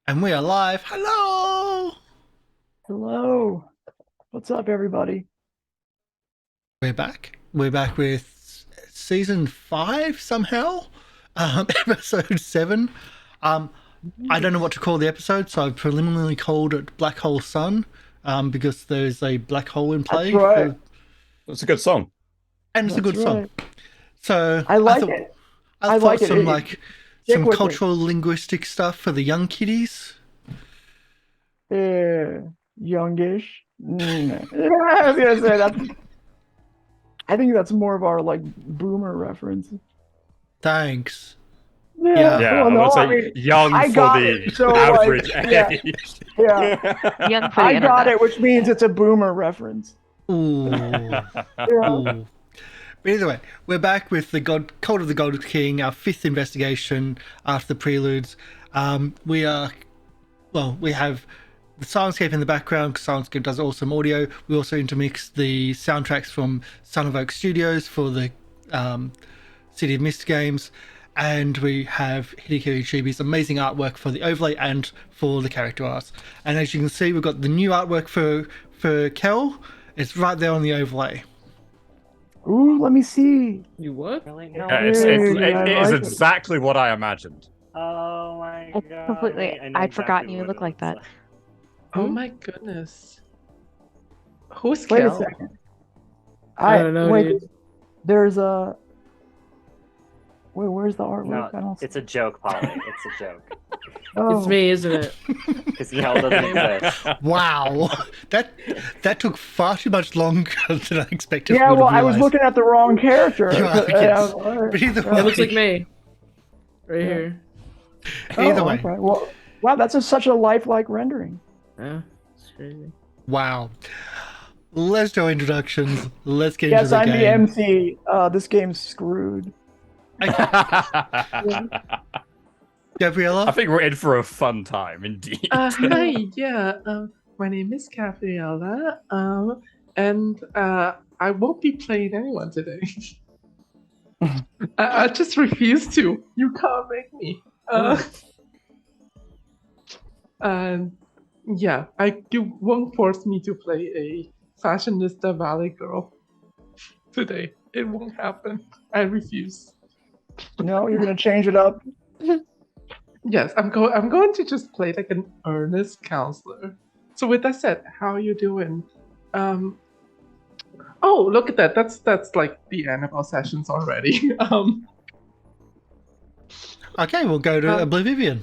And we are live. Hello! Hello. What's up, everybody? We're back. We're back with season 5 somehow. Episode 7. Um, I don't know what Nice. to call the episode, so I've preliminarily called it Black Hole Sun because there's a black hole in That's play. right. That's a good song. And it's a That's good song. right. So I I like thought it. I I thought like it. some Stick some with it. cultural linguistic stuff for the young kiddies. Youngish. Yeah, I was gonna say that. I think that's more of our like boomer reference. Thanks. Yeah. Yeah. Yeah, Well, I would no, I say mean, young I for got it. the So like, average yeah, age. yeah. Young for the I got internet. it, which means it's a boomer reference. Ooh. Yeah. Ooh. But either way, we're back with the Cult of the Gold King, our 5th investigation after the preludes. We have the Syrinscape in the background because Syrinscape does awesome audio. We also intermix the soundtracks from Son of Oak Studios for the City of Mist games. And we have Hideki Chibi's amazing artwork for the overlay and for the character arts. And as you can see, we've got the new artwork for Kel. It's right there on the overlay. Ooh, let me see. You what? Really? No. Yeah, Yeah, it I is like it. exactly what I imagined. Oh my I god. completely. Wait, I know I'd forgotten exactly you what look it like looks that. Oh Hmm? my goodness. Who's Wait a Kel? second. I don't know, wait. dude. There's a. Wait, where's the artwork? I No, don't see. it's a joke, Polly. It's a joke. Oh. It's me, isn't it? Because Kel doesn't exist. Wow, that took far too much longer than I expected. Yeah, would well, have I was realized. looking at the wrong character. Yeah, yes. But either It looks way, like me. Right Yeah. here. either Oh, way, okay. Well, wow, that's such a lifelike rendering. Yeah, it's crazy. wow. Let's do introductions. Let's get into Yes, the I'm the game. MC. This game's screwed. I Gabriela, think we're in for a fun time, indeed. Hi, yeah. My name is Gabriela. And I won't be playing anyone today. I just refuse to. You can't make me. And yeah, you won't force me to play a fashionista valley girl today. It won't happen. I refuse. No, you're gonna change it up. Yes, I'm going to just play like an earnest counselor. So with that said, how are you doing? Oh, look at that. That's like the end of our sessions already. okay, we'll go to Oblivivian.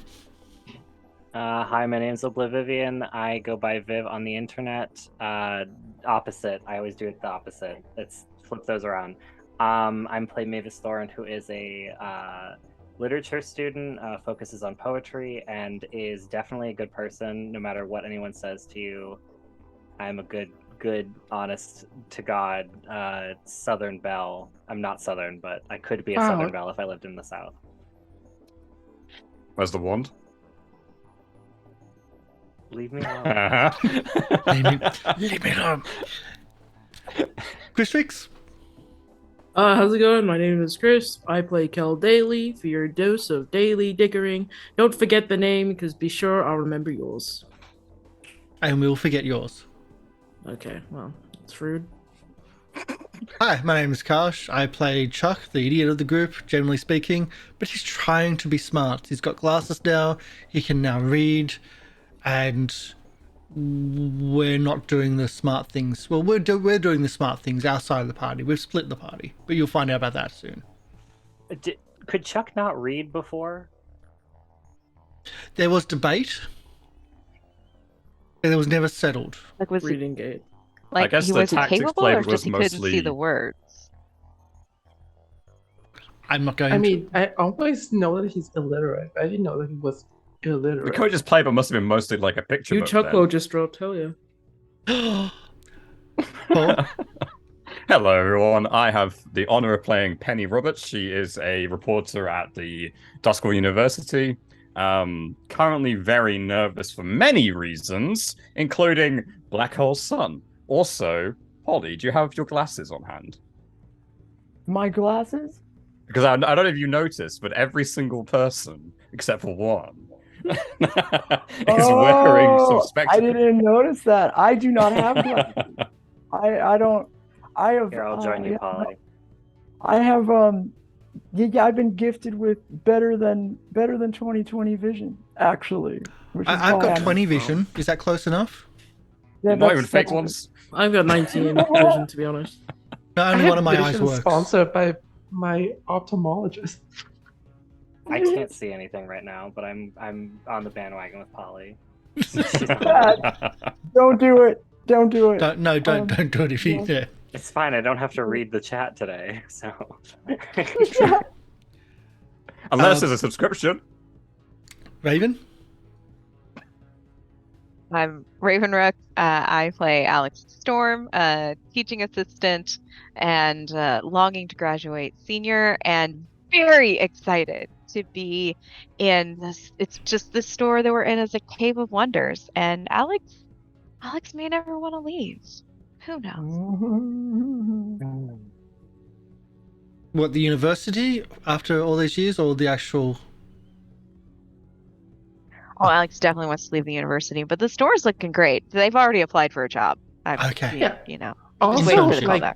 Hi, my name's Oblivivian. I go by Viv on the internet. Opposite. I always do it the opposite. Let's flip those around. I'm playing Mavis Thorn, who is a literature student, focuses on poetry, and is definitely a good person. No matter what anyone says to you, I'm a good, honest to God Southern belle. I'm not Southern, but I could be a Wow. Southern belle if I lived in the South. Where's the wand? Leave me alone. Leave me alone. Kristix, How's it going? My name is Chris. I play Kel Daily for your dose of daily dickering. Don't forget the name, because be sure I'll remember yours. and we'll forget yours. Okay, well, it's rude. Hi, my name is Karsh. I play Chuck, the idiot of the group, generally speaking, but he's trying to be smart. He's got glasses now, he can now read, and we're not doing the smart things. Well, we're doing the smart things outside of the party. We've split the party, but you'll find out about that soon. Could Chuck not read before? There was debate, and it was never settled. Like was he Reading gate. like guess he the wasn't tactics capable, played or was just he couldn't see mostly- the words? I'm not going I mean, I always know that he's illiterate. I didn't know that he was The illiterate. coach's playbook must have been mostly like a picture You book. Chucklo just dropped, hell yeah. to. Paul? Hello, everyone. I have the honor of playing Penny Roberts. She is a reporter at the Duskwell University. Currently very nervous for many reasons, including Black Hole Sun. Also, Polly, do you have your glasses on hand? My glasses? Because I don't know if you noticed, but every single person, except for one, wearing some I spectacles. didn't notice that. I do not have glasses. I don't. I have. Here, I'll join you, yeah, Polly. I have. Yeah, I've been gifted with better than 20/20 vision, actually. Which is I've why got I'm- 20 vision. Is that close enough? Yeah, Not even that's- fake that's- ones. I've got 19 vision, to be honest. No, I only had one of my eyes vision works. sponsored by my ophthalmologist. I can't see anything right now, but I'm on the bandwagon with Polly. Don't do it. Don't do it. Don't do it if you. no. Yeah. It's fine. I don't have to read the chat today, so. Unless there's a subscription. Raven. I'm Ravenrook. I play Alex Storm, teaching assistant, and longing to graduate senior, and very excited to be in this. It's just this store that we're in is a cave of wonders, and Alex may never want to leave. Who knows? What, the university after all these years, or the actual? Oh, Alex definitely wants to leave the university, but the store's looking great. They've already applied for a job. Okay. Yeah. You know, Also, waiting for the like, callback.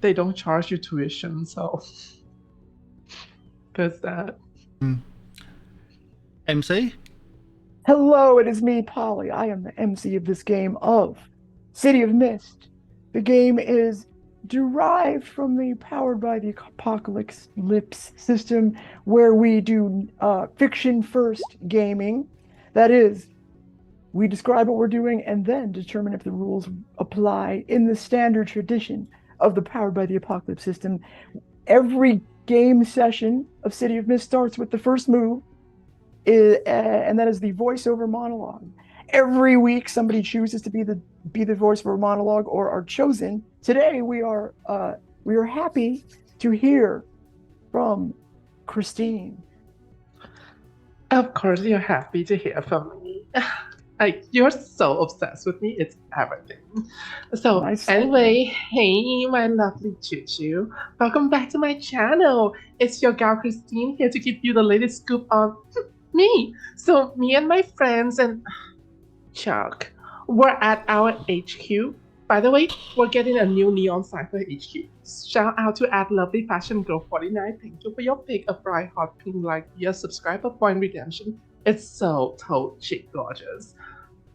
they don't charge you tuition, so there's that. MC. Hello, it is me, Polly. I am the MC of this game of City of Mist. The game is derived from the Powered by the Apocalypse system, where we do fiction-first gaming. That is, we describe what we're doing and then determine if the rules apply in the standard tradition of the Powered by the Apocalypse system. Every game session of City of Mist starts with the first move, and that is the voiceover monologue. Every week, somebody chooses to be the voiceover monologue or are chosen. Today, we are happy to hear from Christine. Of course, you're happy to hear from me. Like, you're so obsessed with me, it's everything. So, Nice. anyway, hey, my lovely Choo. Welcome back to my channel. It's your gal Christine here to give you the latest scoop on me. So, me and my friends and Chuck, we're at our HQ. By the way, we're getting a new neon sign for HQ. Shout out to lovely fashion girl 49. Thank you for your pick of bright hot pink like your subscriber point redemption. It's so chic gorgeous.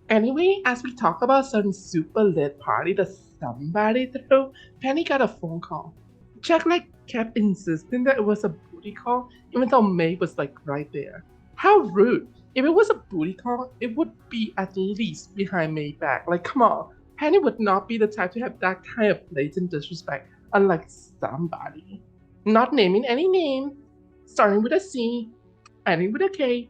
Anyway, as we talk about some super lit party that somebody threw, Penny got a phone call. Chuck kept insisting that it was a booty call, even though May was right there. How rude! If it was a booty call, it would be at least behind May's back. Come on. Penny would not be the type to have that kind of blatant disrespect, unlike somebody. Not naming any name, starting with a C, ending with a K.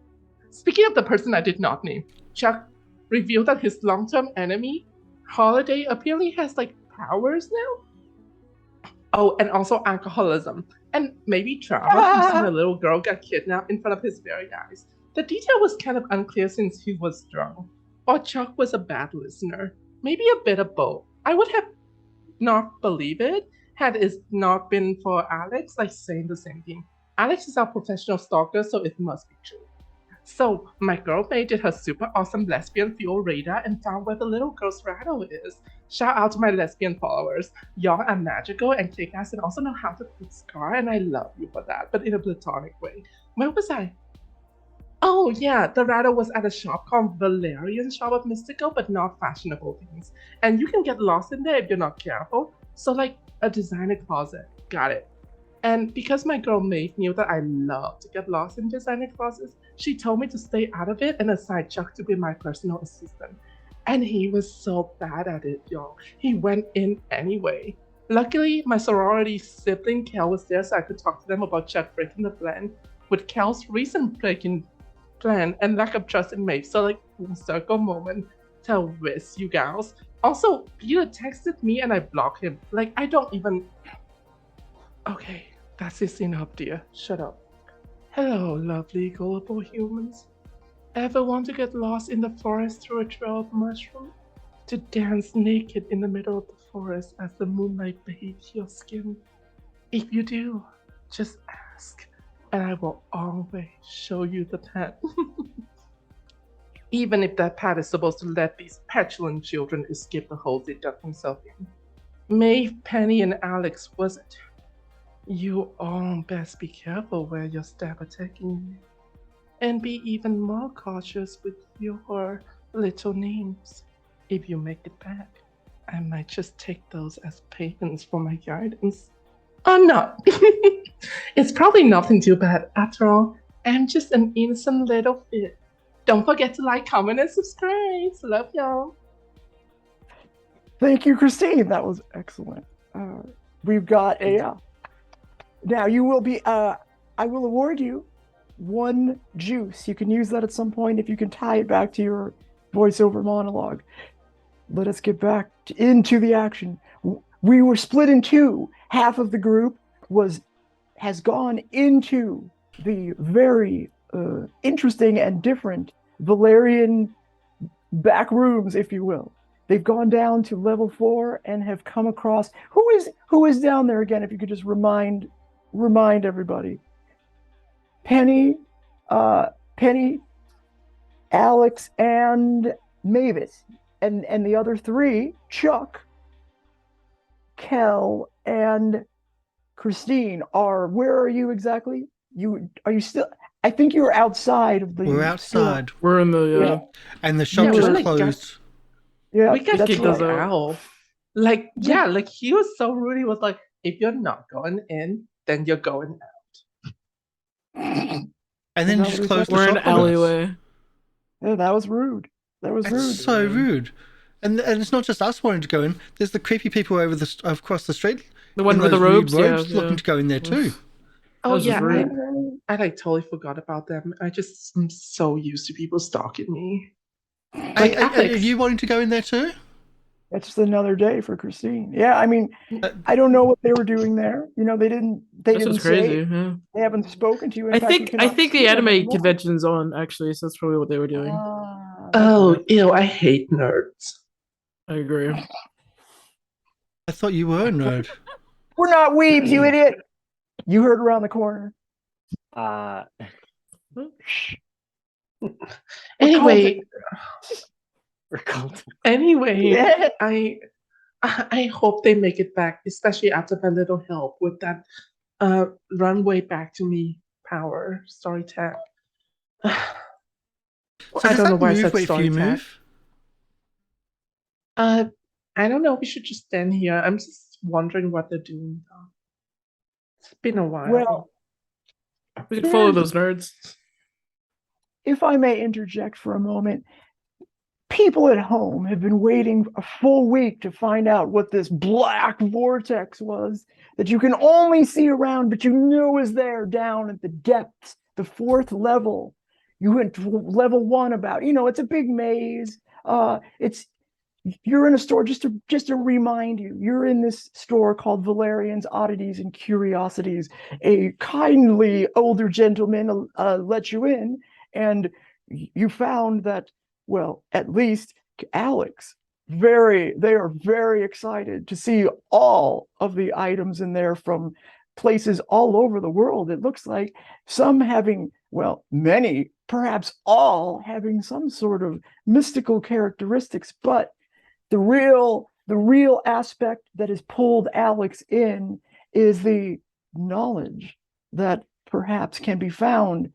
Speaking of the person I did not name, Chuck revealed that his long-term enemy, Holiday, apparently has powers now. Oh, and also alcoholism, and maybe trauma from seeing a little girl get kidnapped in front of his very eyes. The detail was kind of unclear since he was drunk, or Chuck was a bad listener. Maybe a bit of both. I would have not believed it had it not been for Alex saying the same thing. Alex is our professional stalker, so it must be true. So my girl May did her super awesome lesbian fuel radar and found where the little girl's rattle is. Shout out to my lesbian followers. Y'all are magical and kick-ass and also know how to put scar, and I love you for that, but in a platonic way. Where was I? Oh yeah, the rattle was at a shop called Valerian Shop of Mystical but not fashionable things. And you can get lost in there if you're not careful. So a designer closet. Got it. And because my girl Maeve knew that I love to get lost in designer closets, she told me to stay out of it and assigned Chuck to be my personal assistant. And he was so bad at it, y'all. He went in anyway. Luckily, my sorority sibling Kel was there so I could talk to them about Chuck breaking the plan with Kel's recent breaking plan and lack of trust in Maeve. So full circle moment to whiz you gals. Also, Peter texted me and I blocked him. I don't even... Okay, that's it enough, dear. Shut up. Hello, lovely gullible humans. Ever want to get lost in the forest through a trail of mushroom? To dance naked in the middle of the forest as the moonlight bathes your skin? If you do, just ask, and I will always show you the path. Even if that path is supposed to let these petulant children escape the hole they dug themselves in. Maeve, Penny, and Alex, was it? You all best be careful where your step are taking you. And be even more cautious with your little names. If you make it back, I might just take those as payments for my guidance. Oh no! It's probably nothing too bad. After all, I'm just an innocent little fit. Don't forget to like, comment, and subscribe. Love y'all. Thank you, Christine. That was excellent. We've got a. Now you will be. I will award you 1 juice. You can use that at some point if you can tie it back to your voiceover monologue. Let us get back into the action. We were split in two. Half of the group has gone into the very interesting and different Valerian back rooms, if you will. They've gone down to level 4 and have come across who is down there again. If you could just remind everybody. Penny, Alex, and Mavis, and the other 3, Chuck, Kel, and Christine are. Where are you exactly? Are you still? I think you're outside of the. We're outside. We're in the And the shop just really closed. Yeah, we got that's kicked right. out. Like, yeah, like he was so rude. He was like, if you're not going in, then you're going out. And then Is that just what closed the we're in shop an on us. alleyway. Yeah, that was rude. That's rude. so rude. And it's not just us wanting to go in. There's the creepy people across the street. The one in with the those weird robes, looking yeah. to go in there too. Oh That was yeah, rude. I like totally forgot about them. I just am so used to people stalking me. Like Are Alex. you wanting to go in there too? It's just another day for Christine. Yeah, I mean, I don't know what they were doing there. You know, they didn't This was say. crazy. Yeah. They haven't spoken to you. In I fact, you think cannot the see them anime anymore. convention's on actually, so that's probably what they were doing. Oh, ew, I hate nerds. I agree. I thought you were a nerd. We're not weebs, you idiot. You heard around the corner. Anyway, Yeah. I hope they make it back, especially after my little help with that runway back to me power story tag. So I does don't know that why I move said if story you tag. move? I don't know. We should just stand here. I'm just wondering what they're doing. It's been a while. Well, We could follow those nerds. if I may interject for a moment, people at home have been waiting a full week to find out what this black vortex was that you can only see around, but you know is there down at the depths, the 4th level. You went to level 1 about, it's a big maze. You're in a store, just to remind you, you're in this store called Valerian's Oddities and Curiosities. A kindly older gentleman let you in, and you found that, well, at least Alex, they are very excited to see all of the items in there from places all over the world. It looks like some having, well, many, perhaps all having some sort of mystical characteristics, but the real aspect that has pulled Alex in is the knowledge that perhaps can be found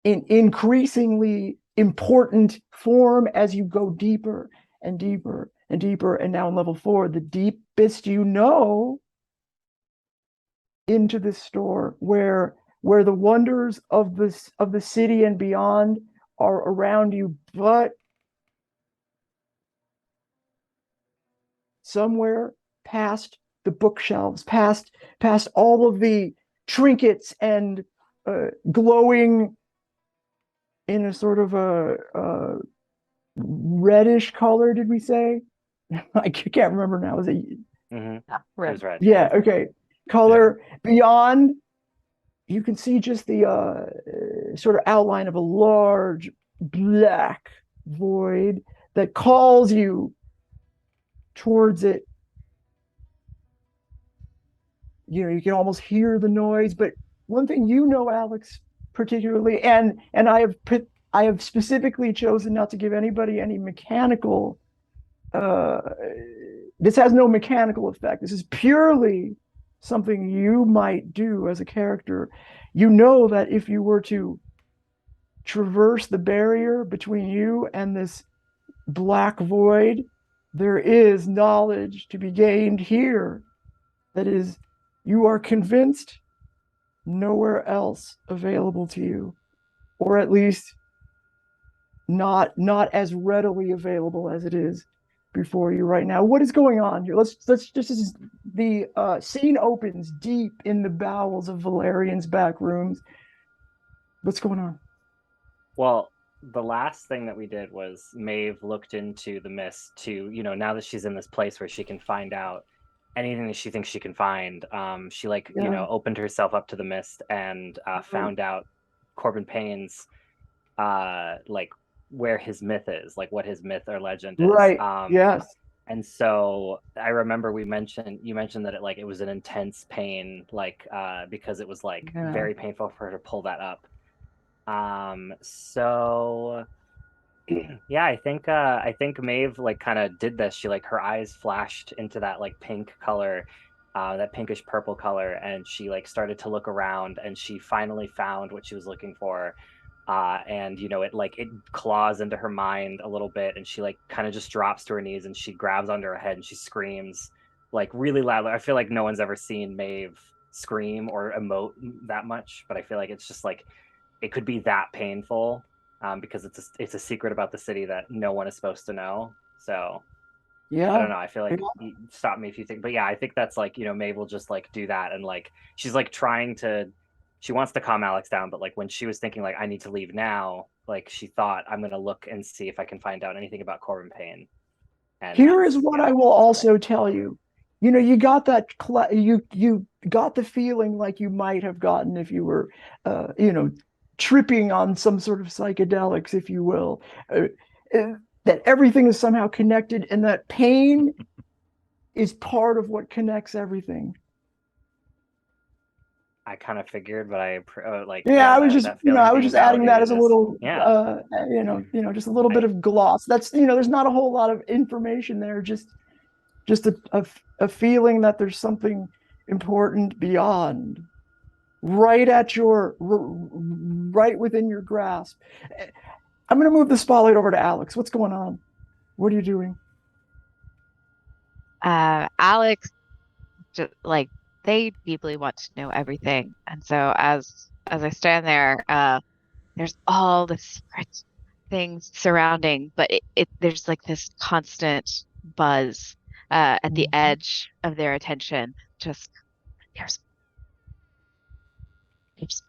in increasingly important form as you go deeper and deeper and deeper. And now in level 4, the deepest into this store where the wonders of the city and beyond are around you, but somewhere past the bookshelves, past all of the trinkets and glowing in a sort of a reddish color, did we say? I can't remember now. Is it? Red. It red. Yeah, okay. Color beyond, you can see just the sort of outline of a large black void that calls you towards it. You can almost hear the noise, but one thing Alex, particularly, and I have I have specifically chosen not to give anybody any mechanical. This has no mechanical effect. This is purely something you might do as a character. You know that if you were to traverse the barrier between you and this black void, there is knowledge to be gained here. That is, you are convinced nowhere else available to you, or at least not as readily available as it is before you right now. What is going on here? Let's just the scene opens deep in the bowels of Valerian's back rooms. What's going on? Well, the last thing that we did was Maeve looked into the mist to, now that she's in this place where she can find out anything that she thinks she can find. She opened herself up to the mist and found out Corbin Payne's where his myth is, like what his myth or legend is. Right. Yes. And so I remember you mentioned that it was an intense pain, because it was very painful for her to pull that up. So yeah, I think Maeve kind of did this. She her eyes flashed into that pink color, that pinkish purple color, and she started to look around, and she finally found what she was looking for. And it claws into her mind a little bit, and she kind of just drops to her knees, and she grabs under her head and she screams really loudly. I feel like no one's ever seen Maeve scream or emote that much, but I feel like it's just it could be that painful, because it's a secret about the city that no one is supposed to know. So yeah, I don't know. I feel stop me if you think, but yeah, I think that's Maeve will just do that, and she's trying to. She wants to calm Alex down, but when she was thinking I need to leave now, she thought, I'm gonna look and see if I can find out anything about Corbin Payne. And here is what I will also tell you. You got that you got the feeling you might have gotten if you were tripping on some sort of psychedelics, if you will, that everything is somehow connected, and that pain is part of what connects everything. I kind of figured, but I I was just adding that as a little just a little bit of gloss. That's there's not a whole lot of information there, just a feeling that there's something important beyond, right within your grasp. I'm going to move the spotlight over to Alex. What's going on? What are you doing? Alex, just they deeply want to know everything, and so as I stand there, there's all the secret things surrounding, but there's this constant buzz at the edge of their attention. Just there's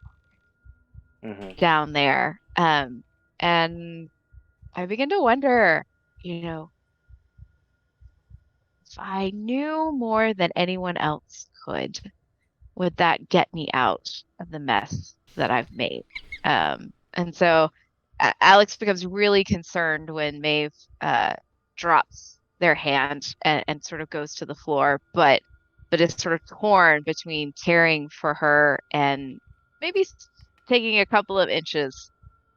down there, and I begin to wonder, if I knew more than anyone else could, would that get me out of the mess that I've made? And so Alex becomes really concerned when Maeve drops their hand and sort of goes to the floor, but is sort of torn between caring for her and maybe taking a couple of inches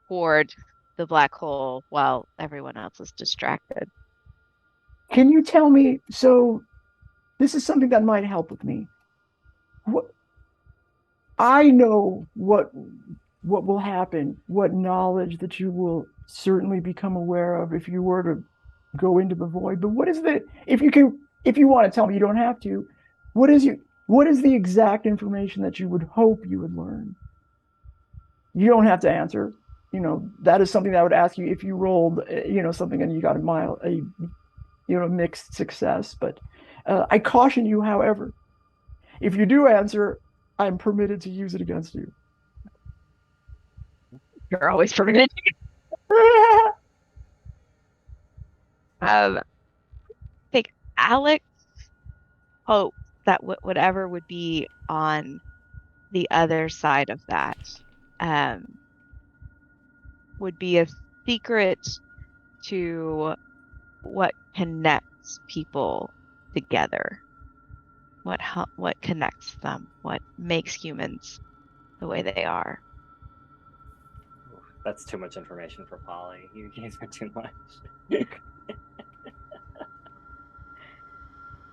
toward the black hole while everyone else is distracted. Can you tell me, so this is something that might help with me. I know what will happen, what knowledge that you will certainly become aware of if you were to go into the void. But what is if you want to tell me, you don't have to, what is the exact information that you would hope you would learn? You don't have to answer. That is something that I would ask you if you rolled, something and you got a mixed success. But I caution you, however, if you do answer, I'm permitted to use it against you. You're always permitted. I think Alex hoped that whatever would be on the other side of that would be a secret to what connects people together, what connects them, what makes humans the way they are. That's too much information for Polly. You guys are too much.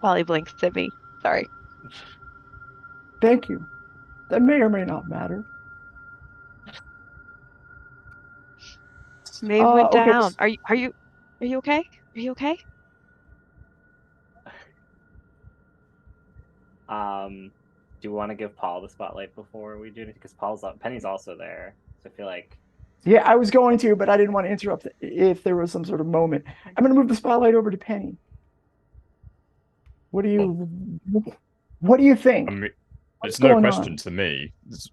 Polly blinks at me. Sorry. Thank you. That may or may not matter. Maeve went okay, down. Are you okay? Are you okay? Do you want to give Paul the spotlight before we do it? Because Penny's also there. So I feel like Yeah, I was going to, but I didn't want to interrupt if there was some sort of moment. I'm going to move the spotlight over to Penny. What do you think? I mean, What's it's no going question on? to me. It's,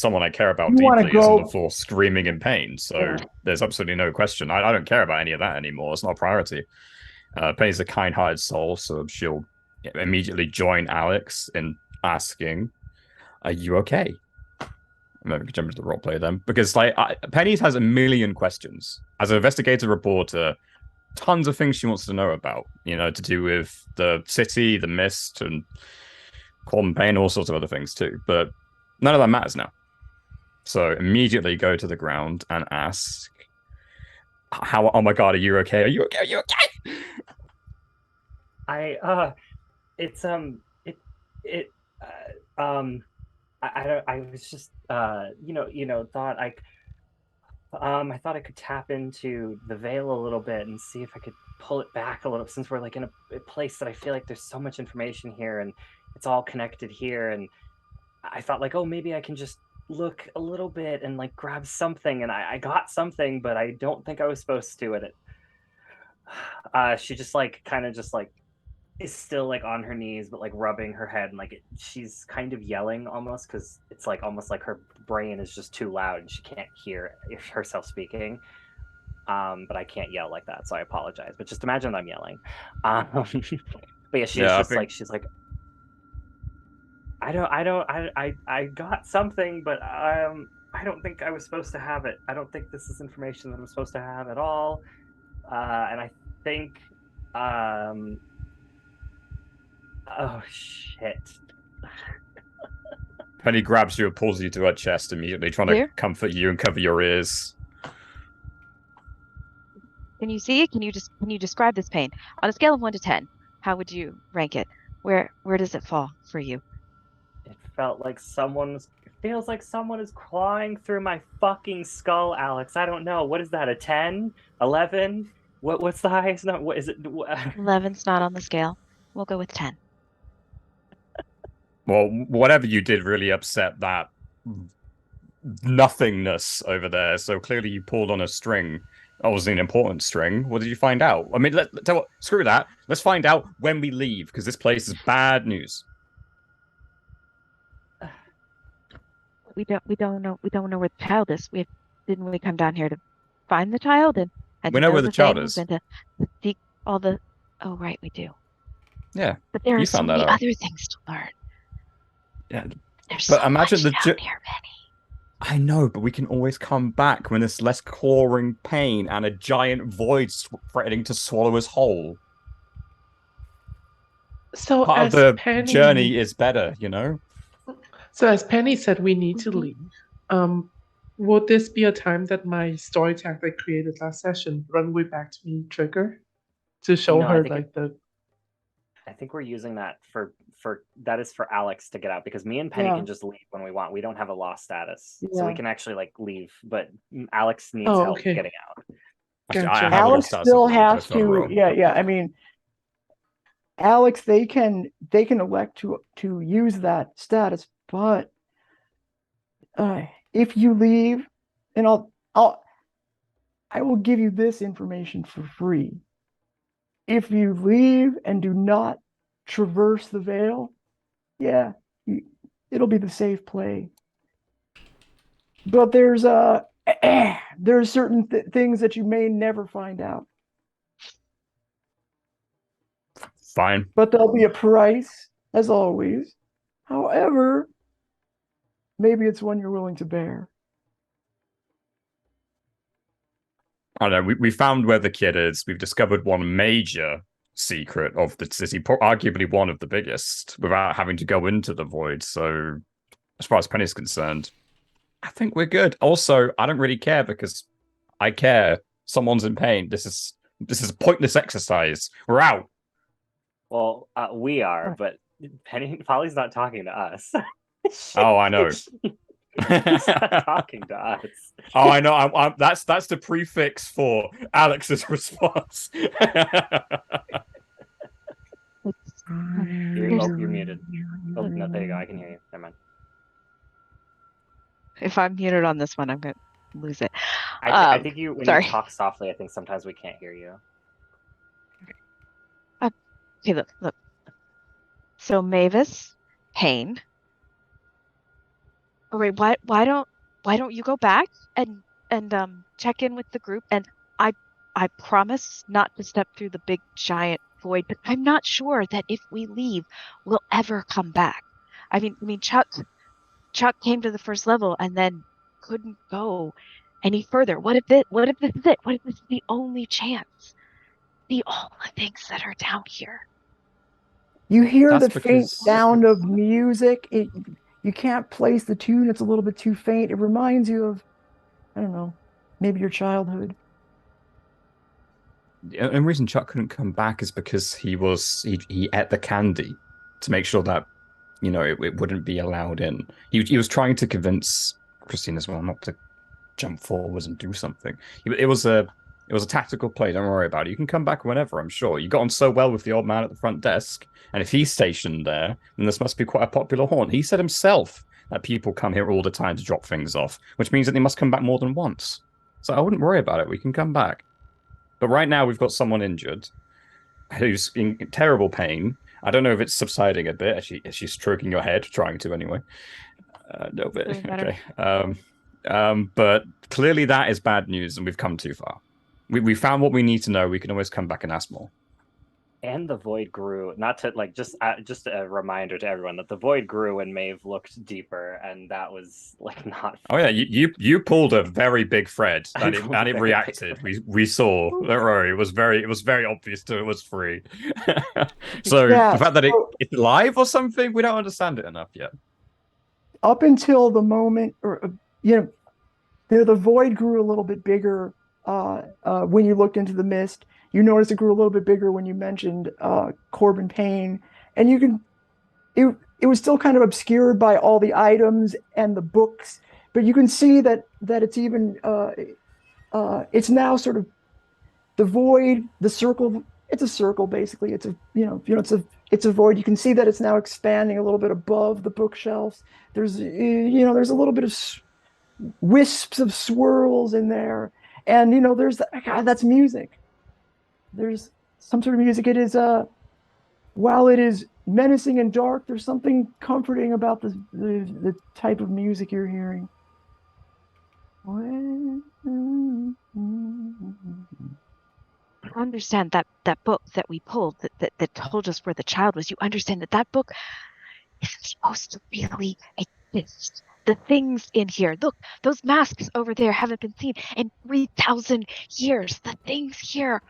someone I care about You wanna deeply is on go- the floor screaming in pain. So Yeah. there's absolutely no question. I don't care about any of that anymore. It's not a priority. Penny's a kind-hearted soul, so she'll immediately join Alex in asking, "Are you okay?" Maybe we can jump into the roleplay then, because Penny has a million questions as an investigative reporter. Tons of things she wants to know about, to do with the city, the mist, and Payne, all sorts of other things too. But none of that matters now. So immediately go to the ground and ask, "How? Oh my God, are you okay? Are you okay? Are you okay?" I was just I thought I could tap into the veil a little bit and see if I could pull it back a little, since we're like in a place that I feel like there's so much information here and it's all connected here. And I thought like, oh, maybe I can just look a little bit and like grab something, and I got something, but I don't think I was supposed to. And it she just like kind of just like is still like on her knees, but like rubbing her head, and like she's kind of yelling almost, because it's like almost like her brain is just too loud and she can't hear herself speaking. But I can't yell like that, so I apologize. But just imagine I'm yelling. But yeah, she's like, I got something, but I don't think I was supposed to have it. I don't think this is information that I'm supposed to have at all. And I think oh shit. Penny grabs you and pulls you to her chest immediately, trying to comfort you and cover your ears. Can you see it? Can you describe this pain on a scale of 1 to 10? How would you rank it? Where does it fall for you? It feels like someone is clawing through my fucking skull, Alex. I don't know. What is that? A 10? 11? What's the highest number? What is it? 11's not on the scale. We'll go with 10. Well, whatever you did really upset that nothingness over there. So clearly you pulled on a string. Obviously an important string. What did you find out? I mean, screw that. Let's find out when we leave, because this place is bad news. We don't know where the child is. Didn't we come down here to find the child and we know where the child is and to seek all the. Oh right, we do. Yeah, but there are so many other things to learn. Yeah, there's but so imagine much down here, Penny. I know, but we can always come back when there's less clawing pain and a giant void threatening to swallow us whole. So part of the journey is better, So as Penny said, we need to leave. Would this be a time that my story tag that I created last session, Runway Back to Me, trigger to show her like the? I think we're using that for that is for Alex to get out, because me and Penny can just leave when we want. We don't have a lost status, so we can actually like leave. But Alex needs help getting out. Gotcha. Alex still has to. Yeah. I mean, Alex, they can elect to use that status, but if you leave, and I will give you this information for free. If you leave and do not traverse the veil, it'll be the safe play. But there's certain things that you may never find out. Fine. But there'll be a price, as always. However, maybe it's one you're willing to bear. I don't know. We found where the kid is. We've discovered one major secret of the city, arguably one of the biggest, without having to go into the void. So, as far as Penny's concerned, I think we're good. Also, I don't really care because I care. Someone's in pain. This is a pointless exercise. We're out. Well, we are, but Polly's not talking to us. Oh, I know. She's not talking to us. Oh, I know. That's the prefix for Alex's response. You're muted. Oh, no, there you go. I can hear you. Never mind. If I'm muted on this one, I'm going to lose it. I think when sorry. you talk softly, I think sometimes we can't hear you. Okay, look. So Mavis, Payne. All right, why don't you go back and check in with the group? And I promise not to step through the big giant void, but I'm not sure that if we leave, we'll ever come back. I mean, Chuck came to the first level and then couldn't go any further. What if this is it? What if this is the only chance? See all the things that are down here. You hear That's the faint because- sound of music. You can't place the tune. It's a little bit too faint. It reminds you of, I don't know, maybe your childhood. The only reason Chuck couldn't come back is because he ate the candy to make sure that it wouldn't be allowed in. He was trying to convince Christine as well not to jump forwards and do something. It was a tactical play. Don't worry about it. You can come back whenever. I'm sure. You got on so well with the old man at the front desk, and if he's stationed there, then this must be quite a popular haunt. He said himself that people come here all the time to drop things off, which means that they must come back more than once. So I wouldn't worry about it. We can come back. But right now we've got someone injured who's in terrible pain. I don't know if it's subsiding a bit. Is she stroking your head? Trying to anyway. No, but okay. But clearly that is bad news, and we've come too far. We found what we need to know. We can always come back and ask more. And the void grew. Not to just a reminder to everyone that the void grew when Maeve looked deeper, and that was not. Oh yeah, you pulled a very big thread, and it reacted. We saw. Don't worry, it was very obvious to it was free. So Yeah, the fact that it's live or something, we don't understand it enough yet. Up until the moment, the void grew a little bit bigger when you looked into the mist. You noticed it grew a little bit bigger when you mentioned Corbin Payne, and it was still kind of obscured by all the items and the books, but you can see that it's even it's now sort of the void, the circle. It's a circle basically. It's a void. You can see that it's now expanding a little bit above the bookshelves. There's there's a little bit of wisps of swirls in there, and that's music. There's some sort of music. It is while it is menacing and dark, there's something comforting about the type of music you're hearing. You understand that book that we pulled that told us where the child was. You understand that book isn't supposed to really exist. The things in here, look, those masks over there haven't been seen in 3,000 years. The things here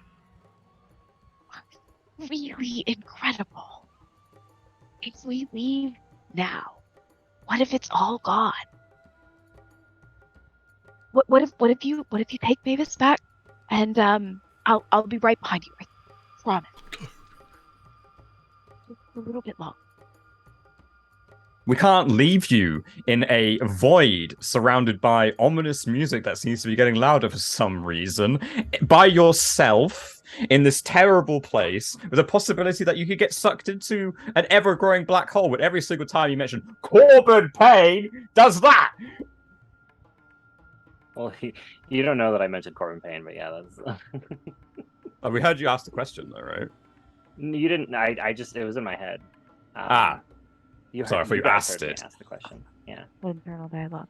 really incredible. If we leave now, what if it's all gone? What if you take Mavis back, and I'll be right behind you. I promise. Just a little bit longer. We can't leave you in a void surrounded by ominous music that seems to be getting louder for some reason, by yourself in this terrible place, with a possibility that you could get sucked into an ever-growing black hole with every single time you mention Corbin Payne does that. Well, you don't know that I mentioned Corbin Payne, but yeah, that's. Oh, we heard you ask the question though, right? You didn't. I just it was in my head. Sorry, I thought you asked it. Ask the question. Yeah. Internal dialogue.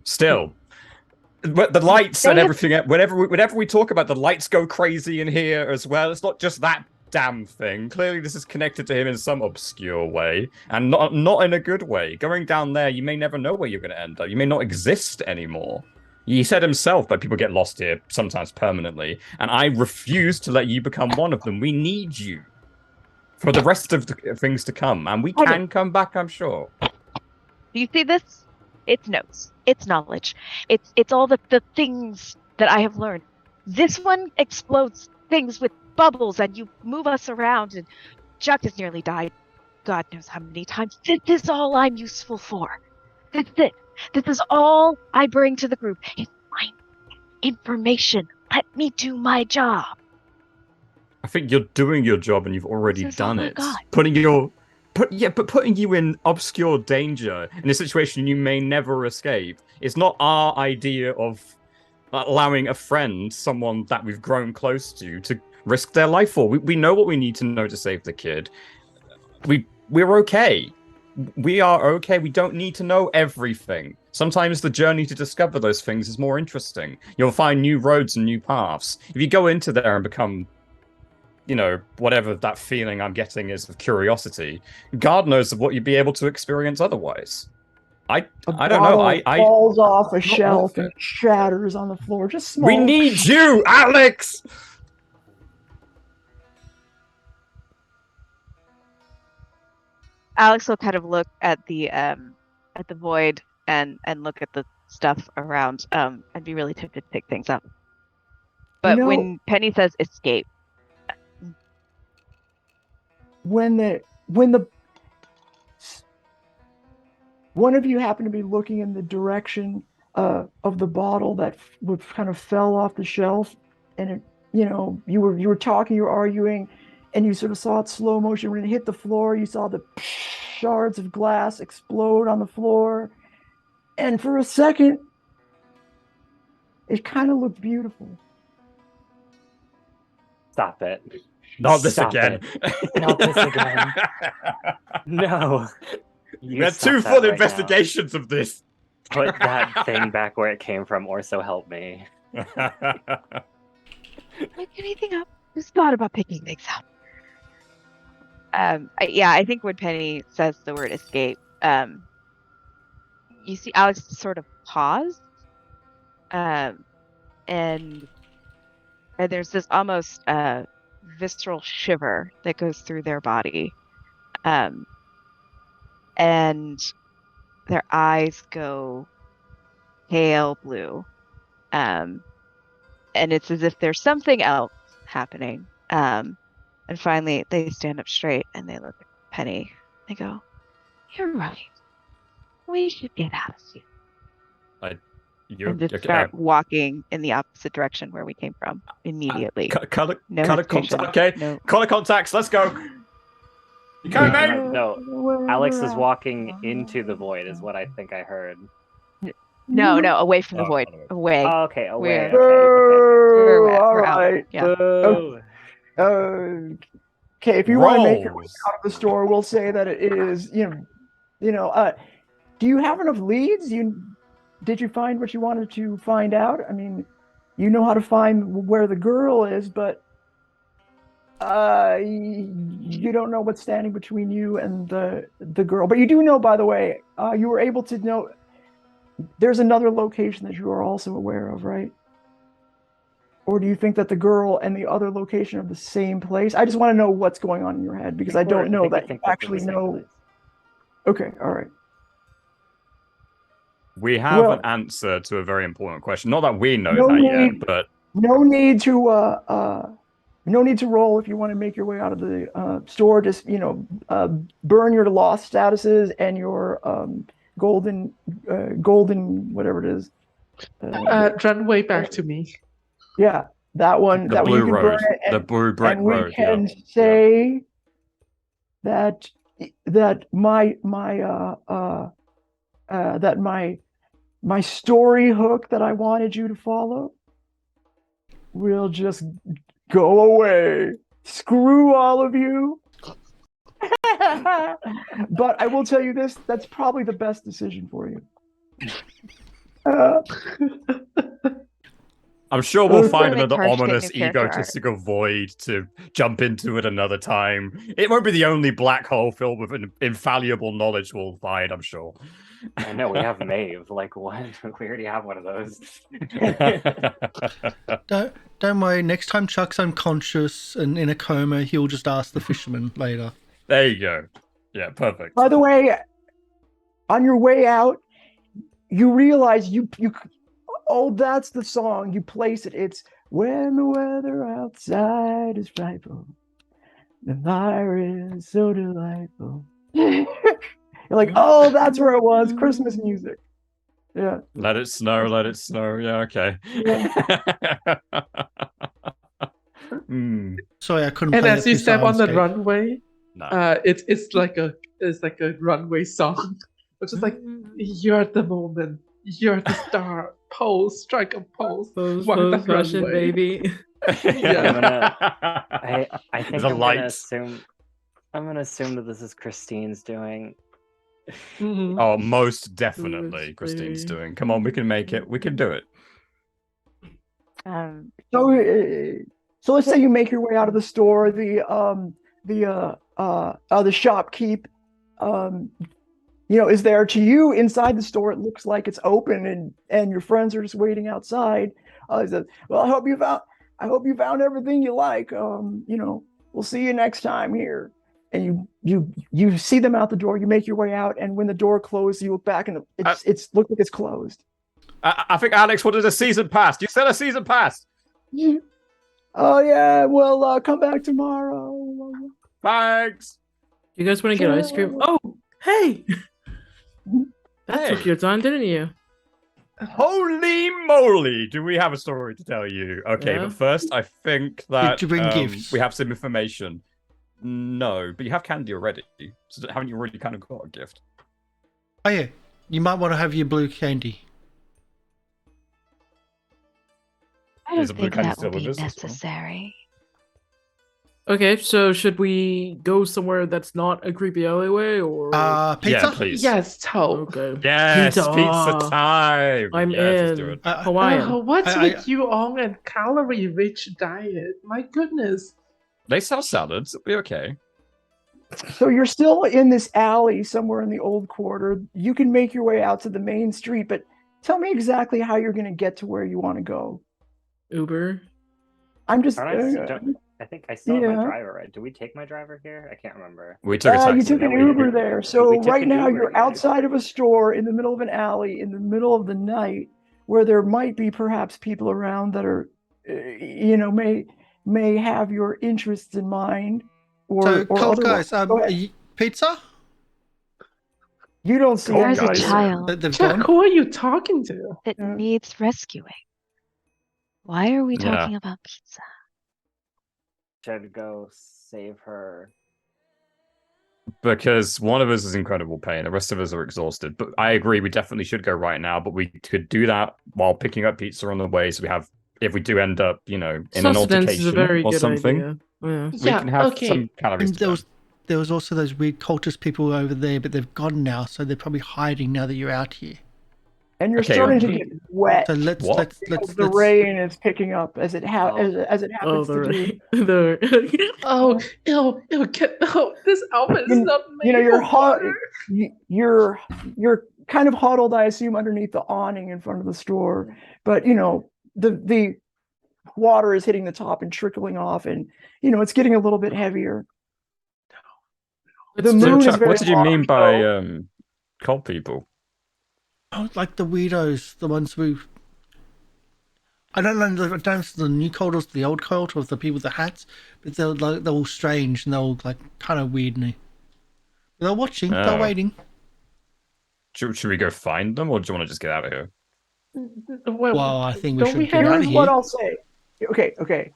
Still, but the lights and everything. Whenever we talk about the lights, go crazy in here as well. It's not just that damn thing. Clearly, this is connected to him in some obscure way, and not in a good way. Going down there, you may never know where you're going to end up. You may not exist anymore. He said himself that people get lost here, sometimes permanently, and I refuse to let you become one of them. We need you for the rest of the things to come, and we can come back, I'm sure. Do you see this? It's notes. It's knowledge. It's all the things that I have learned. This one explodes things with bubbles, and you move us around, and Chuck has nearly died. God knows how many times. This is all I'm useful for. That's it. This is all I bring to the group. It's my information. Let me do my job. I think you're doing your job and you've already This is all done I it. got. Putting you in obscure danger in a situation you may never escape. It's not our idea of allowing a friend, someone that we've grown close to risk their life for. We know what we need to know to save the kid. We're okay. We are okay. We don't need to know everything. Sometimes the journey to discover those things is more interesting. You'll find new roads and new paths. If you go into there and become, whatever that feeling I'm getting is of curiosity, God knows what you'd be able to experience otherwise. I don't know. I falls off a not shelf worth it. and shatters on the floor. Just small. We need you, Alex! Alex will kind of look at the void and look at the stuff around and be really tempted to pick things up. But when Penny says escape, when the one of you happened to be looking in the direction of the bottle that kind of fell off the shelf, and it, you were talking, you were arguing, and you sort of saw it slow motion. When it hit the floor, you saw the shards of glass explode on the floor, and for a second, it kind of looked beautiful. Stop it. Not this Stop again. it. Not this again. No. We had two full investigations of this. Put that thing back where it came from, or so help me. pick anything up. Just thought about picking things up. I think when Penny says the word escape, you see Alex sort of pause, and there's this almost visceral shiver that goes through their body, and their eyes go pale blue, and it's as if there's something else happening. And finally, they stand up straight and they look at Penny. They go, "You're right. We should get out of here." And just start walking in the opposite direction where we came from immediately. Color hesitation. contact. Okay, No. color contacts. Let's go. You coming, mate? No, Alex is walking into the void, is what I think I heard. No, away from the void. other Away. Oh, okay, away. We're all out. right. Yeah. Okay, if you want to make your way Rolls. out of the store, we'll say that it is, do you have enough leads? Did you find what you wanted to find out? I mean, you know how to find where the girl is, but you don't know what's standing between you and the girl. But you do know, by the way, you were able to know there's another location that you are also aware of, right? Or do you think that the girl and the other location are the same place? I just want to know what's going on in your head, because I don't know that you actually know. Okay, all right. We have an answer to a very important question. Not that we know that yet, but no need to roll if you want to make your way out of the store. Just burn your lost statuses and your golden whatever it is. Run way back to me. Yeah, that one. the that blue one you can road, burn it, the blue brick and we road. can Yeah. say that my story hook that I wanted you to follow will just go away. Screw all of you. But I will tell you this, that's probably the best decision for you. I'm sure we'll Okay. find Make another Karsh get ominous new character art. egotistical void to jump into at another time. It won't be the only black hole filled with infallible knowledge we'll find, I'm sure. I know, we have Maeve. Like, what? We already have one of those. Don't worry. Next time Chuck's unconscious and in a coma, he'll just ask the fisherman later. There you go. Yeah, perfect. By the way, on your way out, you realize oh, that's the song. You place it. It's when the weather outside is frightful, the fire is so delightful. You're like, oh, that's where it was. Christmas music. Yeah. Let it snow, let it snow. Yeah, okay. Sorry, I couldn't. And play as that you through step on the Syrinscape. runway, No. it's like a runway song. It's just like you're the moment, you're the star. Pose, strike a pose. Pose, walk pose, the Russian runway. baby. I think There's a I'm light. gonna assume that this is Christine's doing. Mhm. Oh, most definitely, Ooh, Christine's baby. doing. Come on, we can make it. We can do it. So let's say you make your way out of the store. The shopkeep, is there. To you inside the store. It looks like it's open, and your friends are just waiting outside. He says, "Well, I hope you found everything you like. We'll see you next time here." And you see them out the door. You make your way out, and when the door closes, you look back, and it's looks like it's closed. I think Alex wanted a season pass. You said a season pass. Oh yeah, well, come back tomorrow. Thanks. You guys want to get ice cream? Oh, hey! That Hey. took your time, didn't you? Holy moly! Do we have a story to tell you? Okay, Yeah. but first, I think that you bring gifts? we have some information. No, but you have candy already. So haven't you already kind of got a gift? Oh yeah, you might want to have your blue candy. I don't Is a blue think candy that will still with be us as well? necessary. Okay, so should we go somewhere that's not a creepy alleyway, or? Pizza? Yeah, please. Yes, Toe. Okay. Yes, pizza Pizza. time. I'm Yes, let's do in. it. Hawaiian. What's I- with you on a calorie-rich diet? My goodness. They sell salads. It'll be okay. So you're still in this alley somewhere in the old quarter. You can make your way out to the main street, but tell me exactly how you're going to get to where you want to go. Uber. I'm just. I think I still have yeah. my driver, right? Do we take my driver here? I can't remember. We took a taxi. You took an No, we Uber didn't. there. So We took right an now Uber, you're yeah. outside of a store in the middle of an alley in the middle of the night where there might be perhaps people around that are, may have your interests in mind. So, cold otherwise. guys, Go ahead. pizza? You don't see Cold There's a guys. child They've Chuck, gone. who are you talking to? that Yeah. needs rescuing. Why are we Yeah. talking about pizza? Should go save her. Because one of us is in incredible pain, the rest of us are exhausted. But I agree, we definitely should go right now. But we could do that while picking up pizza on the way. So we have, if we do end up, in an Sustenance is a altercation very or good something, idea. Yeah. we Yeah, can have okay. some calories. And to burn. there was also those weird cultist people over there, but they've gone now, so they're probably hiding now that you're out here. And you're Okay, starting to okay. get wet. So let's What? The rain is picking up as it Oh. as it Oh, happens to do. the Oh, this outfit is not made You're for hot. water. You're kind of huddled, I assume, underneath the awning in front of the store. But the water is hitting the top and trickling off, and it's getting a little bit heavier. The So, moon is Chuck, very what did you mean large, by though. cold people? Oh, like the weirdos, the ones who. I don't know the new cult or the old cult or the people with the hats, but they're all strange and they're all like kind of weird. They're watching, they're Oh. waiting. Should we go find them, or do you want to just get out of here? Well, I think we don't should get out of Here's here. what I'll say. Okay.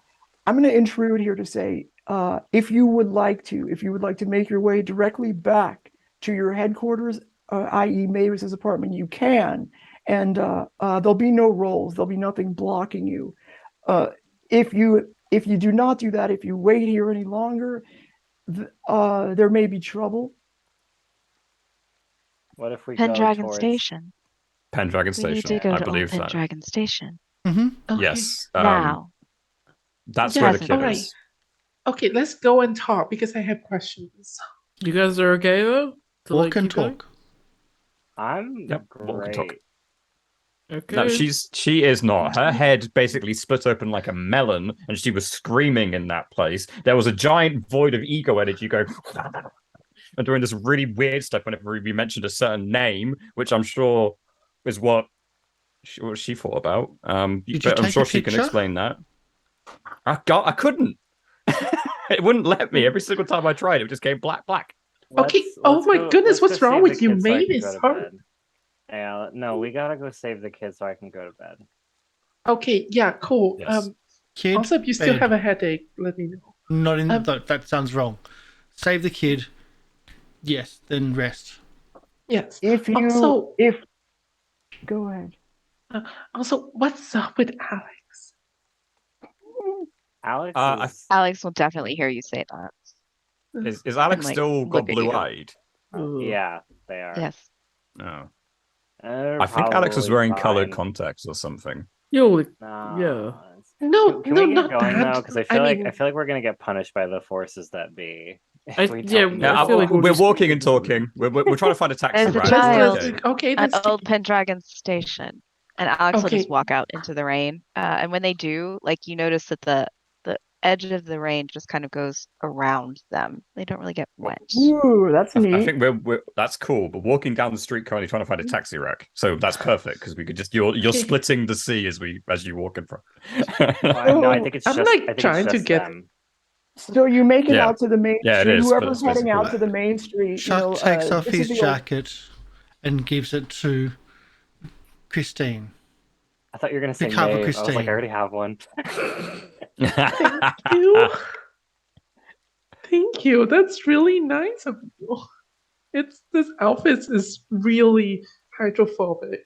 I'm going to intrude here to say, if you would like to make your way directly back to your headquarters, i.e. Mavis's apartment, you can. And there'll be no rolls. There'll be nothing blocking you. If you do not do that, if you wait here any longer, there may be trouble. What if we go Pendragon towards... Station. Pendragon We need Station, to go I to Old believe that. Pendragon Station. Mm-hmm. Okay. Yes. Now. That's Yes, where the kid alright. is. Okay, let's go and talk because I have questions. You guys are okay though? To, Walk and keep going? talk. I'm Yep, walk and talk. great. Okay. No, she is not. Her head basically split open like a melon, and she was screaming in that place. There was a giant void of ego energy going and doing this really weird stuff whenever we mentioned a certain name, which I'm sure is what she thought about. Did but you I'm take sure a she can picture? explain that. I couldn't. It wouldn't let me. Every single time I tried, it just came black. Okay. Oh my goodness, what's let's go wrong save with the you, kids so I can Mavis? go to Hurry. bed. Yeah, no, we gotta go save the kids so I can go to bed. Okay, yeah, cool. Yes. Kid, Also, if you still bed. have a headache, let me know. Not in that sounds wrong. Save the kid. Yes, then rest. Yes. If you, Also, go ahead. also, what's up with Alex? Alex is... Alex will definitely hear you say that. Is Alex And, like, still look got at you. blue-eyed? Yeah, they are. Yes. No. They're I think Alex was probably wearing colored fine. contacts or something. Yo, No, yeah. No, Can no, we get not going that. though? Because I feel mean, like we're gonna get punished by the forces that be. I- If we yeah, don't I go. feel like we'll we're just- walking and talking. We're trying to find a taxi. There's a right? child. Okay, At let's Old Pendragon Station, and Alex will just Okay. walk out into the rain. And when they do, like, you notice that the edge of the rain just kind of goes around them. They don't really get wet. Ooh, that's I neat. think we're that's cool, but walking down the street currently trying to find a taxi wreck, so that's perfect because we could just you're Okay. splitting the sea as you walk in front. No, I think it's I'm, just. like, I think trying it's to just get- them. So you make it Yeah. out to the main Yeah, it street. is, but Whoever's it's heading basically out to the main street, Chuck takes off this is his the old- jacket and gives it to Christine. I thought you were gonna say cover Maeve. I was like, Christine. I already have one. Thank you. Thank you. That's really nice of you. This outfit is really hydrophobic.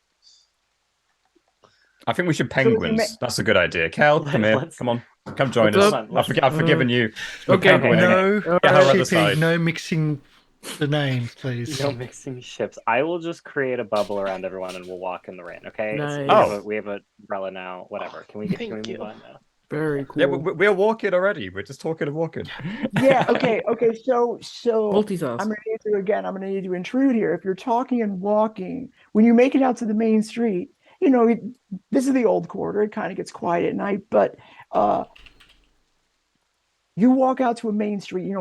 I think we should So you penguins. That's a good idea. Kel, come here. Let's- Come on. Come join What's us. up? I've forgiven you. We're Okay. penguining. No Get her other shipping, side. no mixing the names, please. No mixing ships. I will just create a bubble around everyone, and we'll walk in the rain. Okay? Nice. We have a umbrella now. Whatever. Can we Thank move you. on now? Very cool. Yeah, we're walking already. We're just talking and walking. Yeah, okay. So Multitask. I'm gonna need to intrude here. If you're talking and walking, when you make it out to the main street, this is the old quarter. It kind of gets quiet at night, but you walk out to a main street,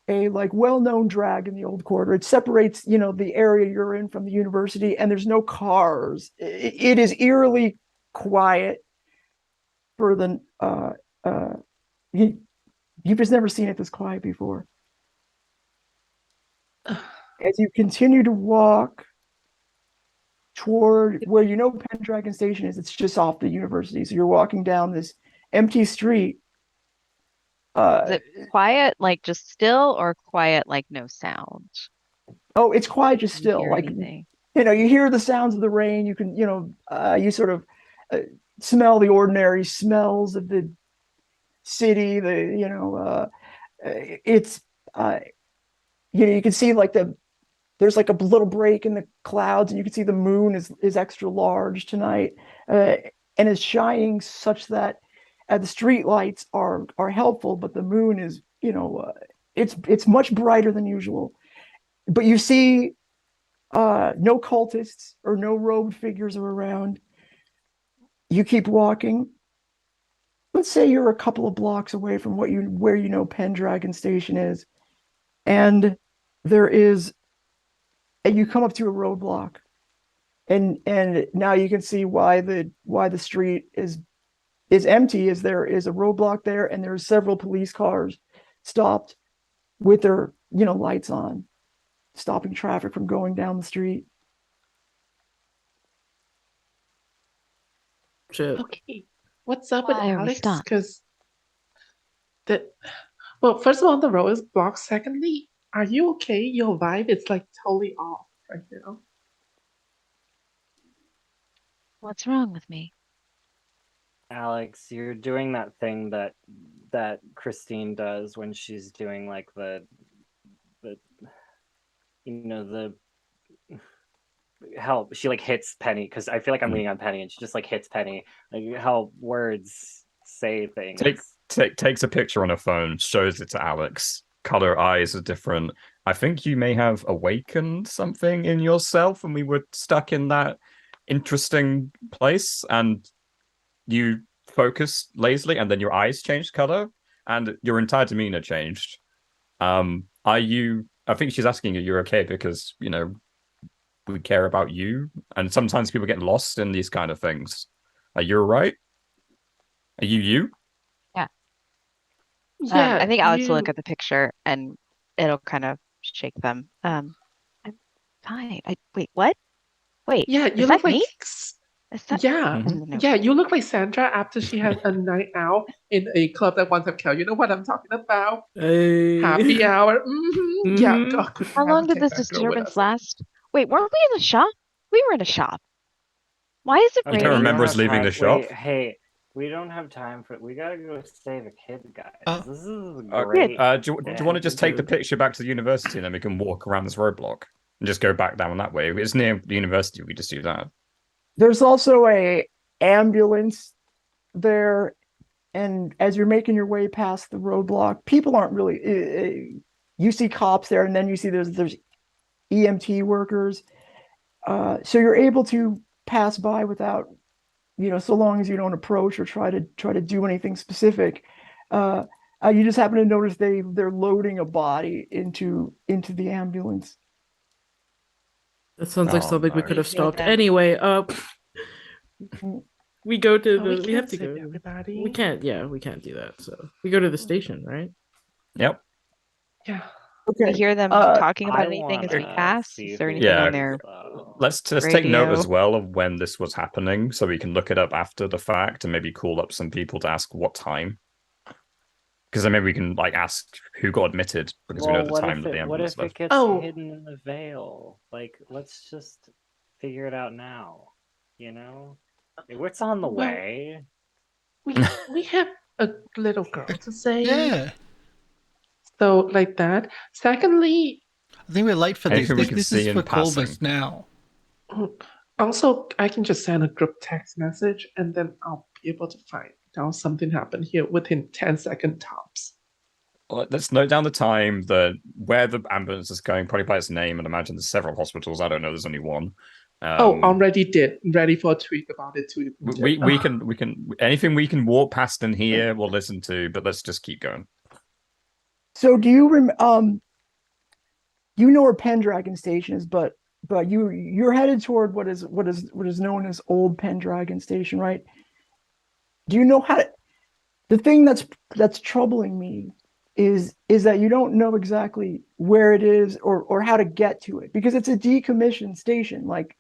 a like well-known drag in the old quarter. It separates, the area you're in from the university, and there's no cars. It is eerily quiet for the you've just never seen it this quiet before. As you continue to walk toward where Pendragon Station is, it's just off the university. So you're walking down this empty street. Is it quiet, like just still, or quiet, like no sound? Oh, it's quiet, just Can you still. hear Like, anything? you hear the sounds of the rain. You can, you sort of smell the ordinary smells of the city. It's, you can see like there's like a little break in the clouds, and you can see the moon is extra large tonight, and is shining such that the street lights are helpful, but the moon is, it's much brighter than usual. But you see no cultists or no robed figures are around. You keep walking. Let's say you're a couple of blocks away from where Pendragon Station is, and you come up to a roadblock, and now you can see why the street is empty. Is there is a roadblock there, and there's several police cars stopped with their lights on, stopping traffic from going down the street. Shit. Okay, what's up with Why are we Alex? stopped? Because first of all, the road is blocked. Secondly, are you okay? Your vibe is like totally off right now. What's wrong with me? Alex, you're doing that thing that Christine does when she's doing like the help. She like hits Penny, because I feel like I'm leaning on Penny, and she just like hits Penny, like how words say things. Takes a picture on her phone, shows it to Alex. Color eyes are different. I think you may have awakened something in yourself, and we were stuck in that interesting place, and you focused lazily, and then your eyes changed color, and your entire demeanor changed. Are you I think she's asking you, you're okay because, you know, we care about you. And sometimes people get lost in these kind of things. Are you all right? Are you? I think Alex will you. look at the picture and it'll kind of shake them. I'm fine. Wait, what? Wait, Yeah, you is look that me? like. Is that Yeah, Mhm. yeah, you look like Sandra after she had a night out in a club that once have Kel. You know what I'm talking about? Hey. Happy hour. Yeah, Mhm. God, could How never long did take this that girl with disturbance us. last? Wait, weren't we in the shop? We were in a shop. Why is it You don't Okay, we raining? remember don't us have leaving time. the shop? Wait, hey, we don't have time for. We gotta go save a kid, guys. Oh. This is Uh, great. do you want to just take the picture back to the university and then we can walk around this roadblock and just go back down that way? It's near the university. We just do that. There's also a ambulance there, and as you're making your way past the roadblock, people aren't really. You see cops there, and then you see there's EMT workers. So you're able to pass by without, so long as you don't approach or try to do anything specific. You just happen to notice they're loading a body into the ambulance. That sounds like Oh, something we no. could have Yeah, stopped. then- Anyway, we go to No, we the. We can't have to save go. everybody. We can't. Yeah, we can't do that. So we go to the station, right? Yep. Yeah. We Okay. hear them Uh, talking about I anything as we wanna pass? see Is there who anything Yeah. on it their is, though. Let's take note radio? as well of when this was happening so we can look it up after the fact and maybe call up some people to ask what time. Because then maybe we can like ask who got admitted because we know the what time if that the it, what ambulance if it left. gets Oh. hidden in the veil? Like, let's just figure it out now. You know, what's on the Well, way? we have a little girl to save. Yeah. So like that. Secondly, I think we're late for this. Anything we This, can this see is in for passing. Corvus now. also I can just send a group text message and then I'll be able to find out something happened here within 10-second tops. Let's note down the time, where the ambulance is going, probably by its name, and imagine there's several hospitals. I don't know. There's only one. Already did. Ready for a tweet about it too. We can anything we can walk past and hear, we'll listen to. But let's just keep going. So do you you know where Pendragon Station is, but you're headed toward what is known as Old Pendragon Station, right? Do you know the thing that's troubling me is that you don't know exactly where it is or how to get to it, because it's a decommissioned station. Like,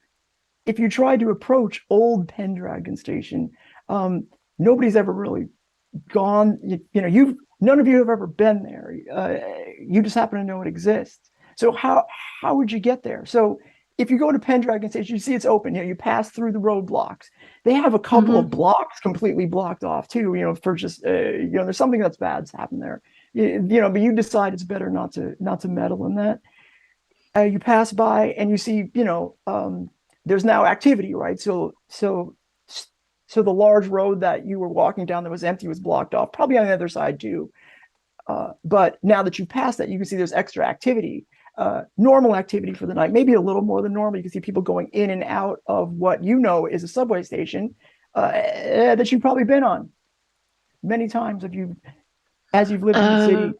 if you try to approach Old Pendragon Station, nobody's ever really gone. None of you have ever been there. You just happen to know it exists. So how would you get there? So if you go to Pendragon Station, you see it's open. You pass through the roadblocks. They have a couple of blocks completely blocked off too. For just there's something that's bad's happened there. But you decide it's better not to meddle in that. You pass by and you see there's now activity, right? So the large road that you were walking down that was empty was blocked off, probably on the other side too. But now that you passed that, you can see there's extra activity, normal activity for the night, maybe a little more than normal. You can see people going in and out of what is a subway station that you've probably been on many times as you've lived in the city.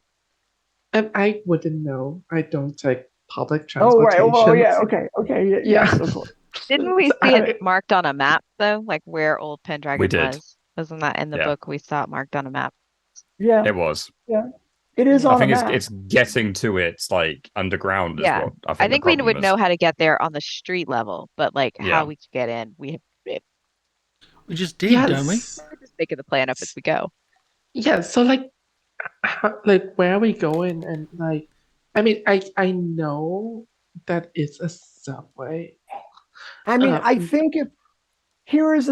And I wouldn't know. I don't take public Oh, right. transportation. Oh, yeah. Okay. Yes, of course. Didn't we see it marked on a map though, like where Old Pendragon We did. was? Wasn't that in the Yeah. book? We saw it marked on a map. Yeah, It was. it is I on a think map. it's getting to it like underground as Yeah. well. I think the we would problem know is. how to get there on the street level, but like Yeah. how we could get in, we We just did, don't we? Yes. we're just making the plan up as we go. Yeah, so like where are we going? And like, I mean, I know that it's a subway. I mean, I think here is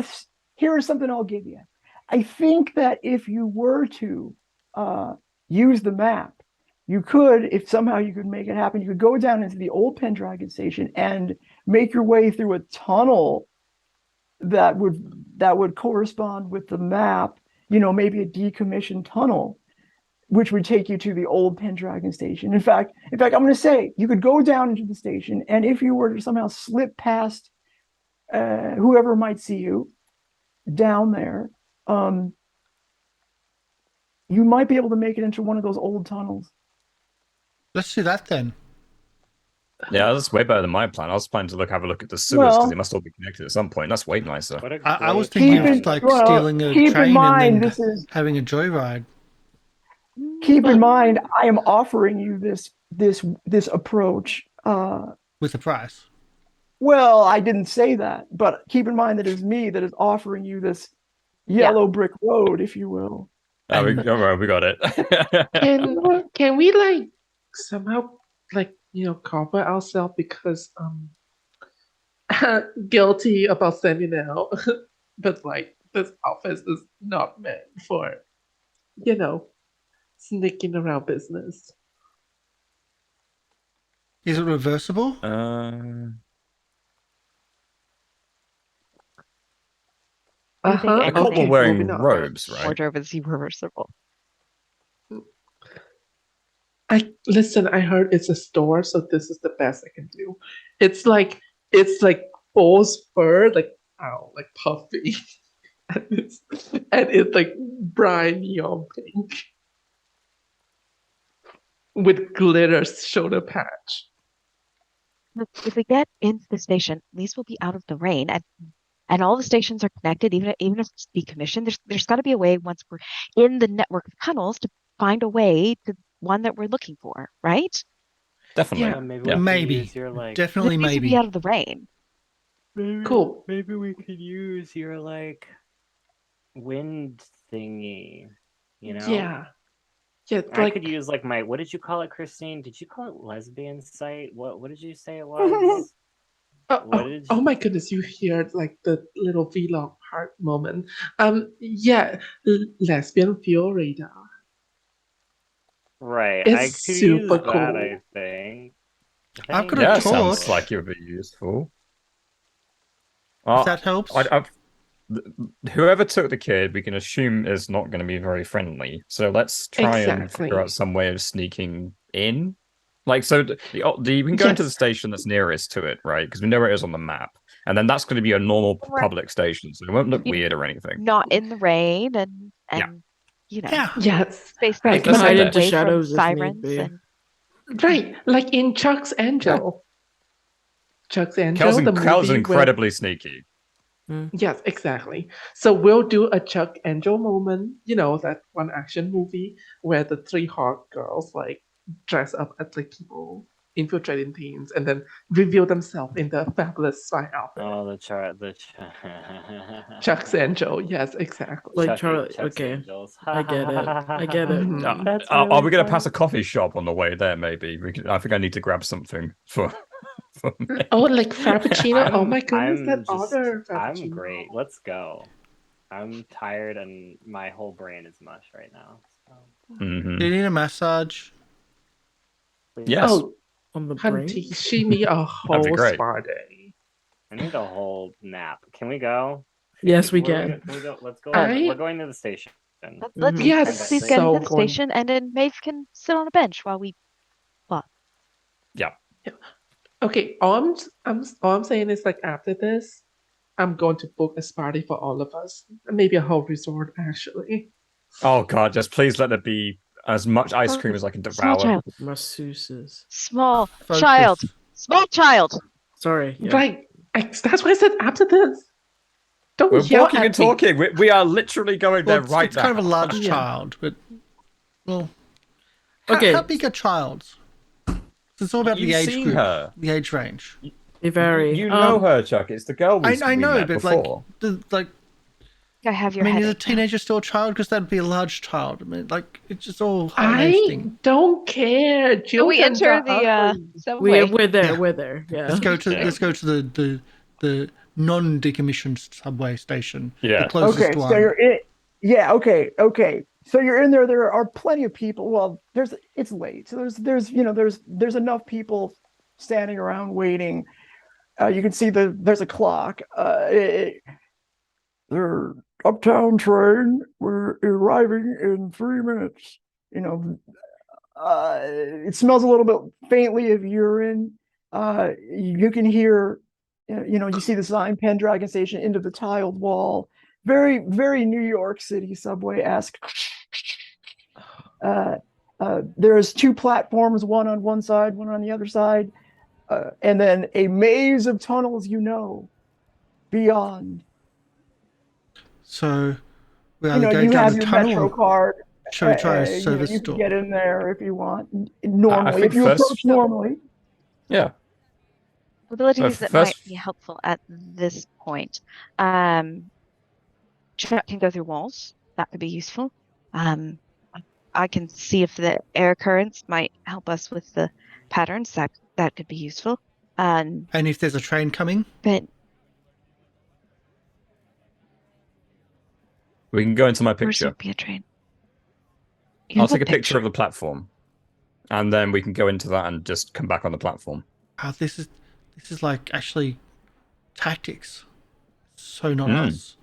something I'll give you. I think that if you were to use the map, you could, if somehow you could make it happen, you could go down into the Old Pendragon Station and make your way through a tunnel that would correspond with the map. Maybe a decommissioned tunnel, which would take you to the Old Pendragon Station. In fact, I'm going to say you could go down into the station, and if you were to somehow slip past whoever might see you down there, you might be able to make it into one of those old tunnels. Let's do that then. Yeah, that's way better than my plan. I was planning to have a look at the sewers because Well- they must all be connected at some point. That's way nicer. What a I was great thinking plan. of like well, stealing a keep in train mind, and then this is- having a joyride Keep in mind, I am offering you this approach. with a price. Well, I didn't say that, but keep in mind that it is me that is offering you this yellow brick road, if you will. Oh, we got it. Can we like somehow like cover ourselves because guilty about sending out, but like this office is not meant for sneaking around business. Is it reversible? A couple wearing robes, right? Wardrobe is irreversible. I heard it's a store, so this is the best I can do. It's like false fur, like puffy, and it's like bright neon pink with glitter shoulder patch. Look, if we get into the station, at least we'll be out of the rain, and all the stations are connected. Even if it's decommissioned, there's got to be a way once we're in the network of tunnels to find a way to one that we're looking for, right? Definitely. Yeah, maybe. Maybe. Use your, like, Definitely At least we'll maybe. be out of the rain. Cool. Maybe we could use your like wind thingy. Yeah. I Like could use like my. What did you call it, Christine? Did you call it lesbian site? What did you say it was? oh my goodness, you heard like the little vlog part moment. Lesbian fuel radar. Right. It's I could super use that, cool. I think. I've got a Yeah, torch. sounds like it would be useful. If that helps. Whoever took the kid, we can assume is not going to be very friendly. So let's try and figure out some way of sneaking in. Like, so we can go into the station that's nearest to it, right? Because we know where it is on the map. And then that's going to be a normal public station, so it won't look weird or anything. Not in the rain and Yes. space Right, like can hide into away shadows from if need sirens be. and Right, like in Chuck's Angel. Chuck's Angel, the Kel's movie incredibly sneaky. Yes, exactly. So we'll do a Chuck Angel moment, that one action movie where the three hot girls like dress up as like people infiltrating teams and then reveal themselves in the fabulous spy outfit. Oh, the Chuck's Angel, yes, exactly. Like Chucky- Charlie. Chuck's Okay, Angels. I get it. I get it. Mhm. That's Are really we going to funny. pass a coffee shop on the way there? Maybe I think I need to grab something for me. Oh, like Frappuccino. Oh my goodness, that just- other I'm Frappuccino. great. Let's go. I'm tired and my whole brain is mush right now. So, Mhm. Do you need a massage? please. Yes. Oh, On the brain. Hunty, she me a whole great. spa day. I need a whole nap. Can we go? Yes, we Where can. Can we go? Let's go. I- We're going to the station. let's Yes, please get so into the going- station, and then Maeve can sit on a bench while we plot. Okay, all I'm saying is like after this, I'm going to book a party for all of us. Maybe a whole resort actually. Oh god, just please let there be as much ice cream as I can Small devour. child. Masseuses. Small Focus. child. Small child. Sorry. Yeah. Right. That's why I said after this. Don't We're yell walking at and me. talking. We are literally going Well, there right it's now. kind of a large Yeah. child, but well, Okay. How big are childs? It's all about You've the age seen group, her. the age range. They vary. You know her, Chuck. It's the girl we I know, met but before. I have your I mean, head. is a teenager still a child? Because that'd be a large child. I mean, like, it's just all I thing. don't care. So we Children enter are the ugly. subway. We're there. Yeah. We're there. Yeah. Let's go to the non-decommissioned subway station. Yeah. The closest Okay, one. so you're in. Yeah, okay. So you're in there. There are plenty of people. Well, it's late, so there's enough people standing around waiting. You can see there's a clock. Their uptown train. We're arriving in 3 minutes. It smells a little bit faintly of urine. You can hear, you see the sign Pendragon Station into the tiled wall. Very, very New York City subway-esque. There's 2 platforms, one on one side, one on the other side. and then a maze of tunnels, beyond. So we either go you down have the your tunnel Metro or card. shall we try a You service can door? get in there if you want. Normally, think if you first- approach normally. Yeah. Abilities So that first- might be helpful at this point. Chuck can go through walls. That could be useful. I can see if the air currents might help us with the patterns. That could be useful. And if there's a train coming? But We can go into my where's picture. there be a train? I'll take a picture of the platform, and then we can go into that and just come back on the platform. Oh, this is like actually tactics. So not us.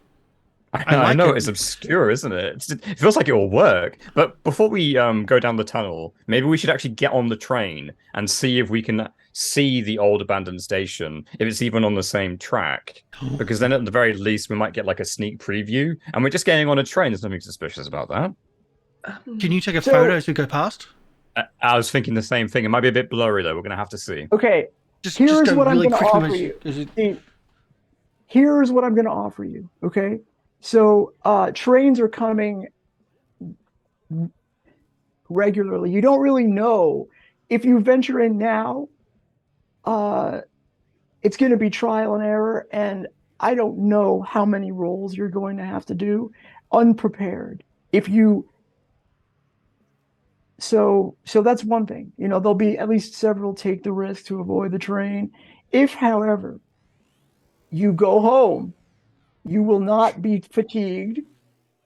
I like know it. it's obscure, isn't it? It feels like it will work. But before we go down the tunnel, maybe we should actually get on the train and see if we can see the old abandoned station, if it's even on the same track. Because then at the very least, we might get like a sneak preview. And we're just getting on a train. There's nothing suspicious about that. Can you take a photo as we go past? I was thinking the same thing. It might be a bit blurry, though. We're going to have to see. Okay, Just here's go what I'm really going to quickly. offer you. Is it- See, here's what I'm going to offer you. Okay, so trains are coming regularly. You don't really know if you venture in now. It's going to be trial and error, and I don't know how many rolls you're going to have to do unprepared. So that's one thing. There'll be at least several take the risk to avoid the train. If, however, you go home, you will not be fatigued.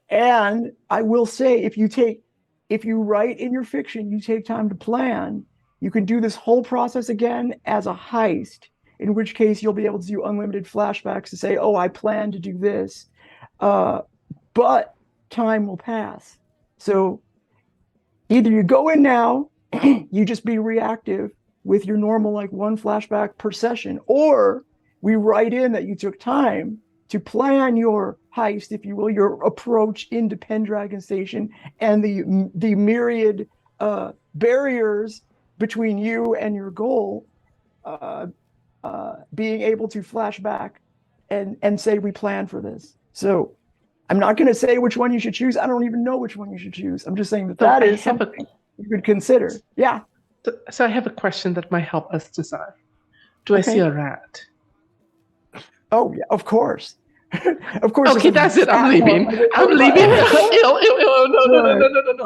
And I will say, if you write in your fiction, you take time to plan, you can do this whole process again as a heist, in which case you'll be able to do unlimited flashbacks to say, oh, I plan to do this. But time will pass. So either you go in now, you just be reactive with your normal, like, one flashback per session, or we write in that you took time to plan your heist, if you will, your approach into Pendragon Station, and the myriad barriers between you and your goal, being able to flash back and say, we planned for this. So I'm not going to say which one you should choose. I don't even know which one you should choose. I'm just saying that is something you could consider. Yeah. So I have a question that might help us decide. Do I see a rat? Oh, yeah, of course. Of course. Okay, that's it. I'm leaving. I'm leaving. No.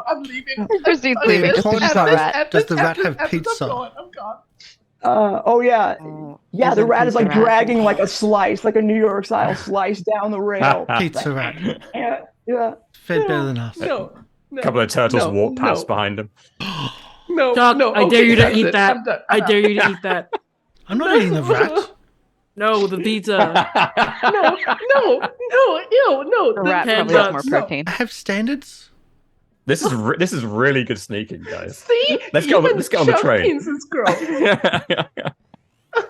I'm leaving. Christine's The leaving just because important she's a part is, rat. does the rat have pizza? I'm gone. Oh, yeah. Yeah, As the in rat is like pizza rat. dragging like a slice, like a New York style slice down the rail. Pizza rat. Yeah. Fed better than us. No. A couple of turtles walk past behind him. Chuck, I dare you to eat that. I dare you to eat that. I'm not eating the rat. No, the pizza. No, The rat Pen probably has more nuts. protein. I have standards. This is really good sneaking, guys. See? Let's go on the Chuck train. thinks it's gross.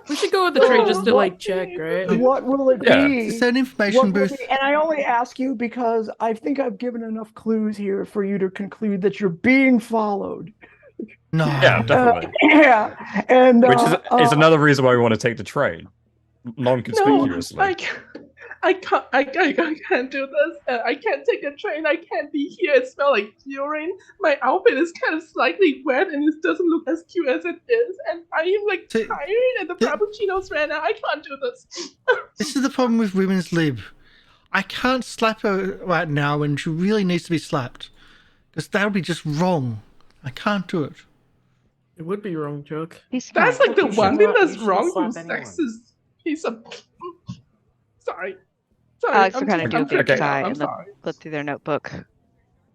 We should go with the train just to like check, right? What will it Yeah. be? Is there an information What will it booth? be? And I only ask you because I think I've given enough clues here for you to conclude that you're being followed. No. Yeah, definitely. Yeah. And Which is another reason why we want to take the train, non-conspicuously. No, I can't do this. I can't take a train. I can't be here. It smells like urine. My outfit is kind of slightly wet, and it doesn't look as cute as it is. And I am like So- tired, and the frappuccinos ran out. I can't do this. This is the problem with women's lib. I can't slap her right now when she really needs to be slapped. Because that would be just wrong. I can't do it. It would be wrong, Chuck. That's like the You one should thing not- that's you shouldn't wrong. You slap anyone. sexist piece of. Sorry. Alex I'm will kind of just- do a I'm big freaking sigh out. I'm and then sorry. flip through their notebook.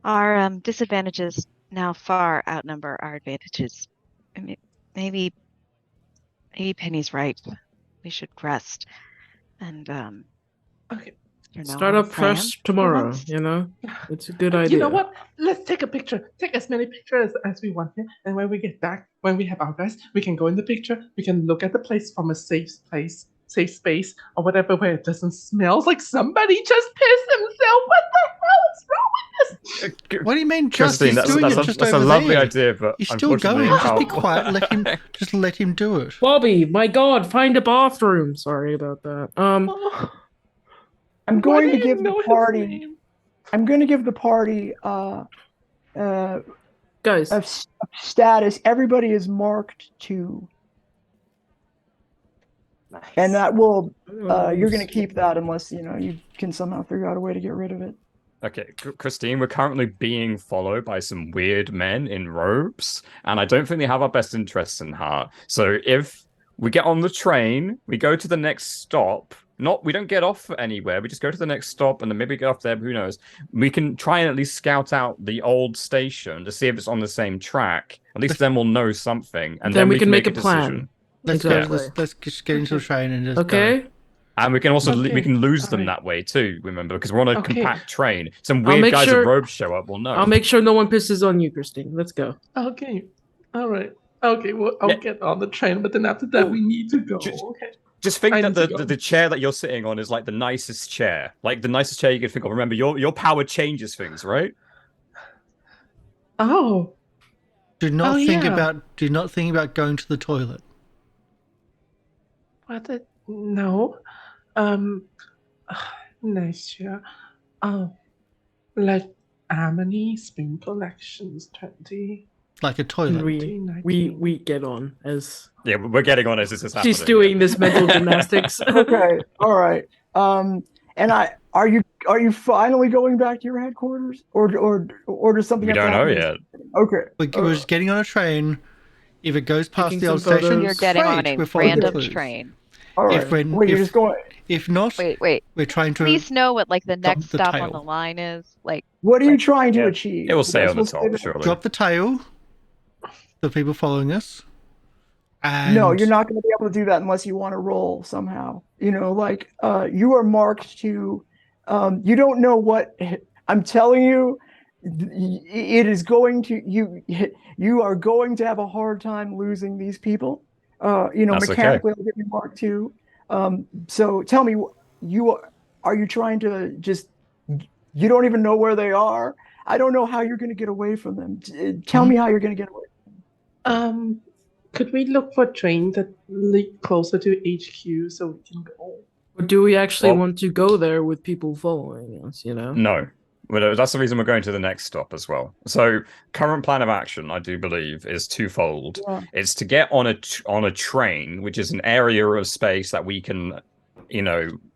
Our disadvantages now far outnumber our advantages. I mean, maybe Penny's right. We should rest. And Okay. Start up fresh tomorrow, once. you know? It's a good idea. You know what? Let's take a picture. Take as many pictures as we want here. And when we get back, when we have our guys, we can go in the picture. We can look at the place from a safe space, or whatever, where it doesn't smell like somebody just pissed themselves. What the hell is wrong with this? What do you mean just? Christine, He's doing it just that's over a lovely there. idea, but He's still unfortunately, going. Just be quiet. Let him do it. Bobby, my God, find a bathroom. Sorry about that. I'm Why going do to you give know the his party. name? I'm going to give the party Guys, a status. Everybody is marked 2, Nice. and that will. You're going to keep that unless you can somehow figure out a way to get rid of it. Okay, Christine, we're currently being followed by some weird men in robes, and I don't think they have our best interests in heart. So if we get on the train, we go to the next stop. We don't get off anywhere. We just go to the next stop, and then maybe get off there. Who knows? We can try and at least scout out the old station to see if it's on the same track. At least then we'll know something, and then we can make a plan. decision. Let's just get into the train and just Okay. go. And we can also we can lose them Alright. that way too. Remember, because we're on a Okay. compact train. Some I'll weird make guys sure- in robes show up. We'll know. I'll make sure no one pisses on you, Christine. Let's go. Okay. All right. Okay. Well, I'll Yeah. get on the train, but then after that, Oh, we need to go. just- Okay. Just think I that need to go. the chair that you're sitting on is like the nicest chair, like the nicest chair you can think of. Remember, your power changes things, right? Oh. Do not Oh, think yeah. about going to the toilet. What? No. Nice chair. Oh. Like how many spoon collections? 20. Like a toilet. We get on as Yeah, we're getting on as this is happening. she's doing this mental gymnastics. Okay. All right. And are you finally going back to your headquarters, or does something? We have to don't know happen? yet. Okay. We're just getting on a train. If it goes past Taking the old some photos. station, You're getting great, on a we're following the random clues. train. All right. If when- Wait, you're if- just going. If not, Wait. we're trying to. Please know what like the drop next the stop tail. on the line is. Like What are you Like, trying to yeah, achieve? It will say Yes, on the we'll say top, that. surely. Drop the tail. The people following us. And No, you're not going to be able to do that unless you want to roll somehow. You are marked to. You don't know what. I'm telling you, it is going to you are going to have a hard time losing these people. That's Mechanically they'll get you marked 2. So tell me, are you trying to just? You don't even know where they are. I don't know how you're going to get away from them. Tell me how you're going to get away. Could we look for trains that lead closer to HQ so we can go? Or do we actually Well- want to go there with people following us, No. Well, that's the reason we're going to the next stop as well. So, current plan of action, I do believe, is twofold. Yeah. It's to get on a train, which is an area of space that we can,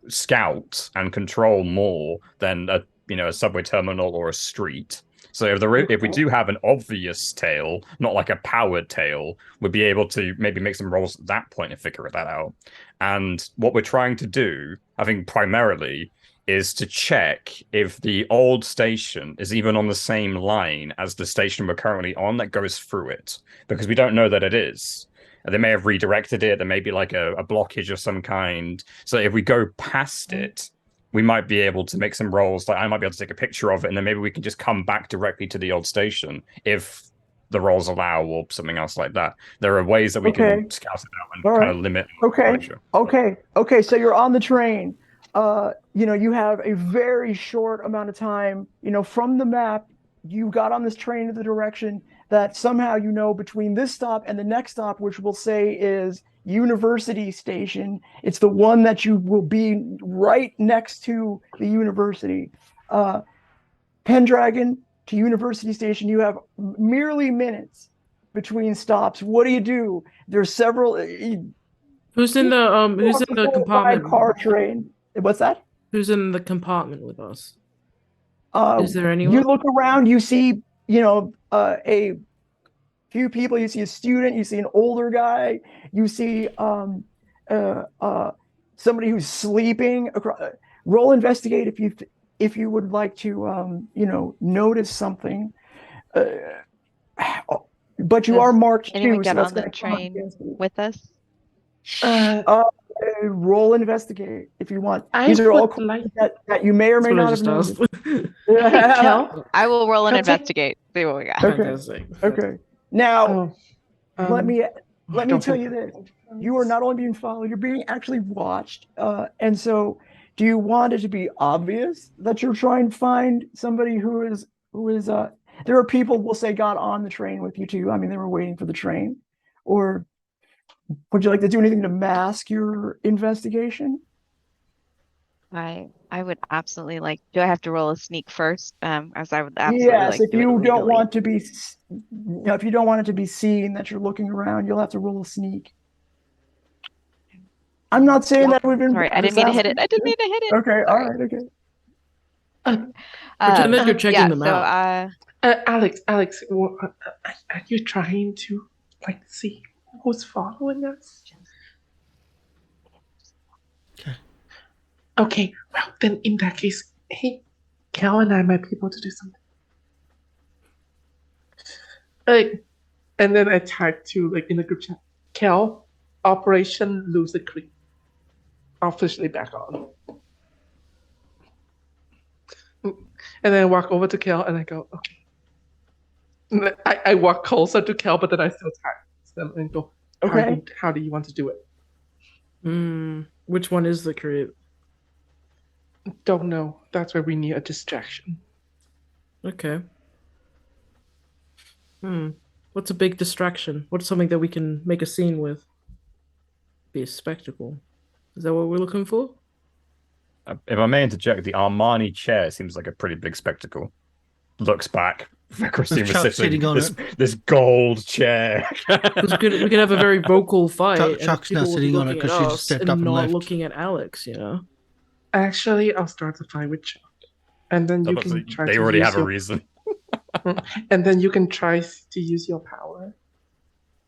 scout and control more than a subway terminal or a street. So if we do have an obvious tail, not like a powered tail, we'd be able to maybe make some rolls at that point and figure that out. And what we're trying to do, I think primarily, is to check if the old station is even on the same line as the station we're currently on that goes through it, because we don't know that it is. They may have redirected it. There may be like a blockage of some kind. So if we go past it, we might be able to make some rolls. Like I might be able to take a picture of it, and then maybe we can just come back directly to the old station if the rolls allow, or something else like that. There are ways that we can scout it out and All kind right. of limit. Okay. So you're on the train. You have a very short amount of time. From the map, you got on this train in the direction that somehow between this stop and the next stop, which we'll say is University Station. It's the one that you will be right next to the university. Pendragon to University Station, you have merely minutes between stops. What do? There's several. Who's in the compartment? Car train. What's that? Who's in the compartment with us? Is there You anyone? look around, you see, a few people. You see a student, you see an older guy, you see somebody who's sleeping. Roll investigate if you would like to, notice something. But you Does are marked anyone too. get so that's on the gonna count train against you. with us? Roll investigate if you want. I These are all would clues like- that you may or That's may what I not have just noticed. asked. Kel? I will roll and I'll take- investigate. See what we got. Okay. Fantastic. Okay. Now let me don't tell think- you this. You are not only being followed, you're being actually watched. And so do you want it to be obvious that you're trying to find somebody who is who is there are people we'll say got on the train with you too. I mean, they were waiting for the train. Or would you like to do anything to mask your investigation? I would absolutely like. Do I have to roll a sneak first? As I would absolutely Yes, like if to do it you don't legally. want to be, if you don't want it to be seen that you're looking around, you'll have to roll a sneak. I'm not saying that we've been. Sorry, I didn't mean to hit it. I didn't mean to hit it. Okay, all Sorry. right, okay. Pretend that you're checking yeah, them so, out. Alex, are you trying to like see who's following us? Okay. Okay, well then in that case, hey, Kel and I might be able to do something. And then I typed to like in the group chat, Kel, Operation Lose a Creep, officially back on. And then I walk over to Kel and I go, okay. And I walk closer to Kel, but then I still type and go, Okay. How do you want to do it? Which one is the creep? Don't know. That's where we need a distraction. Okay. What's a big distraction? What's something that we can make a scene with? Be a spectacle. Is that what we're looking for? If I may interject, the Armani chair seems like a pretty big spectacle. Looks back. Christine was Chuck sitting sitting on this gold chair. We could have a very vocal fight. and Chuck's people now will be sitting on it looking 'cause at she just us stepped and up and not left. looking at Alex, you know? Actually, I'll start the fight with Chuck. And then you can try They to already use have a your... reason. And then you can try to use your power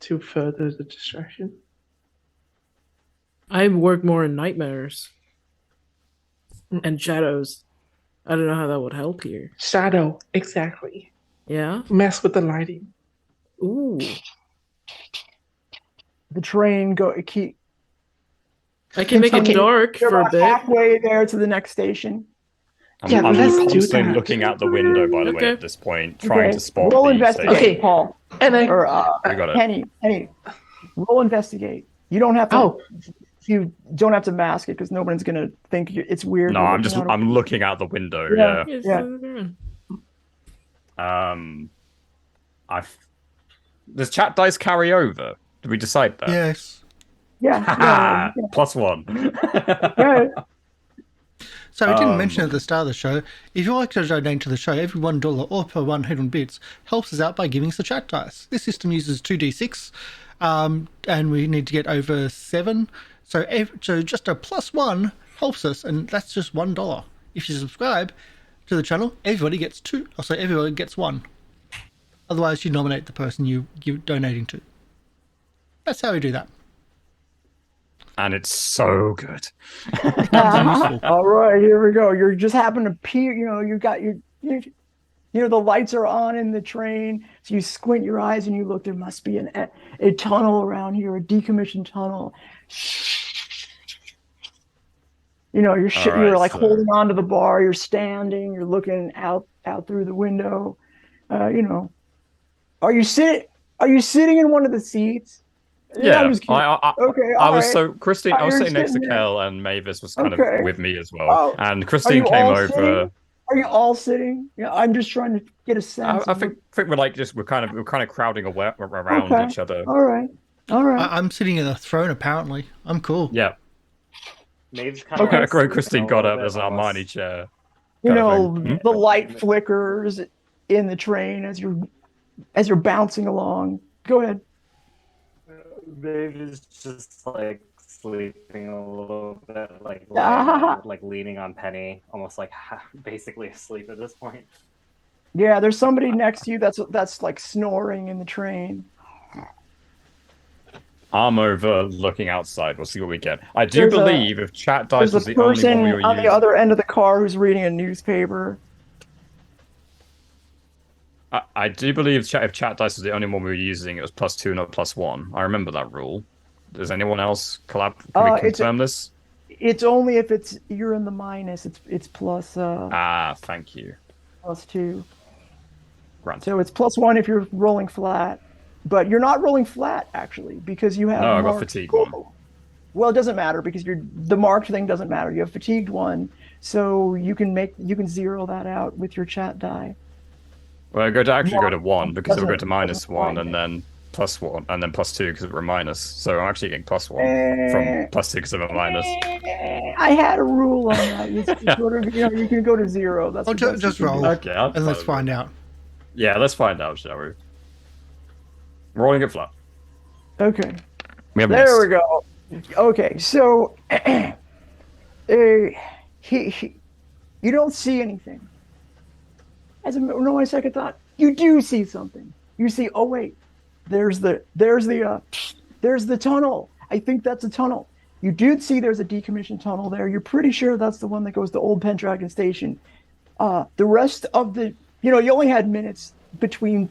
to further the distraction. I work more in nightmares and shadows. I don't know how that would help here. Shadow, exactly. Yeah? Mess with the lighting. Ooh. The train keep. I can make it Okay. dark You're for a about bit. halfway there to the next station. Yeah, I'm let's do constantly that. looking out the window, by the way, Okay. at this point, trying Okay. to spot Roll the investigate, station. Okay. Paul. And I... Or We got it. Penny. Roll investigate. You don't have to. Oh. You don't have to mask it because nobody's gonna think it's weird. No, you're looking out I'm looking out the window. Yeah. Yeah. Does chat dice carry over? Did we decide that? Yes. Yeah. +1. Yeah. So we didn't mention at the start of the show, if you like to donate to the show, every $1 or per 100 bits helps us out by giving us the chat dice. This system uses 2d6, and we need to get over 7. So just a +1 helps us, and that's just $1. If you subscribe to the channel, everybody gets 2. So everybody gets 1. Otherwise, you nominate the person you're donating to. That's how we do that. And it's so good. All right, here we go. You're just happen to peer. You got your. The lights are on in the train, so you squint your eyes and you look. There must be a tunnel around here, a decommissioned tunnel. You're like holding on to the bar. You're standing. You're looking out through the window. Are you sitting in one of the seats? Yeah, I'm just kidding. I was Christine. I was You're sitting next to sitting there. Kel, and Mavis was kind Okay. of with me as well. Oh, And Christine came all over. sitting? Are you all sitting? Yeah, I'm just trying to get a sense. I think we're kind of crowding around Okay. each other. All right. I'm sitting in a throne, apparently. I'm cool. Yeah. Maeve's kind Okay, of like Christine sleeping a got little up. bit, There's an almost. Armani chair. The light flickers in the train as you're bouncing along. Go ahead. Maeve's just like sleeping a little bit, like leaning on Penny, almost like basically asleep at this point. Yeah, there's somebody next to you that's like snoring in the train. I'm over looking outside. We'll see what we get. I do believe if chat dice was There's a the only one we person were on using. the other end of the car who's reading a newspaper. I do believe if chat dice was the only one we were using, it was +2, not +1. I remember that rule. Does anyone else can we confirm this? It's only if you're in the minus. It's plus. Thank you. +2. Grant. So it's +1 if you're rolling flat, but you're not rolling flat actually because you have. No, I got fatigue one. Well, it doesn't matter because the marked thing doesn't matter. You have fatigued one, so you can zero that out with your chat die. Well, go to 1 because it'll go Doesn't- to -1 doesn't and then +1 and then +2 because we're minus. So I'm actually getting +1 Eh. from +2 because of a minus. I had a rule on that. You sort of, you can go to 0. That's Oh, the best just you can roll. do. Okay, I'll And let's try to find do it. out. Yeah, let's find out, shall we? Rolling it flat. Okay. We have There missed. we go. Okay, so you don't see anything. As my second thought, you do see something. You see, oh wait, there's the tunnel. I think that's a tunnel. You do see there's a decommissioned tunnel there. You're pretty sure that's the one that goes to Old Pendragon Station. The rest of the, you only had minutes between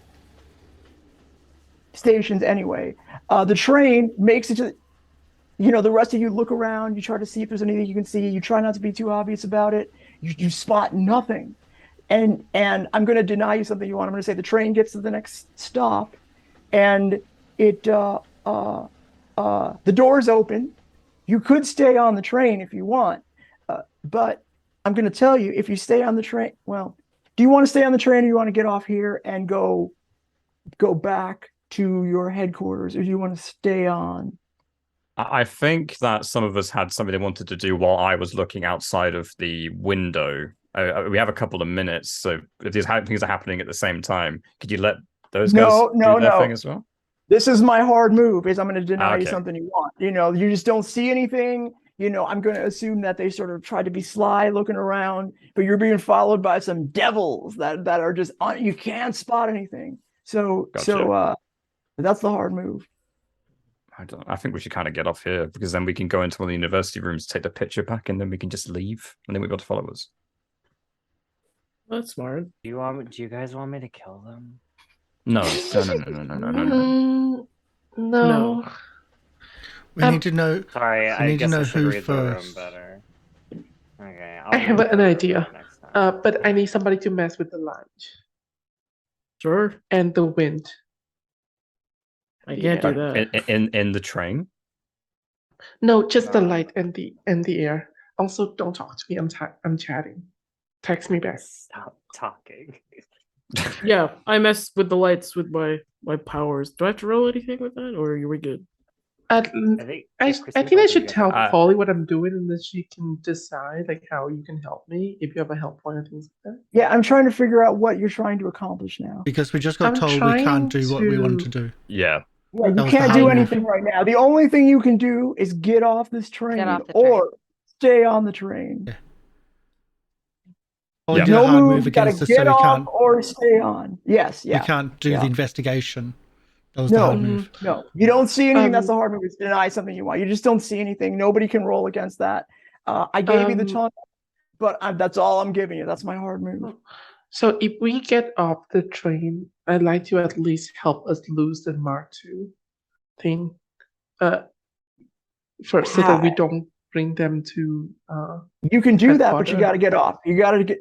stations anyway. The train makes it to, the rest of you look around, you try to see if there's anything you can see. You try not to be too obvious about it. You spot nothing. And I'm going to deny you something you want. I'm going to say the train gets to the next stop and the door's open. You could stay on the train if you want. But I'm going to tell you, if you stay on the train, well, do you want to stay on the train or do you want to get off here and go back to your headquarters, or do you want to stay on? I think that some of us had something they wanted to do while I was looking outside of the window. We have a couple of minutes, so if these things are happening at the same time, could you let those guys do their thing as well? This is my hard move, is I'm going to deny you Okay. something you want. You just don't see anything. I'm going to assume that they sort of tried to be sly looking around, but you're being followed by some devils that are just on. You can't spot anything. So that's the hard move. I think we should kind of get off here because then we can go into one of the university rooms, take the picture back, and then we can just leave, and then we've got to follow us. That's smart. Do you guys want me to kill them? No. No. We need to know. Sorry, We I need to guess know I should who read the room first. better. Okay, I have an idea. Next time. But I need somebody to mess with the lounge Sure, and the wind. I can't do that. In the train. No, just the No. light and the air. Also, don't talk to me. I'm chatting. Text me back. Stop talking. Yeah, I mess with the lights with my powers. Do I have to roll anything with that, or are we good? I think I should tell Uh, Polly what I'm doing, and then she can decide how you can help me if you have a help point or things like that. Yeah, I'm trying to figure out what you're trying to accomplish now. Because we just got I'm told we trying can't do what we want to to- do. Yeah. Yeah, That you was the can't hard do move. anything right now. The only thing you can do is get off this train, off the train. or stay on the train. Yeah. Or Yeah. do a No hard move, move you gotta against us, get so we off can't. or stay on. Yes, yeah. We can't do yeah. the investigation. That was the No. hard move. No, you don't see anything. That's the Um, hard move. Is deny something you want. You just don't see anything. Nobody can roll against that. I gave you the tunnel, but that's all I'm giving you. That's my hard move. So if we get off the train, I'd like to at least help us lose the Mark II thing. First, so that we don't bring them to. You can do that, but you Headquarter. got to get off. You got to get.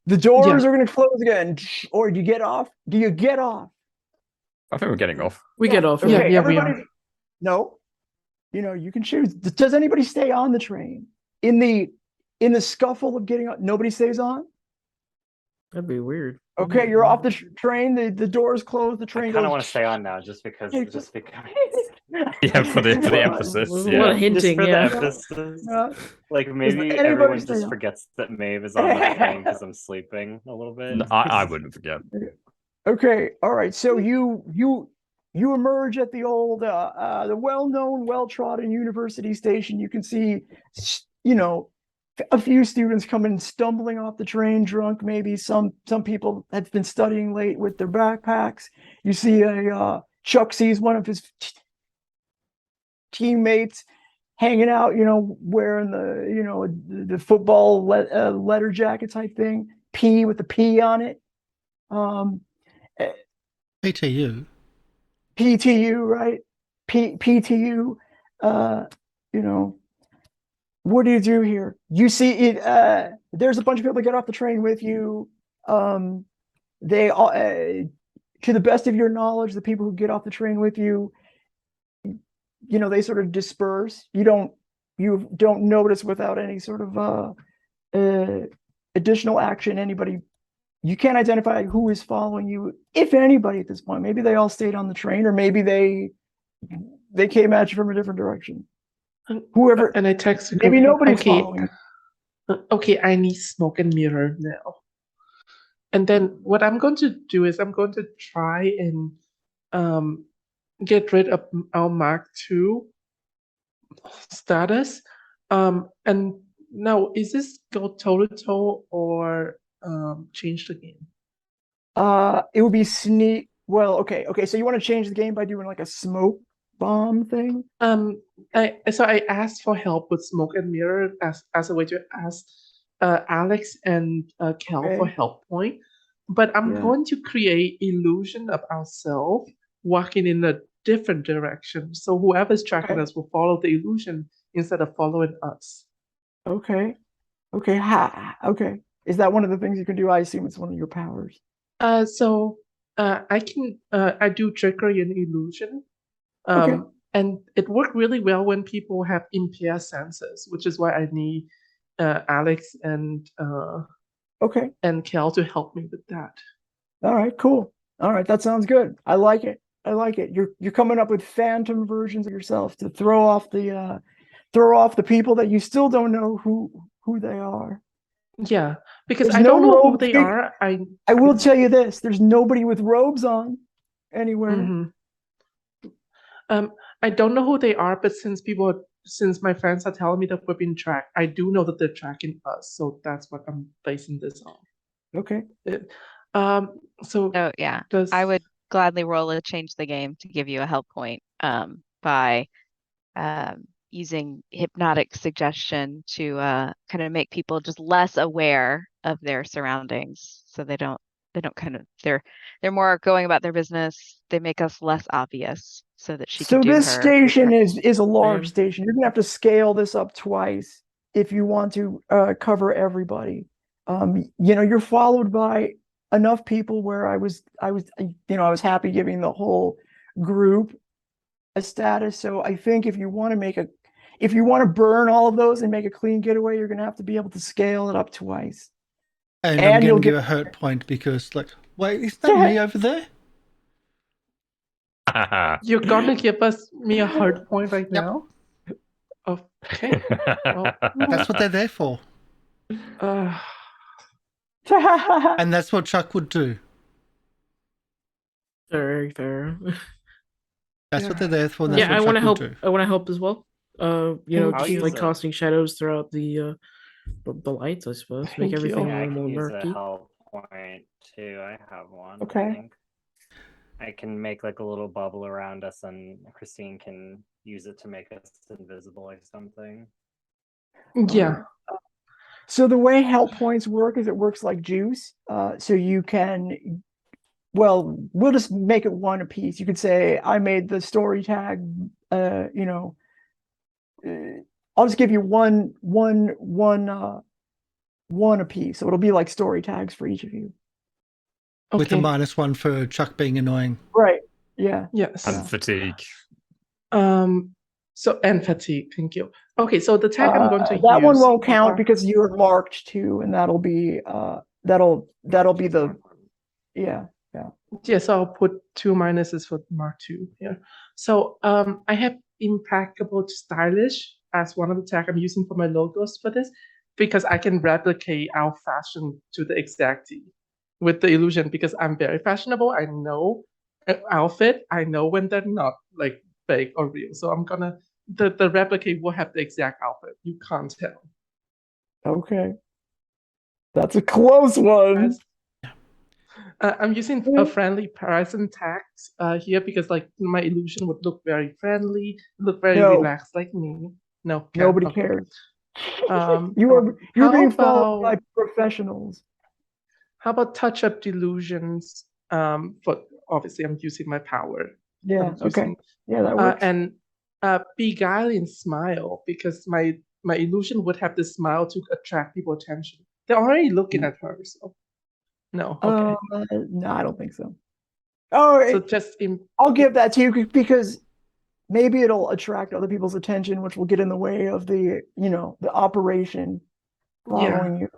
The doors Yeah. are going to close again. Or do you get off? Do you get off? I think we're getting off. We get off. Yeah, Okay, yeah, we everybody- No. You can choose. Does anybody stay on the train? In the scuffle of getting on, nobody stays on? That'd be weird. Okay, you're off the train. The doors close. The I train kind of goes. want to stay on now, just because. Yeah, for the emphasis. There's a Yeah. lot of hinting, Just for the yeah. emphasis. No. Like maybe anybody everyone stay just on? forgets that Maeve is on the train because I'm sleeping a little bit. No, I wouldn't forget. Okay, all right. So you emerge at the old, the well-known, well-trodden university station. You can see, a few students coming stumbling off the train, drunk. Maybe some people have been studying late with their backpacks. You see Chuck sees one of his teammates hanging out, wearing the football letter jacket type thing, P with the P on it. PTU. PTU, right? PTU. What do you do here? You see it. There's a bunch of people that get off the train with you. They all, to the best of your knowledge, the people who get off the train with you, they sort of disperse. You don't notice without any sort of additional action anybody you can't identify who is following you, if anybody at this point. Maybe they all stayed on the train, or maybe they came at you from a different direction. Whoever, And I text the group. maybe nobody's Okay, following. okay, I need smoke and mirror now. And then what I'm going to do is I'm going to try and get rid of our Mark II status. And now, is this go toe-to-toe or change the game? It would be sneak. Well, okay. So you want to change the game by doing like a smoke bomb thing? So I asked for help with smoke and mirror as a way to ask Alex and Kel for Okay. help point. But I'm Yeah. going to create illusion of ourselves walking in a different direction. So whoever's tracking Okay. us will follow the illusion instead of following us. Okay. Okay. Is that one of the things you can do? I assume it's one of your powers. So I can I do trickery and illusion. Okay. And it worked really well when people have impaired senses, which is why I need Alex Okay. and Kel to help me with that. All right. Cool. All right. That sounds good. I like it. You're coming up with phantom versions of yourself to throw off the people that you still don't know who they are. Yeah, because There's I don't no know who robe they fig- are. I will tell you this: there's nobody with robes on anywhere. Mhm. I don't know who they are, but since my friends are telling me that we're being tracked, I do know that they're tracking us. So that's what I'm basing this on. Okay. So yeah, does I would gladly roll a change the game to give you a help point by using hypnotic suggestion to kind of make people just less aware of their surroundings, so they don't kind of they're more going about their business. They make us less obvious so that she can So do this her. station is a large Man. station. You're gonna have to scale this up twice if you want to cover everybody. You're followed by enough people where I was happy giving the whole group a status. So I think if you want to burn all of those and make a clean getaway, you're gonna have to be able to scale it up twice. And And I'm you'll going to give get- a hurt point because, like, wait, isn't that me over there? you're gonna give me a hard point right Yep. now? Okay. Well, That's what they're there for. uh, And that's what Chuck would do. Very fair. That's what they're there for. And Yeah, that's Yeah, I what want to Chuck help. would do. I want to help as well. I'll Just use like it. casting shadows throughout the lights, I suppose. Make Thank you. everything Yeah, a I little can more use a murky. help point too. I have one. Okay. I think I can make like a little bubble around us, and Christine can use it to make us invisible or something. yeah. So the way help points work is it works like juice. So you can, well, we'll just make it one apiece. You could say, I made the story tag, I'll just give you one apiece. So it'll be like story tags for each of you. With a Okay. -1 for Chuck being annoying. Right. Yeah. Yes. And fatigue. So and fatigue. Thank you. Okay. So the tag I'm going to that use. one won't count are- because you're marked too, and that'll be that'll be the yeah. Yeah, so I'll put 2 minuses for Mark II here. So I have impeccable stylish as one of the tag I'm using for my logos for this, because I can replicate our fashion to the exact T with the illusion, because I'm very fashionable. I know outfit. I know when they're not like fake or real. So I'm gonna the replicate will have the exact outfit. You can't tell. Okay. That's a close one. I'm using a friendly present tags here because like my illusion would look very friendly, look very No. relaxed like me. No, Nobody okay. cares. Um, You're how being followed by about- professionals. How about touch up delusions? But obviously I'm using my power. Yeah. I'm Okay. using- Yeah, that works. and beguiling smile, because my illusion would have this smile to attract people's attention. They're already looking at her, so no. Okay. No, I don't think so. Oh, So just I'll give that to you because maybe it'll attract other people's attention, which will get in the way of the operation following you.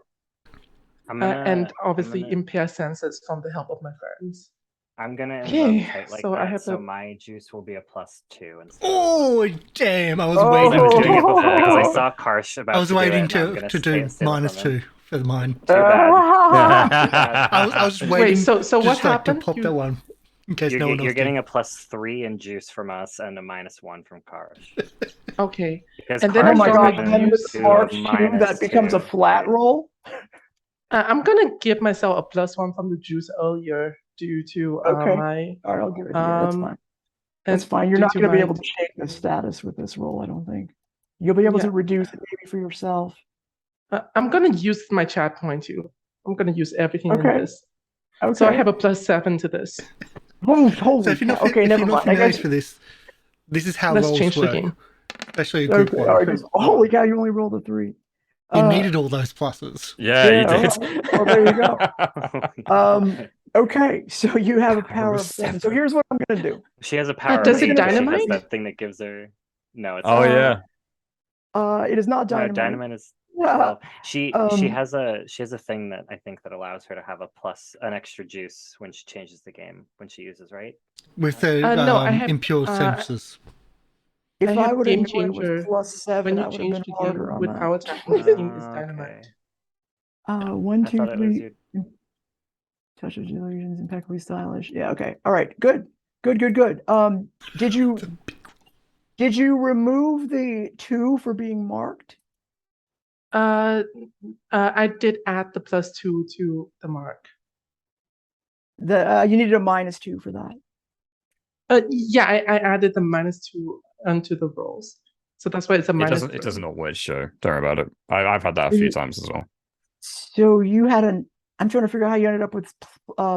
and obviously impair senses from the help of my friends. I'm gonna Okay, invoke tight like so I that, have so to- my juice will be a +2 instead. Oh damn! I was Oh. waiting I was to doing it before because I Oh. saw Karsh about I was to waiting do it, and I'm gonna to do steal it from him. -2 for mine. Too bad. I was just waiting. so what just like happened? to pop that one in case no one else You're getting did. a +3 in juice from us and a -1 from Karsh. Okay. Because And then Oh Karsh my I'm god, gonna and then with use March 2, that becomes a -2. flat roll? I'm gonna give myself a +1 from the juice earlier due to Okay. my All right, I'll give it to you. That's fine. That's and fine. You're due not to going to be my- able to change the status with this roll, I don't think. You'll be able Yeah. to reduce it maybe for yourself. I'm gonna use my chat point too. I'm gonna use everything in Okay. this. Okay. So I have a +7 to this. Oh, holy So if you're cow. not, Okay, if never you're not mind. I familiar guess. for this is how Let's rolls change the work, game. especially a group Okay, one. all right. Holy cow, you only rolled a 3. You needed all those pluses. Yeah, you Yeah, did. well, there you go. Okay, so you have a power of 7. So here's what I'm going to do. She has a power does of it 8, but she has dynamite? that thing that gives her. No, it's Oh not. yeah. It is not dynamite. No, dynamite is Yeah. 12. She Um, has a thing that I think that allows her to have an extra juice when she changes the game when she uses, right? With the No, I have, impure senses. If I I have would have Game known it was Changer. +7, When I you would have change been the harder game on with that. power tap, 15 is Okay. dynamite. 1, I 2, thought it was 3. your. Touch of illusions, impeccably stylish. Yeah, okay. All right, good. Good. Did you remove the 2 for being marked? I did add the +2 to the mark. You needed a -2 for that. Yeah, I added the -2 onto the rolls. So that's why it's a -3. It doesn't always show. Don't worry about it. I've had that a few times as well. So you had I'm trying to figure out how you ended up with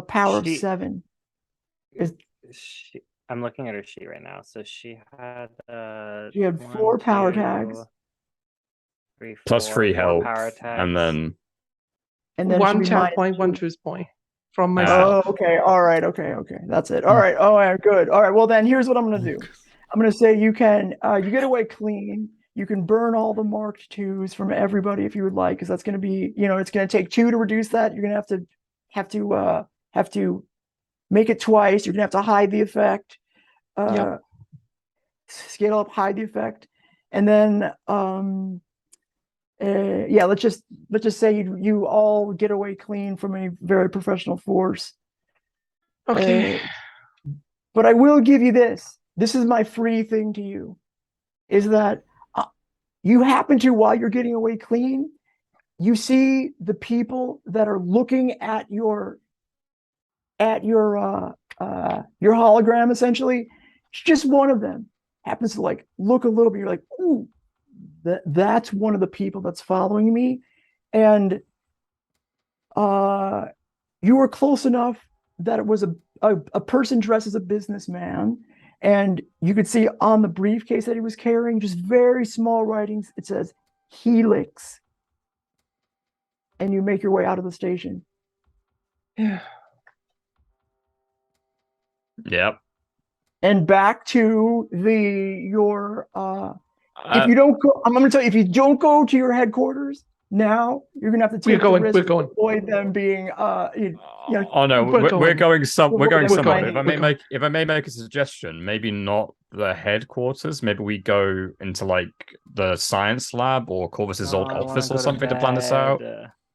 power of She- 7. I'm looking at her sheet right now. So she had. She had 4 power tags. 3, Plus 4, 3 4 health, power tags. and then And then it should 1 be chat point, 1 -2. juice point from Ah. myself. Oh, okay. All right. Okay. That's it. All right. Oh, yeah, good. All right. Well, then here's what I'm going to do. I'm going to say you can, you get away clean. You can burn all the marked 2s from everybody if you would like, because that's going to be, it's going to take 2 to reduce that. You're going to have to make it twice. You're going to have to hide the effect. Yep. Scale up, hide the effect, and then yeah, let's just say you all get away clean from a very professional force. Okay. But I will give you this. This is my free thing to you, is that you happen to, while you're getting away clean, you see the people that are looking at your hologram, essentially. It's just one of them happens to like look a little bit. You're like, ooh, that's one of the people that's following me. And you were close enough that it was a person dressed as a businessman. And you could see on the briefcase that he was carrying, just very small writings, it says Helix. And you make your way out of the station. Yeah. Yep. And back to your if you don't go, I'm gonna tell you, if you don't go to your headquarters now, you're gonna have to take the risk to avoid them being oh no, we're going somewhere. If I may make a suggestion, maybe not the headquarters, maybe we go into like the science lab or Corvus's old office or something to plan this out.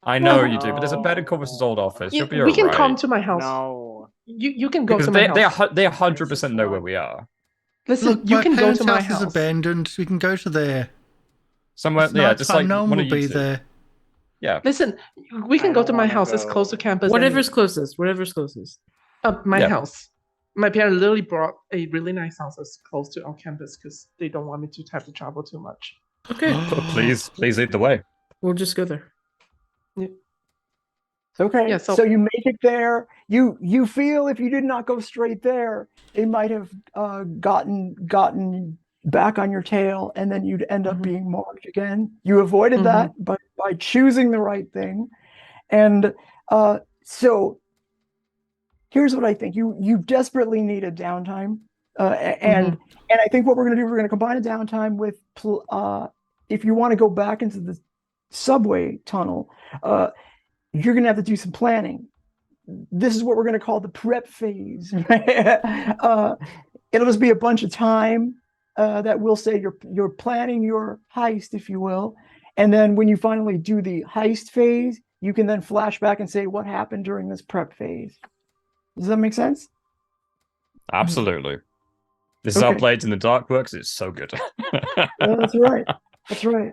I know you do, but there's a bed in Corvus's old office. You'll be we can alright. come to my house. No. You can go to my house. They 100% know where we are. Listen, Look, you can go parents' to my house house. is abandoned. We can go to there. Somewhere, It's yeah, just like no one one will of you be two. there. Yeah. Listen, we can go to my wanna house. It's go. close to campus. Whatever's closest. My Yeah. house. My parents literally brought a really nice house that's close to our campus because they don't want me to have to travel too much. Okay, Please lead the way. we'll just go there. Okay, Yeah, so you make it there. You feel if you did not go straight there, they might have gotten back on your tail, and then you'd end up being marked again. You avoided that by choosing the right thing, and so here's what I think: you desperately need a downtime, and I think what we're going to do, we're going to combine a downtime with if you want to go back into the subway tunnel. you're going to have to do some planning. This is what we're going to call the prep phase. It'll just be a bunch of time that we'll say you're planning your heist, if you will. And then when you finally do the heist phase, you can then flash back and say what happened during this prep phase. Does that make sense? Absolutely. This is how Blades in the Dark works. It's so good. That's right. That's right.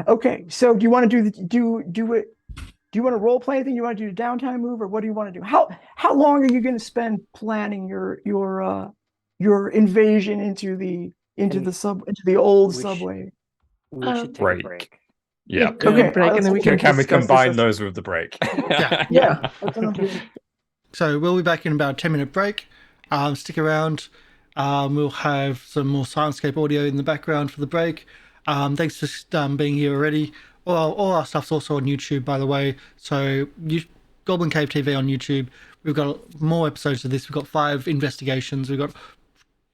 Okay, so do you want to do it? Do you want to role play anything? You want to do a downtime move, or what do you want to do? How long are you going to spend planning your invasion into the old subway? We should take a break. Yeah. Okay. Break, and then we can combine those with the break. Yeah. That sounds good. So we'll be back in about a 10-minute break. Stick around. We'll have some more Syrinscape audio in the background for the break. Thanks for being here already. All our stuff's also on YouTube, by the way. So Goblin Cave TV on YouTube. We've got more episodes of this. We've got 5 investigations. We've got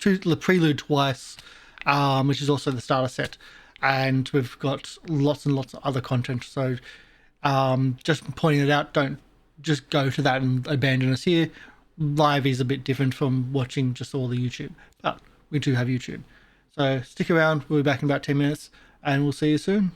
the prelude twice, which is also the starter set. And we've got lots and lots of other content. So just pointing it out, don't just go to that and abandon us here. Live is a bit different from watching just all the YouTube. But we do have YouTube. So stick around. We'll be back in about 10 minutes. And we'll see you soon.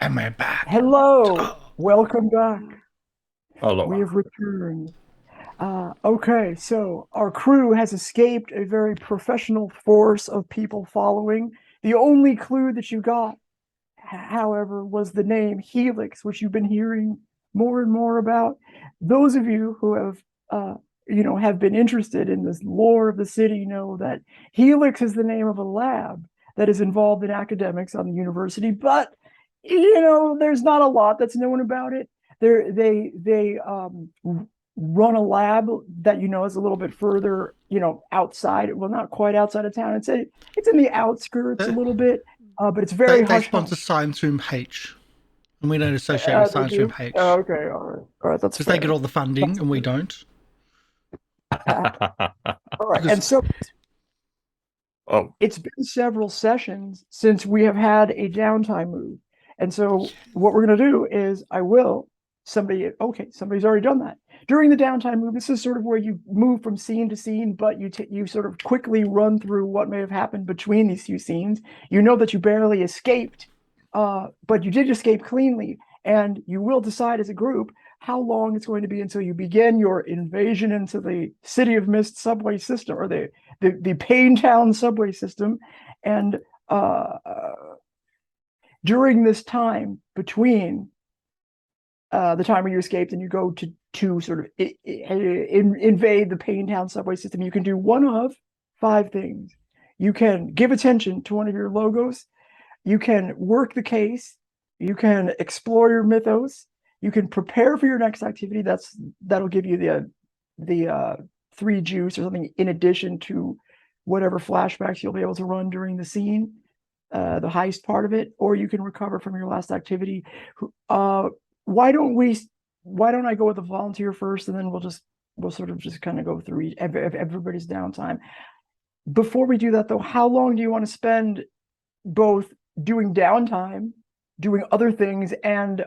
And we're back. Hello. Welcome back. Hello. We have returned. Okay, so our crew has escaped a very professional force of people following. The only clue that you got, however, was the name Helix, which you've been hearing more and more about. Those of you who have been interested in this lore of the city know that Helix is the name of a lab that is involved in academics on the university, but there's not a lot that's known about it. They run a lab that is a little bit further, outside. Well, not quite outside of town. It's in the outskirts a little bit, but it's very They hush. sponsor Science Room H, and we don't associate with Science Room H. Oh, okay, all right, that's because they get all the funding and we don't. All right, and so. Oh, it's been several sessions since we have had a downtime move. And so what we're going to do is somebody's already done that. During the downtime move, this is sort of where you move from scene to scene, but you sort of quickly run through what may have happened between these two scenes. You know that you barely escaped, but you did escape cleanly, and you will decide as a group how long it's going to be until you begin your invasion into the City of Mist subway system, or the Payne Town subway system. And during this time between the time where you escaped and you go to sort of invade the Payne Town subway system, you can do one of 5 things. You can give attention to one of your logos. You can work the case. You can explore your mythos. You can prepare for your next activity. That'll give you the 3 juice or something in addition to whatever flashbacks you'll be able to run during the scene, the heist part of it, or you can recover from your last activity. Why don't I go with the volunteer first, and then we'll sort of just kind of go through everybody's downtime. Before we do that, though, how long do you want to spend both doing downtime, doing other things, and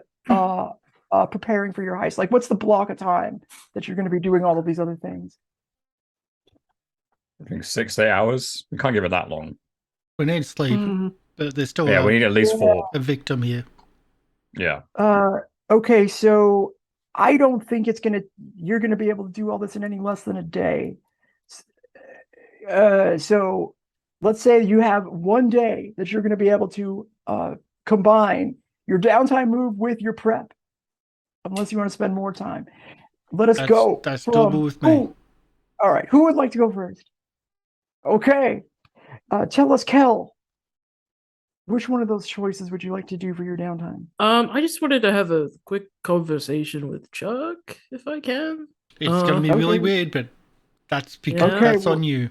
preparing for your heist? Like, what's the block of time that you're going to be doing all of these other things? I think 6 to 8 hours. We can't give it that long. We need sleep, but there's still Yeah, we need at least 4. a victim here. Yeah. Okay, so I don't think you're gonna be able to do all this in any less than a day. So let's say you have one day that you're gonna be able to combine your downtime move with your prep, unless you want to spend more time. Let us go. That's doable with me. All right, who would like to go first? Okay, tell us, Kel. Which one of those choices would you like to do for your downtime? I just wanted to have a quick conversation with Chuck, if I can. It's gonna be really weird, but that's because that's on you.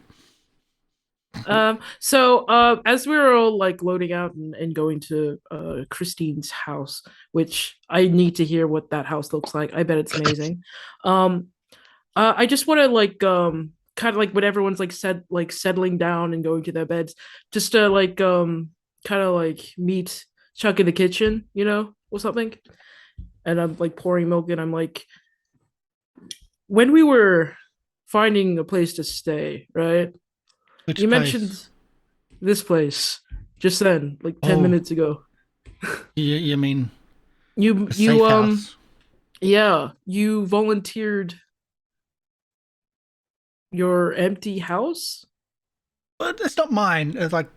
So as we were all like loading out and going to Christine's house, which I need to hear what that house looks like. I bet it's amazing. I just want to like kind of like when everyone's like settling down and going to their beds, just to like kind of like meet Chuck in the kitchen, you know, or something. And I'm like pouring milk, and I'm like, when we were finding a place to stay, right? Which you place? Mentioned this place just then, like 10 minutes ago. You mean you house? Yeah, you volunteered your empty house? But it's not mine. It's like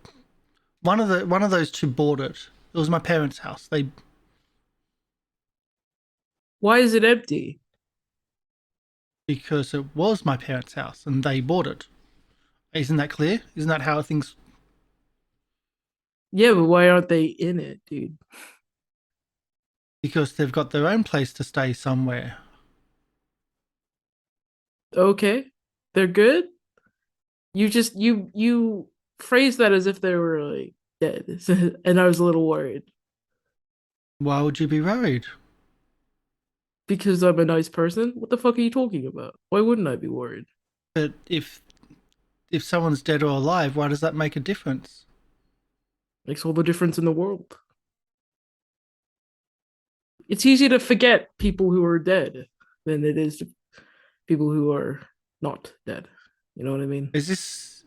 one of those two bought it. It was my parents' house. Why is it empty? Because it was my parents' house and they bought it. Isn't that clear? Isn't that how things... Yeah, but why aren't they in it, dude? Because they've got their own place to stay somewhere. Okay. They're good? You phrased that as if they were like dead. And I was a little worried. Why would you be worried? Because I'm a nice person? What the fuck are you talking about? Why wouldn't I be worried? But if someone's dead or alive, why does that make a difference? Makes all the difference in the world. It's easy to forget people who are dead than it is to people who are not dead. You know what I mean? Is this...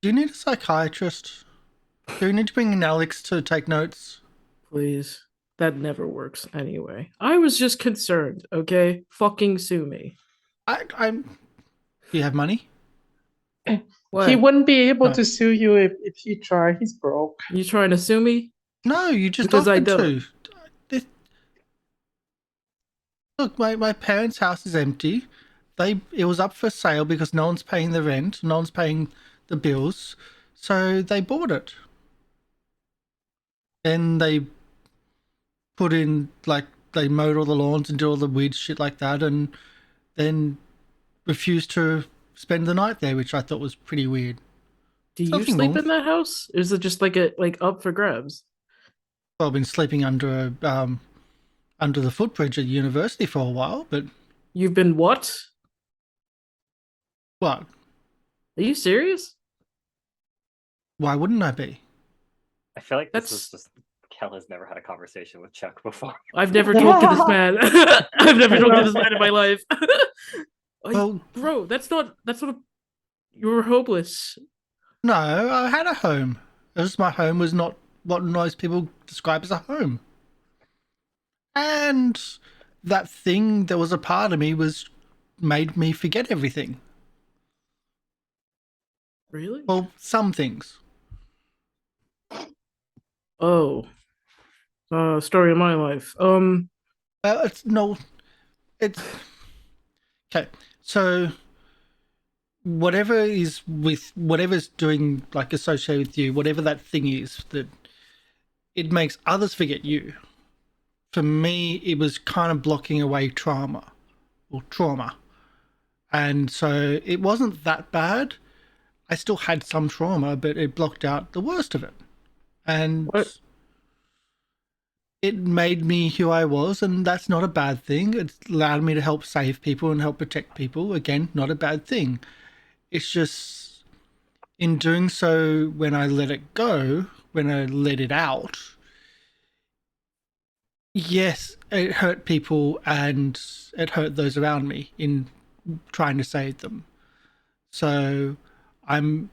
Do you need a psychiatrist? Do you need to bring in Alex to take notes? Please. That never works anyway. I was just concerned, okay? Fucking sue me. I'm... Do you have money? What? He wouldn't be able to sue you if you try. He's broke. You trying to sue me? No, you just Because I offered don't. to. Look, my parents' house is empty. It was up for sale because no one's paying the rent, no one's paying the bills, so they bought it. Then they put in, like, they mowed all the lawns and did all the weird shit like that, and then refused to spend the night there, which I thought was pretty weird. Do you sleep in that house? Or is it just like up for grabs? Well, I've been sleeping under the footbridge at university for a while, but... You've been what? What? Are you serious? Why wouldn't I be? I feel like this is just... Kel has never had a conversation with Chuck before. I've never talked to this man. I've never talked to this man in my life. Well, bro, that's not you were hopeless. No, I had a home. My home was not what most people describe as a home. And that thing that was a part of me made me forget everything. Really? Well, some things. Oh. Story of my life. It's okay. So whatever's doing, like, associated with you, whatever that thing is, that it makes others forget you. For me, it was kind of blocking away trauma. And so it wasn't that bad. I still had some trauma, but it blocked out the worst of it. And what? It made me who I was, and that's not a bad thing. It allowed me to help save people and help protect people. Again, not a bad thing. It's just, in doing so, when I let it go, when I let it out, yes, it hurt people and it hurt those around me in trying to save them. So I'm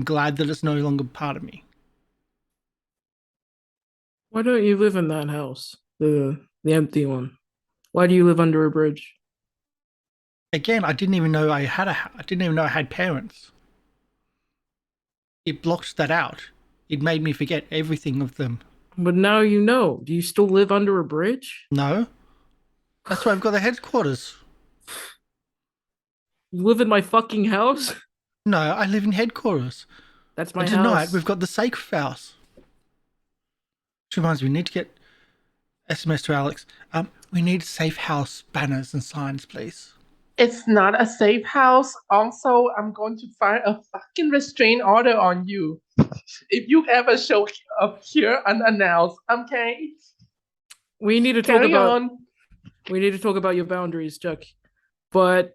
glad that it's no longer part of me. Why don't you live in that house? The empty one. Why do you live under a bridge? Again, I didn't even know I didn't even know I had parents. It blocked that out. It made me forget everything of them. But now you know. Do you still live under a bridge? No. That's why I've got the headquarters. You live in my fucking house? No, I live in headquarters. That's my And house. tonight we've got the safe house. Which reminds me, we need to get SMS to Alex. We need safe house banners and signs, please. It's not a safe house. Also, I'm going to file a fucking restraint order on you if you ever show up here unannounced. Okay. We need to talk Carry about. on. We need to talk about your boundaries, Chuck. But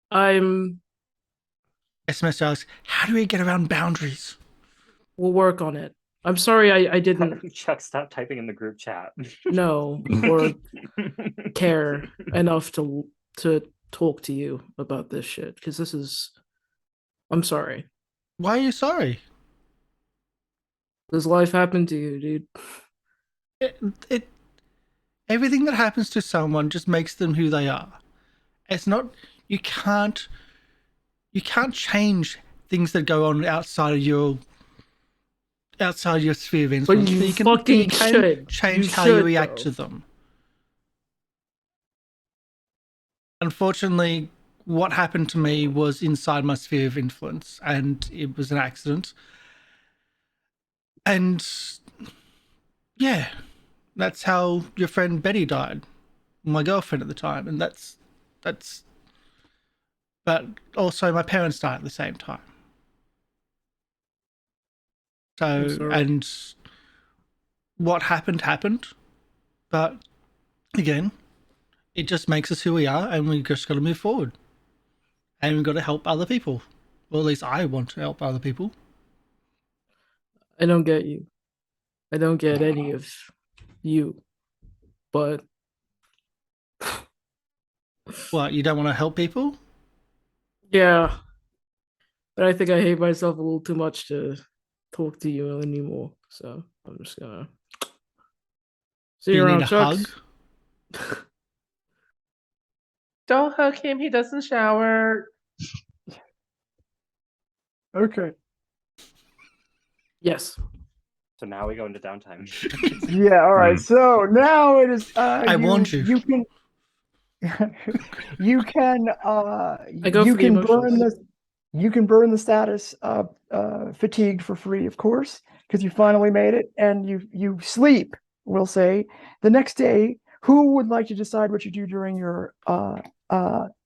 I'm. SMS to Alex. How do we get around boundaries? We'll work on it. I'm sorry I didn't Chuck, stop typing in the group chat. know or care enough to talk to you about this shit, because this is. I'm sorry. Why are you sorry? This life happened to you, dude. Everything that happens to someone just makes them who they are. It's not. You can't change things that go on outside of your sphere of influence. But you can fucking should. change You how you should, react though. to them. Unfortunately, what happened to me was inside my sphere of influence, and it was an accident. And yeah, that's how your friend Betty died, my girlfriend at the time, and that's. But also, my parents died at the same time. I'm So, sorry. and what happened. But again, it just makes us who we are, and we just got to move forward. And we've got to help other people. Well, at least I want to help other people. I don't get you. I don't get any of you. But What, you don't want to help people? yeah. But I think I hate myself a little too much to talk to you anymore. So I'm just gonna see Do you you around, need a Chuck. hug? Don't hug him. He doesn't shower. Okay. Yes. So now we go into downtime. Yeah. All right. So now it is. I warned you. You can. You can. I go You for the can emotions. burn the. You can burn the status fatigued for free, of course, because you finally made it, and you sleep. We'll say the next day. Who would like to decide what you do during your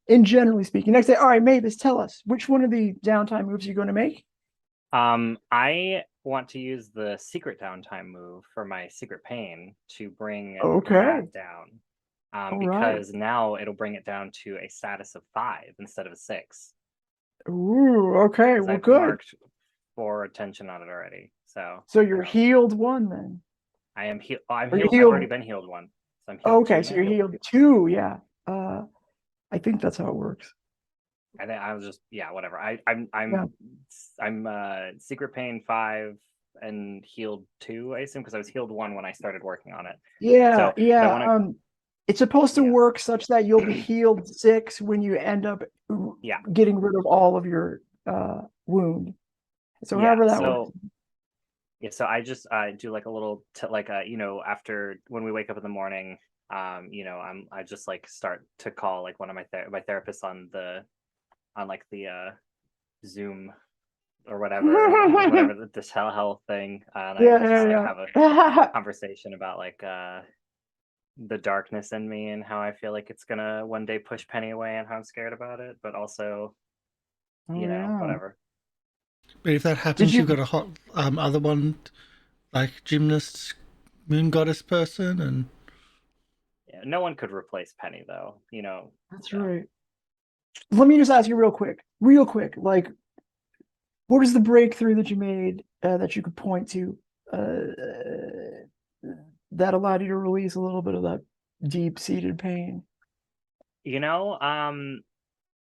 in generally speaking next day? All right, Mavis, tell us which one of the downtime moves you're going to make. I want to use the secret downtime move for my secret Payne to bring Okay. that down. All Because now it'll bring it down to a status of 5 instead of a 6. Ooh, okay. 'Cause Well, I've good. marked 4 attention on it already. So you're healed one then. I am healed. I'm Are you healed. I've already healed? been healed 1. So I'm healed Okay, 2 so you're now. healed 2. Yeah. I think that's how it works. I think I was just whatever. Yeah. I'm secret Payne 5 and healed 2. I assume because I was healed 1 when I started working on it. Yeah, So, yeah. I wanna- It's supposed to work such that you'll be healed 6 when you end up getting rid of all of your wound. So however that works. Yeah, so I just do like a little after when we wake up in the morning, I just like start to call like one of my therapists on the Zoom or whatever the telehealth thing, and I have a conversation about like the darkness in me and how I feel like it's gonna one day push Penny away and how I'm scared about it, but also whatever. But if that happens, you've got a hot other one, like gymnast, moon goddess person, and no one could replace Penny though. That's right. Let me just ask you real quick. Like, what is the breakthrough that you made that you could point to that allowed you to release a little bit of that deep-seated pain?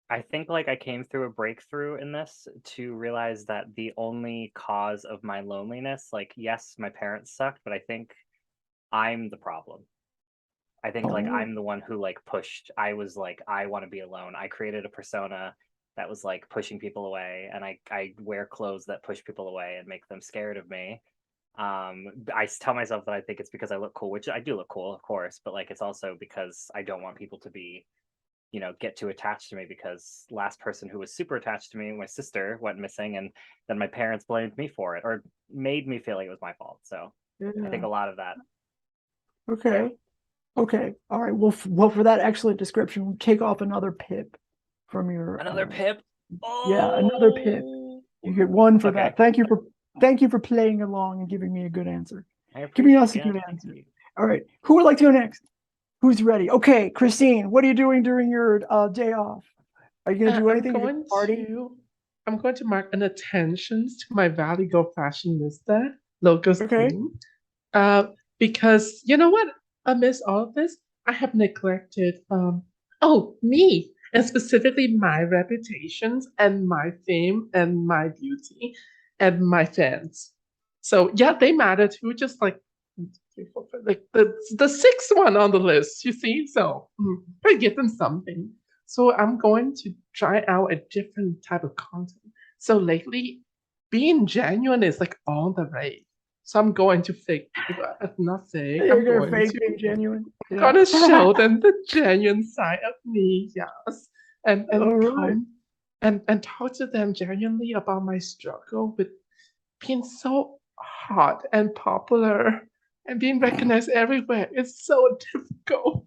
I I think like I came through a breakthrough in this to realize that the only cause of my loneliness, like yes, my parents sucked, but I think I'm the problem. I think like Oh. I'm the one who like pushed. I was like, I want to be alone. I created a persona that was like pushing people away, and I wear clothes that push people away and make them scared of me. I tell myself that I think it's because I look cool, which I do look cool, of course, but like it's also because I don't want people to be, get too attached to me, because last person who was super attached to me, my sister, went missing, and then my parents blamed me for it, or made me feel like it was my fault. So I think a lot of that. Okay. Okay. All right. Well, for that excellent description, we'll take off another pip from your Another pip. Yeah, another pip. You get one for Okay. that. Thank you for playing along and giving me a good answer. I Giving us a appreciate good it. answer. All right. Who would like to go next? Who's ready? Okay, Christine, what are you doing during your day off? Are you going to do anything? I'm going to mark an attention to my Valley Go Fashionista logo scheme. Because you know what? Amidst all of this, I have neglected me, and specifically my reputations and my fame and my beauty and my fans. So yeah, they matter too, just like the sixth one on the list, you see? So I give them something. So I'm going to try out a different type of content. So lately, being genuine is like all the rage. So I'm going to fake nothing. You're going to fake being genuine. I'm going to show them the genuine side of me, yes. And come and talk to them genuinely about my struggle with being so hot and popular and being recognized everywhere. It's so difficult.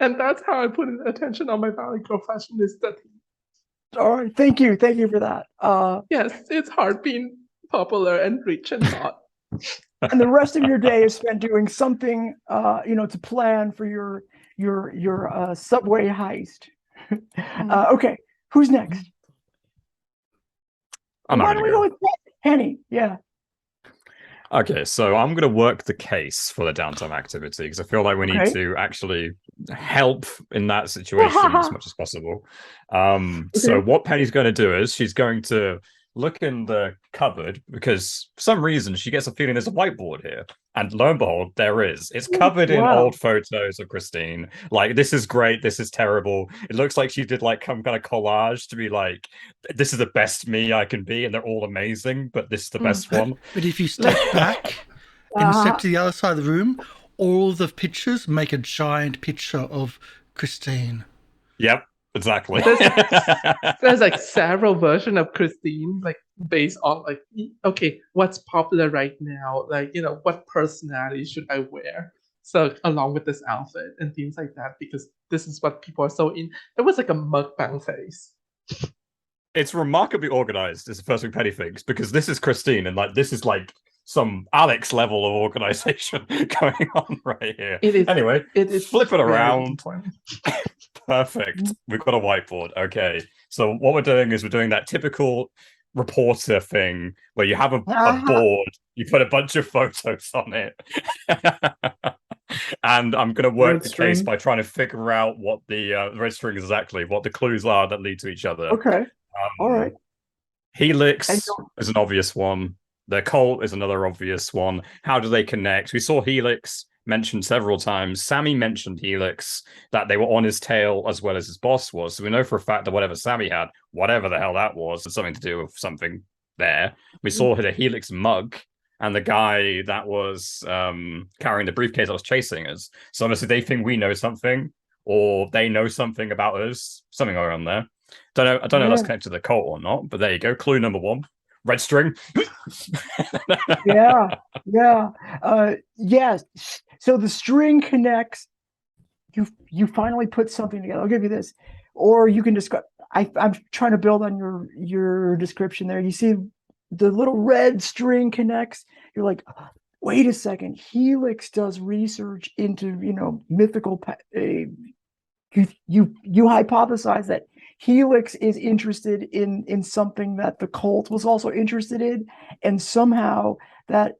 And that's how I put attention on my Valley Girl Fashionista team. All right, thank you for that. Yes, it's hard being popular and rich and hot. And the rest of your day is spent doing something, to plan for your subway heist. Okay, who's next? Why don't we go with Penny? Yeah. Okay, so I'm going to work the case for the downtime activity because I feel like we need to actually help in that situation as much as possible. So what Penny's going to do is she's going to look in the cupboard because for some reason she gets a feeling there's a whiteboard here. And lo and behold, there is. It's covered in old photos of Christine. Like, this is great. This is terrible. It looks like she did like some kind of collage to be like, this is the best me I can be. And they're all amazing, but this is the best one. But if you step back and step to the other side of the room, all the pictures make a giant picture of Christine. Yep. Exactly. There's like several versions of Christine, like based on like, okay, what's popular right now? Like, what personality should I wear? So along with this outfit and things like that, because this is what people are so in. It was like a mukbang face. It's remarkably organized, is the first thing Penny thinks, because this is Christine, and like this is like some Alex level of organization going on right here. Anyway, flip it around. Perfect. We've got a whiteboard. Okay. So what we're doing is we're doing that typical reporter thing where you have a board, you put a bunch of photos on it. And I'm going to work the case by trying to figure out what the red string is exactly, what the clues are that lead to each other. Okay. All right. Helix is an obvious one. The cult is another obvious one. How do they connect? We saw Helix mentioned several times. Sammy mentioned Helix, that they were on his tail as well as his boss was. So we know for a fact that whatever Sammy had, whatever the hell that was, had something to do with something there. We saw the Helix mug and the guy that was carrying the briefcase that was chasing us. So obviously they think we know something, or they know something about us, something around there. I don't know if that's connected to the cult or not, but there you go. Clue number one. Red string. Yes. So the string connects. You finally put something together. I'll give you this, or you can describe. I'm trying to build on your description there. You see the little red string connects. You're like, wait a second. Helix does research into mythical. You hypothesize that Helix is interested in something that the cult was also interested in, and somehow that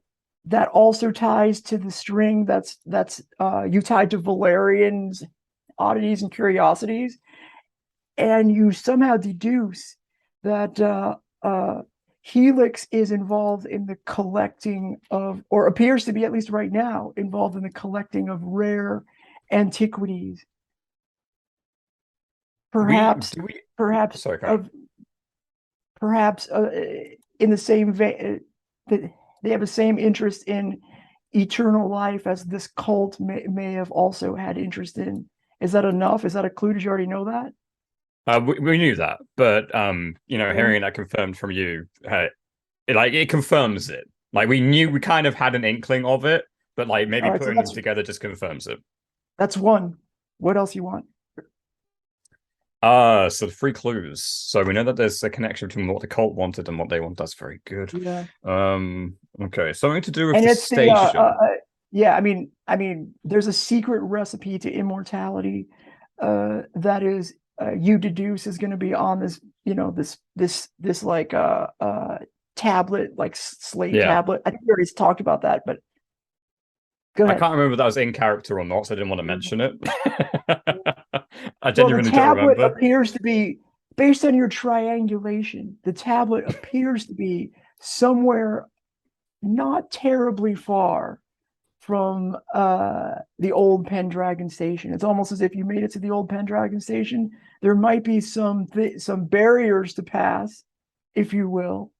also ties to the string that's you tied to Valerian's oddities and curiosities, and you somehow deduce that Helix is involved in the collecting of, or appears to be, at least right now, involved in the collecting of rare antiquities. Perhaps Sorry, Karsh. perhaps in the same vein, they have the same interest in eternal life as this cult may have also had interest in. Is that enough? Is that a clue? Did you already know that? We knew that, but hearing that confirmed from you, it confirms it. Like we kind of had an inkling of it, but like maybe putting them together just confirms it. That's one. What else you want? So the 3 clues. So we know that there's a connection between what the cult wanted and what they want. That's very good. Yeah. Okay, something to do with the station. Yeah, I mean, there's a secret recipe to immortality that is you deduce is going to be on this, this like tablet, like slate tablet. I think we already talked about that, but go ahead. I can't remember if that was in character or not, so I didn't want to mention it. I genuinely don't remember. The tablet appears to be, based on your triangulation, the tablet appears to be somewhere not terribly far from the old Pendragon station. It's almost as if you made it to the old Pendragon station. There might be some barriers to pass, if you will,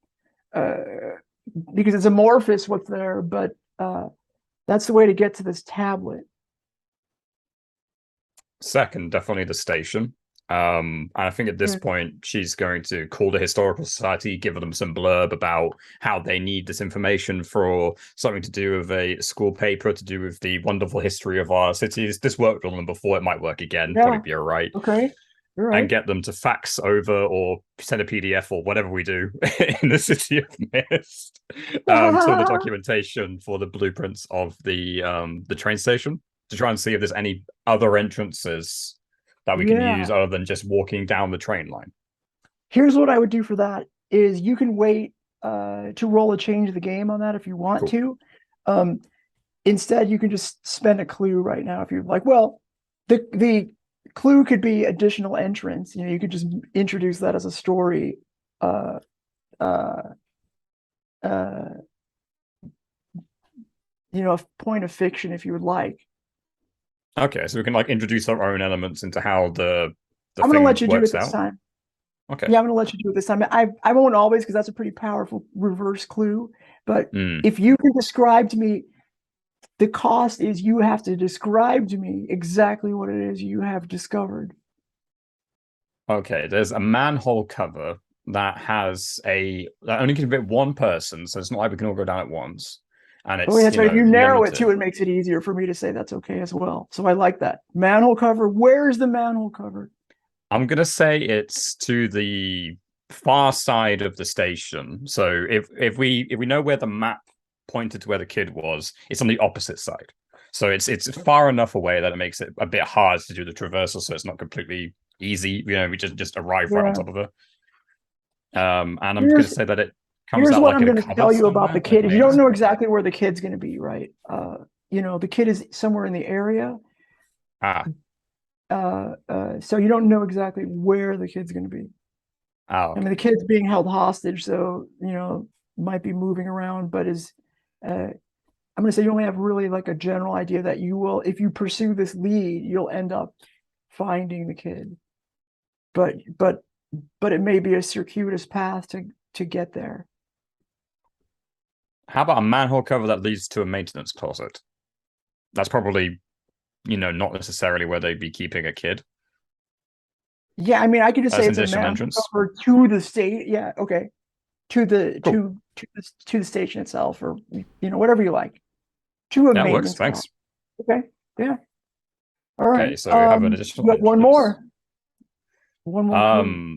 because it's amorphous what's there, but that's the way to get to this tablet. Second, definitely the station. And I think at this point, she's going to call the Historical Society, give them some blurb about how they need this information for something to do with a school paper, to do with the wonderful history of our cities. This worked on them before, it might work again, probably be all right. Okay. You're right. And get them to fax over or send a PDF or whatever we do in the City of Mist to the documentation for the blueprints of the train station, to try and see if there's any other entrances that we can use other than just walking down the train line. Here's what I would do for that is you can wait to roll a change of the game on that if you want to. Instead, you can just spend a clue right now if you're like, well, the clue could be additional entrance. You could just introduce that as a story. A point of fiction if you would like. Okay, so we can introduce our own elements into how the I'm going to let you do it this time. Okay. Yeah, I'm going to let you do it this time. I won't always, because that's a pretty powerful reverse clue. But if you can describe to me, the cost is you have to describe to me exactly what it is you have discovered. Okay, there's a manhole cover that only can fit one person, so it's not like we can all go down at once. And it's, that's right. If you narrow it too, it makes it easier for me to say that's okay as well. So I like that. Manhole cover. Where's the manhole cover? I'm gonna say it's to the far side of the station. So if we know where the map pointed to where the kid was, it's on the opposite side. So it's far enough away that it makes it a bit hard to do the traversal. So it's not completely easy. We just arrive right on top of her. And I'm gonna say that it. Here's what I'm going to tell you about the kid. You don't know exactly where the kid's going to be, right? The kid is somewhere in the area. So you don't know exactly where the kid's going to be. Okay. I mean, the kid's being held hostage, so might be moving around, but I'm going to say you only have really like a general idea that you will, if you pursue this lead, you'll end up finding the kid. But it may be a circuitous path to get there. How about a manhole cover that leads to a maintenance closet? That's probably, not necessarily where they'd be keeping a kid. Yeah, I mean, I could just say it's a manhole cover to the state. Yeah, okay, to the station itself, or whatever you like. To a maintenance works. Thanks. Okay. Yeah. All right. Okay, so we have an additional. You got one more. One more.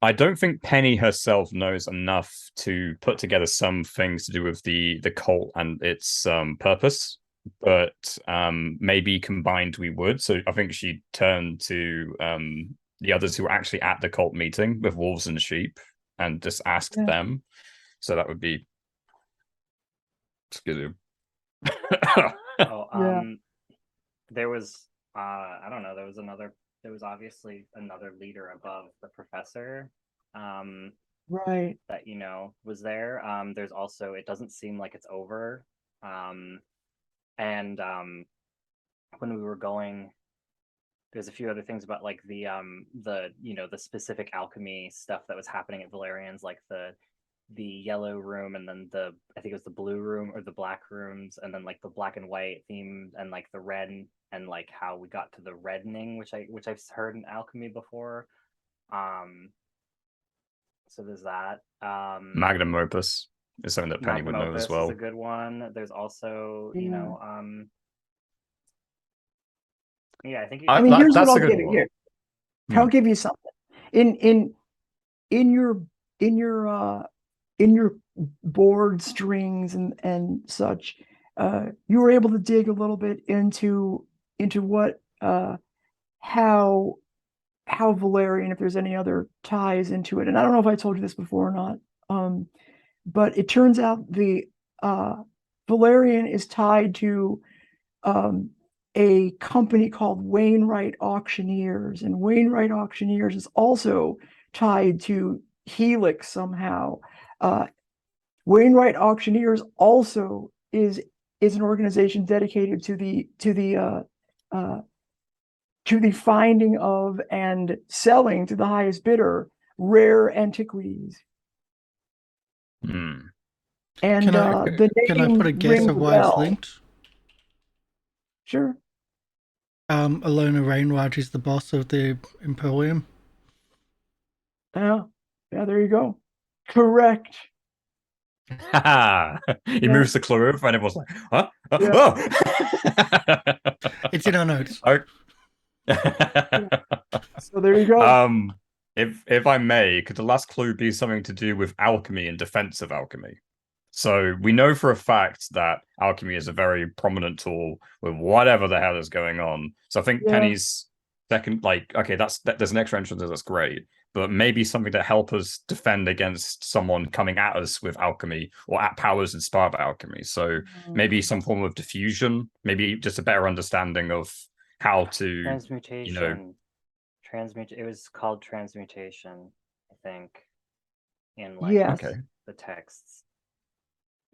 I don't think Penny herself knows enough to put together some things to do with the cult and its purpose, but maybe combined we would. So I think she'd turn to the others who were actually at the cult meeting with wolves and sheep and just ask them. So that would be... Excuse me. Oh, Yeah. there was I don't know, there was obviously another leader above the professor. Right. That was there. There's also, it doesn't seem like it's over. And when we were going, there's a few other things about like the specific alchemy stuff that was happening at Valerian's, like the yellow room, and then I think it was the blue room or the black rooms, and then like the black and white theme, and like the red, and like how we got to the reddening, which I've heard in alchemy before. So there's that. Magnum opus is something that Penny would know as well. Is a good one. There's also, I think. I mean, here's what I'll give you. Here, I'll give you something. In your board strings and such, you were able to dig a little bit into what how Valerian, if there's any other ties into it. And I don't know if I told you this before or not, but it turns out the Valerian is tied to a company called Wainwright Auctioneers, and Wainwright Auctioneers is also tied to Helix somehow. Wainwright Auctioneers also is an organization dedicated to the finding of and selling to the highest bidder rare antiquities. And can I put a guess of why it's linked? Sure. Alona Rainwright is the boss of the Emporium. Yeah, there you go. Correct. He moves the clue over and everyone's like, huh? It's in our notes. So there you go. If I may, could the last clue be something to do with alchemy and defense of alchemy? So we know for a fact that alchemy is a very prominent tool with whatever the hell is going on. So I think Penny's second, like, okay, there's an extra entrance, that's great, but maybe something to help us defend against someone coming at us with alchemy or at powers inspired by alchemy. So maybe some form of diffusion, maybe just a better understanding of how to transmutation. It was called transmutation, I think, in like the texts.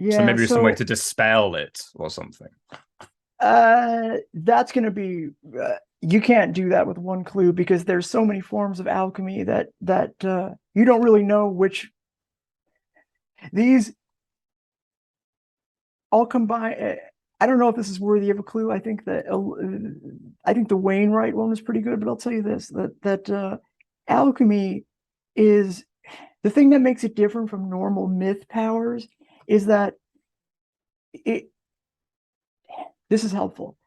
Yeah, so maybe some way to dispel it or something. That's going to be you can't do that with one clue, because there's so many forms of alchemy that you don't really know which. These all combine. I don't know if this is worthy of a clue. I think the Wainwright one was pretty good, but I'll tell you this: that alchemy is the thing that makes it different from normal myth powers. Is that this is helpful,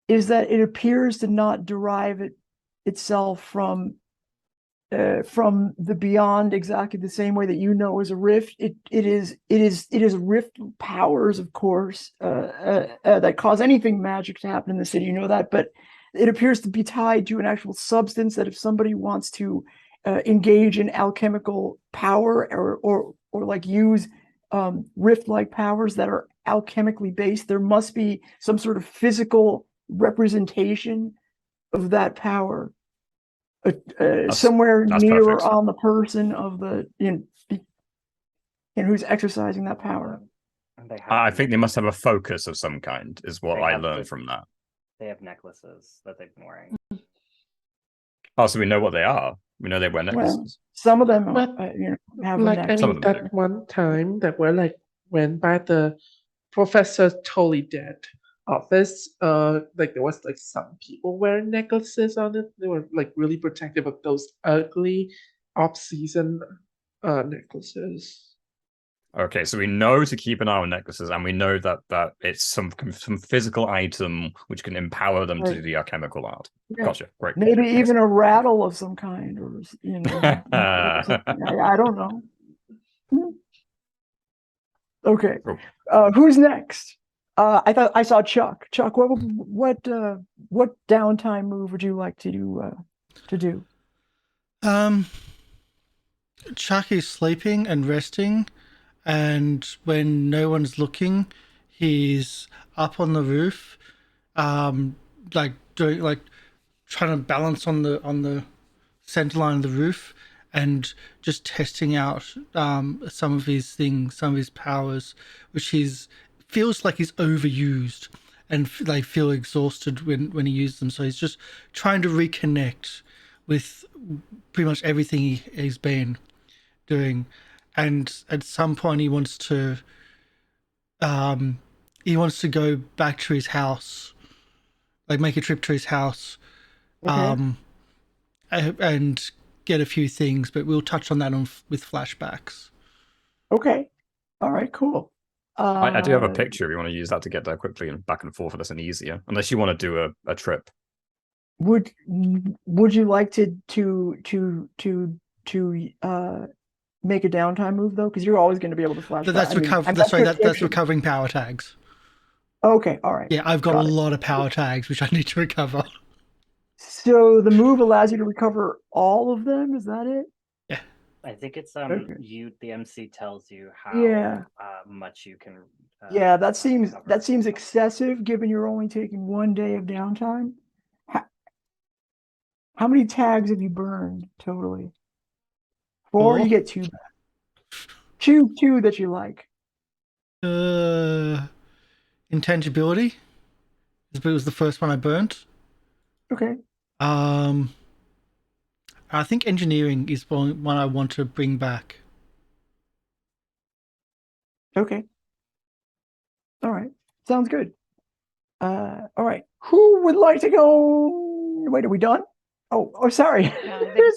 is that it appears to not derive itself from the beyond exactly the same way that is a rift. It is rift powers, of course, that cause anything magic to happen in the city, that, but it appears to be tied to an actual substance that if somebody wants to engage in alchemical power or like use rift-like powers that are alchemically based, there must be some sort of physical representation of that power somewhere near or on the person of the who's exercising that power. I think they must have a focus of some kind, is what I learned from that. They have necklaces that they've been wearing. Oh, so we know what they are. We know they wear necklaces. Well, some of them, have like necklaces. I mean, that one time that we're like went by the professor totally dead office, like there was like some people wearing necklaces on it. They were like really protective of those ugly off-season necklaces. Okay, so we know to keep an eye on necklaces, and we know that it's some physical item which can empower them to do the alchemical art. Yeah. Gotcha. Great. Maybe even a rattle of some kind, or I don't know. Okay, who's next? I thought I saw Chuck. Chuck, what downtime move would you like to do? Chuck is sleeping and resting, and when no one's looking, he's up on the roof, like doing like trying to balance on the center line of the roof, and just testing out some of his things, some of his powers, which feels like he's overused and they feel exhausted when he uses them. So he's just trying to reconnect with pretty much everything he's been doing, and at some point he wants to go back to his house, like make a trip to his house, and get a few things, but we'll touch on that with flashbacks. Okay. All right, cool. I do have a picture if you want to use that to get there quickly and back and forth. That's an easier, unless you want to do a trip. Would you like to make a downtime move though? Because you're always going to be able to flash. That's recovering power tags. Okay, all right. Yeah, I've got a lot of power tags which I need to recover. So the move allows you to recover all of them. Is that it? Yeah. I think it's the MC tells you how much you can. That seems excessive given you're only taking 1 day of downtime. How many tags have you burned totally? 4. You get 2 back. Two that you like. Intangibility. It was the first one I burnt. Okay. I think engineering is one I want to bring back. Okay. All right. Sounds good. All right. Who would like to go? Wait, are we done? Oh, sorry.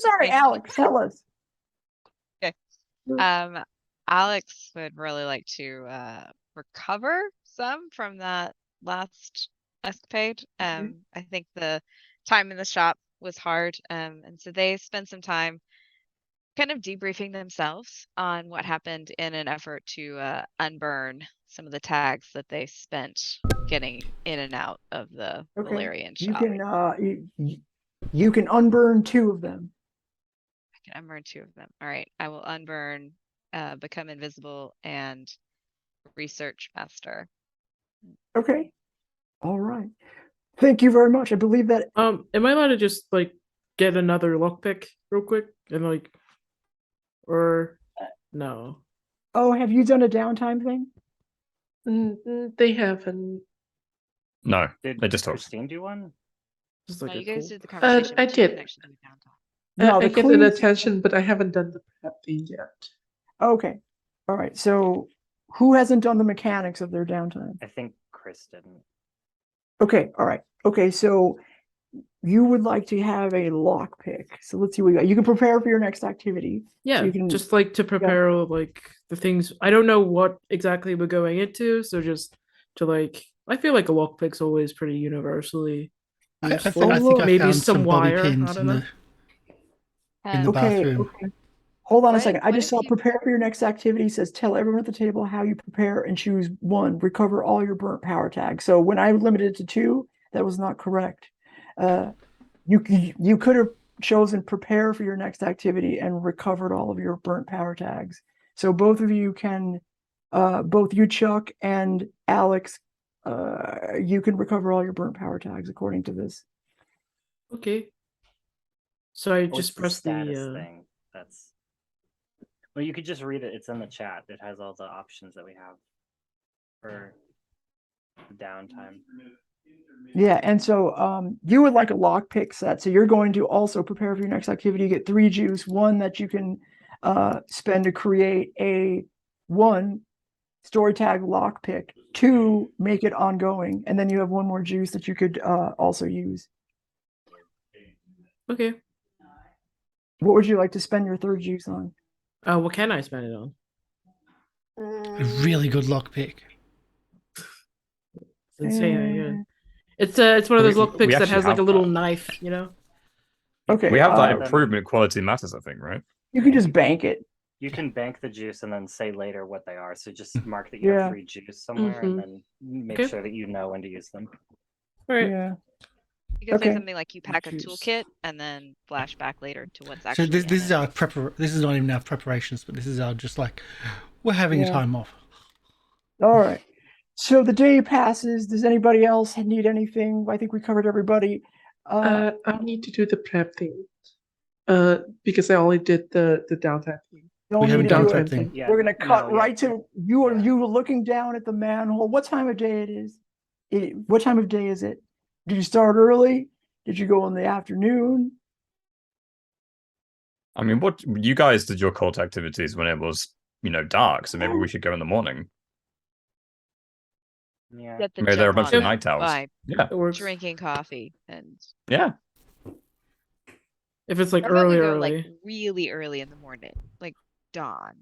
Sorry, Alex. Tell us. Okay. Alex would really like to recover some from that last escapade. I think the time in the shop was hard, and so they spent some time kind of debriefing themselves on what happened in an effort to unburn some of the tags that they spent getting in and out of the Valerian shop. You can unburn 2 of them. I can unburn 2 of them. All right, I will unburn become invisible and research master. Okay. All right. Thank you very much. I believe that. Am I allowed to just like get another lockpick real quick and or no? Oh, have you done a downtime thing? They haven't. No, Did they just talked. Christine do one? Just No, like you guys cool. did the conversation. I but you did. didn't actually do downtime. No, I get an attention, but I haven't done the prep thing yet. Okay. All right. So who hasn't done the mechanics of their downtime? I think Chris didn't. Okay. All right. Okay. So you would like to have a lockpick. So let's see what you got. You can prepare for your next activity. Yeah, So you can just like to prepare like the things. I don't know what exactly we're going into, so just to I feel like a lockpick's always pretty universally useful. I think I maybe found some bobby wire. pins I don't know. in the bathroom. Okay. Hold on a What- second. I what just if saw you- prepare for your next activity says tell everyone at the table how you prepare and choose 1. Recover all your burnt power tags. So when I limited it to 2, that was not correct. You could have chosen prepare for your next activity and recovered all of your burnt power tags. So both of you can, both you, Chuck, and Alex, you can recover all your burnt power tags according to this. Okay. So I What's just the press status the. thing. That's. Well, you could just read it. It's in the chat. It has all the options that we have for downtime. Yeah, and so you would like a lockpick set. So you're going to also prepare for your next activity. You get 3 juice, 1 that you can spend to create a 1 story tag lockpick, 2 make it ongoing, and then you have 1 more juice that you could also use. Okay. What would you like to spend your 3rd juice on? What can I spend it on? A really good lockpick. It's insane. Yeah. It's one of those We lockpicks that actually has like have a little that. knife, you know. Okay. We have that then- improvement quality matters, I think, right? You can just bank it. You can bank the juice and then say later what they are. So just mark that you Yeah. have 3 juice somewhere, and then make Okay. sure that you know when to use them. All right. Yeah. You can say Okay. something like you pack a Juice. toolkit and then flash back later to what's So actually. this in is it. our This is not even our preparations, but this is our just like we're having a Yeah. time off. All right. So the day passes. Does anybody else need anything? I think we covered everybody. I'll need to do the prep thing. Because I only did the downtime thing. Don't We need haven't to done do prep anything. thing. Yeah, We're gonna cut no, yeah. right to you. Are you looking down at the manhole? What time of day it is? What time of day is it? Did you start early? Did you go in the afternoon? I mean, what you guys did your cult activities when it was, dark, so maybe we should go in the morning. Yeah. Get the Maybe there are a jump bunch of on night owls. by Yeah, It works. drinking coffee and yeah. If it's like how about we early, go early. like really early in the morning, like dawn.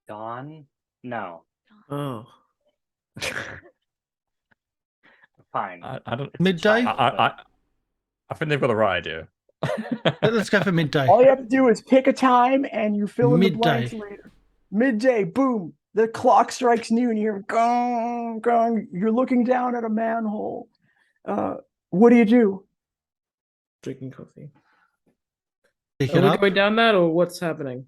Dawn? No. Oh. Fine. I don't. It's a Midday? child, but- I think they've got the right idea. Let's go for midday. All you have to do is pick a time and you fill in the blanks Midday. later. Midday, boom. The clock strikes noon. You hear gong, gong. You're looking down at a manhole. What do you do? Drinking coffee. Pick Are it we up. going down that or what's happening?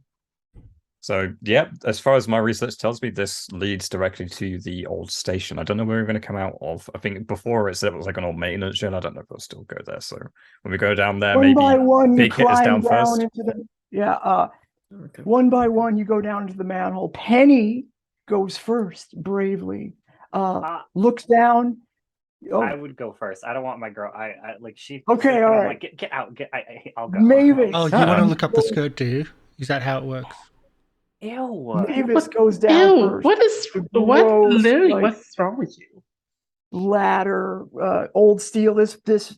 So, yeah, as far as my research tells me, this leads directly to the old station. I don't know where we're going to come out of. I think before it said it was like an old maintenance shed. I don't know if we'll still go there. So when we go down there, One maybe by one, you Big Hit is climb down down first. into the Okay. one by one, you go down into the manhole. Penny goes first, bravely. Looks down. Oh, I would go first. I don't want my girl. I like she. Okay, she's all gonna, right. Like, get out. I'll go. Mavis. Oh, you Ah. want to look up the skirt, do you? Is that how it works? Ew. Mavis goes down Ew, first. what Gross, literally, like- what's wrong with you? Ladder, old steel. This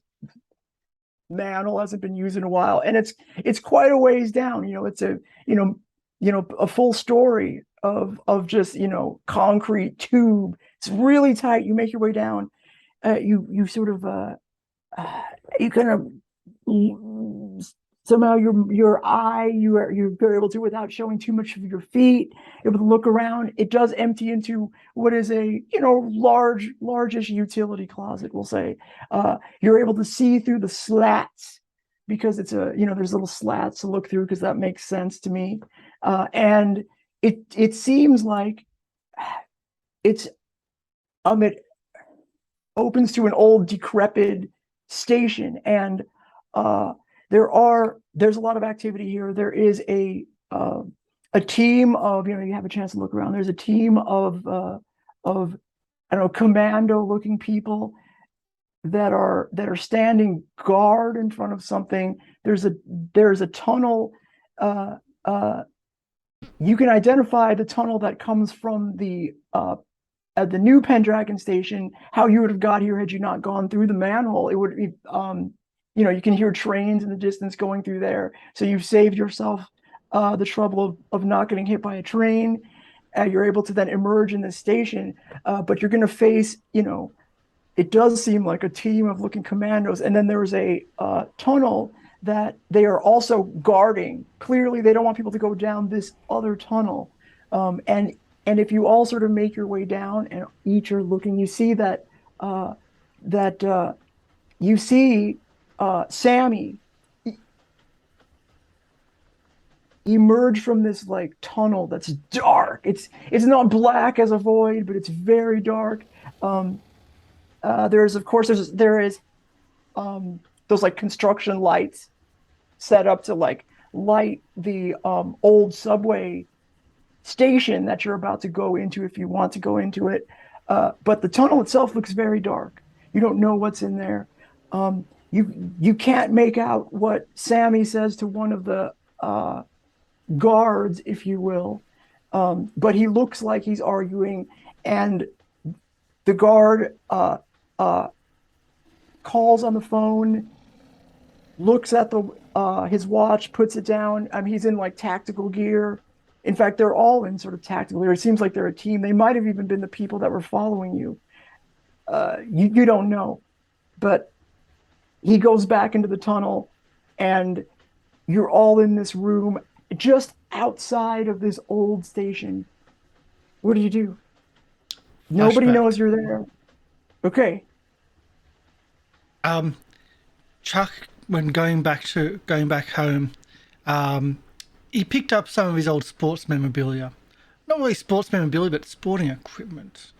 manhole hasn't been used in a while, and it's quite a ways down. It's a a full story of just concrete tube. It's really tight. You make your way down. You sort of you kind of somehow your eye you're able to, without showing too much of your feet, able to look around. It does empty into what is a largish utility closet, we'll say. You're able to see through the slats because it's there's little slats to look through, because that makes sense to me. And it seems like it opens to an old decrepit station, and there's a lot of activity here. There is a team of, you have a chance to look around. There's a team of I don't know, commando looking people that are standing guard in front of something. There's a tunnel. You can identify the tunnel that comes from the at the new Pendragon station. How you would have got here had you not gone through the manhole. It would be you can hear trains in the distance going through there. So you've saved yourself the trouble of not getting hit by a train. You're able to then emerge in the station, but you're going to face, it does seem like a team of looking commandos. And then there's a tunnel that they are also guarding. Clearly, they don't want people to go down this other tunnel. And if you all sort of make your way down and each are looking, you see that you see Sammy emerge from this like tunnel that's dark. It's not black as a void, but it's very dark. There is those like construction lights set up to like light the old subway station that you're about to go into if you want to go into it. But the tunnel itself looks very dark. You don't know what's in there. You can't make out what Sammy says to one of the guards, if you will, but he looks like he's arguing, and the guard calls on the phone, looks at his watch, puts it down. He's in like tactical gear. In fact, they're all in sort of tactical gear. It seems like they're a team. They might have even been the people that were following you. You don't know, but he goes back into the tunnel, and you're all in this room just outside of this old station. What do you do? Nobody Flashback. knows you're there. Okay. Chuck, when going back home, he picked up some of his old sports memorabilia. Not really sports memorabilia, but sporting equipment.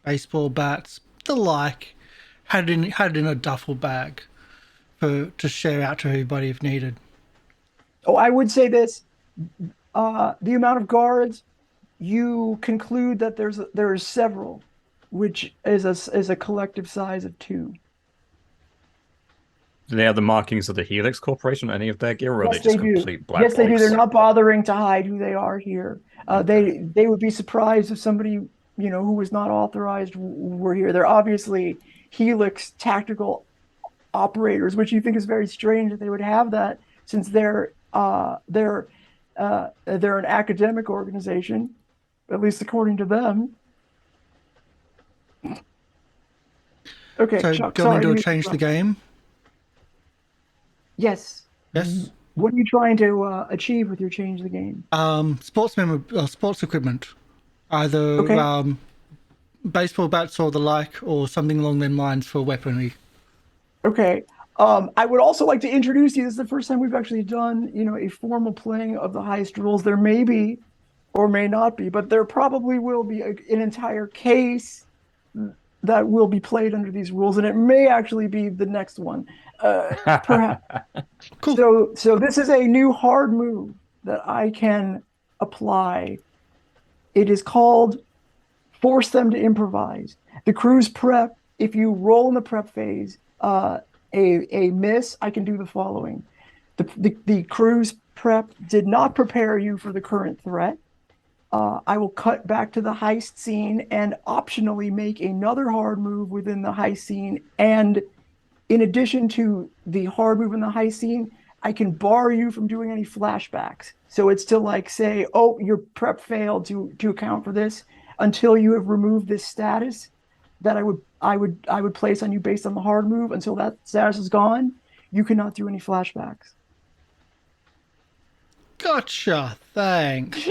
baseball bats, the like, had it in a duffel bag to share out to everybody if needed. Oh, I would say this: the amount of guards, you conclude that there's several, which is a collective size of 2. Do they have the markings of the Helix Corporation on any of their gear, or are Yes, they just they do. complete black Yes, they do. box? They're not bothering to hide who they are here. They would be surprised if somebody who was not authorized were here. They're obviously Helix tactical operators, which you think is very strange that they would have that, since they're an academic organization, at least according to them. Okay, So, Chuck, do you want me sorry, to change the game? Yes. Yes. What are you trying to achieve with your change the game? Sports equipment, either Okay. baseball bats or the like, or something along them lines for weaponry. Okay. I would also like to introduce you. This is the first time we've actually done, a formal playing of the heist rules. There may be, or may not be, but there probably will be an entire case that will be played under these rules, and it may actually be the next one, perhaps. Cool. So this is a new hard move that I can apply. It is called Force Them to Improvise. The crew's prep, if you roll in the prep phase, a miss, I can do the following. The crew's prep did not prepare you for the current threat. I will cut back to the heist scene and optionally make another hard move within the heist scene. And in addition to the hard move in the heist scene, I can bar you from doing any flashbacks. So it's to say, oh, your prep failed to account for this until you have removed this status that I would place on you based on the hard move. Until that status is gone, you cannot do any flashbacks. Gotcha. Thanks.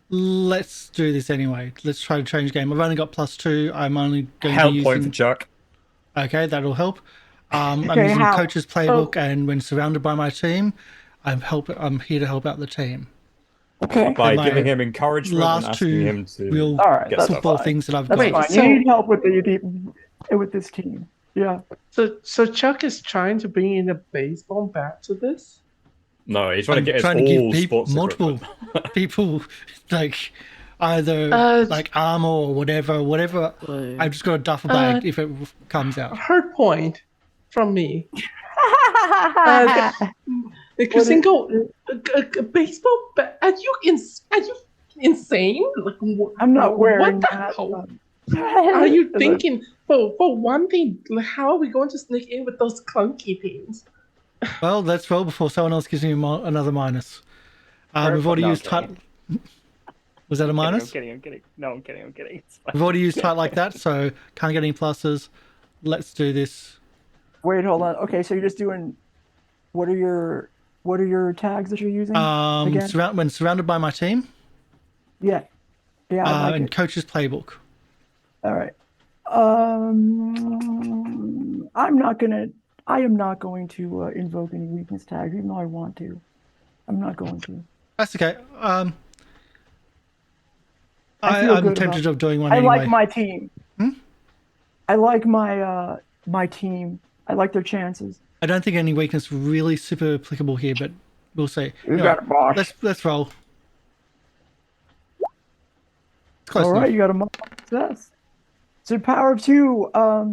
Let's do this anyway. Let's try to change the game. I've only got +2. I'm only going Help to be point using... for Chuck. Okay, that'll help. I'm Okay, using how? coach's playbook, and when surrounded by my team, I'm here to help out the team. Okay. By my giving him encouragement and last asking two him to real All right, get that's stuff. football fine. things that I've That's got. Wait, fine. so- You need help with this team. Yeah. So Chuck is trying to bring in a baseball bat to this? No, he's trying I'm to get us trying to all give sports multiple equipment. people either armor or whatever. Like, I've just got a duffel bag if it comes out. Hard point from me. Kristinko, a baseball bat? Are you insane? I'm not wearing what the that. hell are you thinking? For one thing, how are we going to sneak in with those clunky things? Well, let's roll before someone else gives me another minus. We've already used tight. Was that a minus? I'm kidding. No, I'm kidding. It's fine. We've already used tight like that, so can't get any pluses. Let's do this. Wait, hold on. Okay, so you're just doing. What are your tags that you're using? Again? When surrounded by my team. Yeah. I like and it. coach's playbook. All right. I am not going to invoke any weakness tags, even though I want to. I'm not going to. That's okay. I feel I'm good tempted about- of doing one I anyway. like my team. I like my team. I like their chances. I don't think any weakness really super applicable here, but we'll see. You got it, boss. Let's roll. It's close All enough. right, you got a mark success. So power of 2,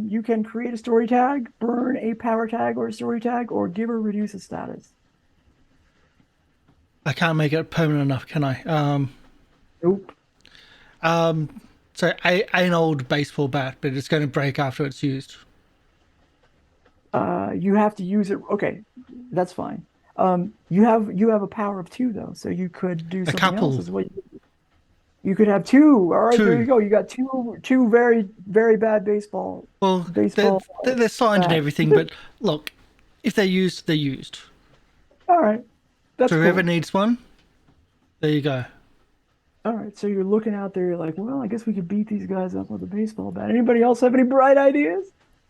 you can create a story tag, burn a power tag or a story tag, or give or reduce a status. I can't make it permanent enough, can I? Nope. So an old baseball bat, but it's going to break after it's used. You have to use it. Okay, that's fine. You have a power of 2 though, so you could do something couple. else as well. You could have 2. All right, 2. there you go. You got two very, very bad baseball. Well, they're signed and bats. everything, but look, if they're used, they're used. All right, that's So whoever cool. needs one, there you go. All right, so you're looking out there. You're like, well, I guess we could beat these guys up with a baseball bat. Anybody else have any bright ideas?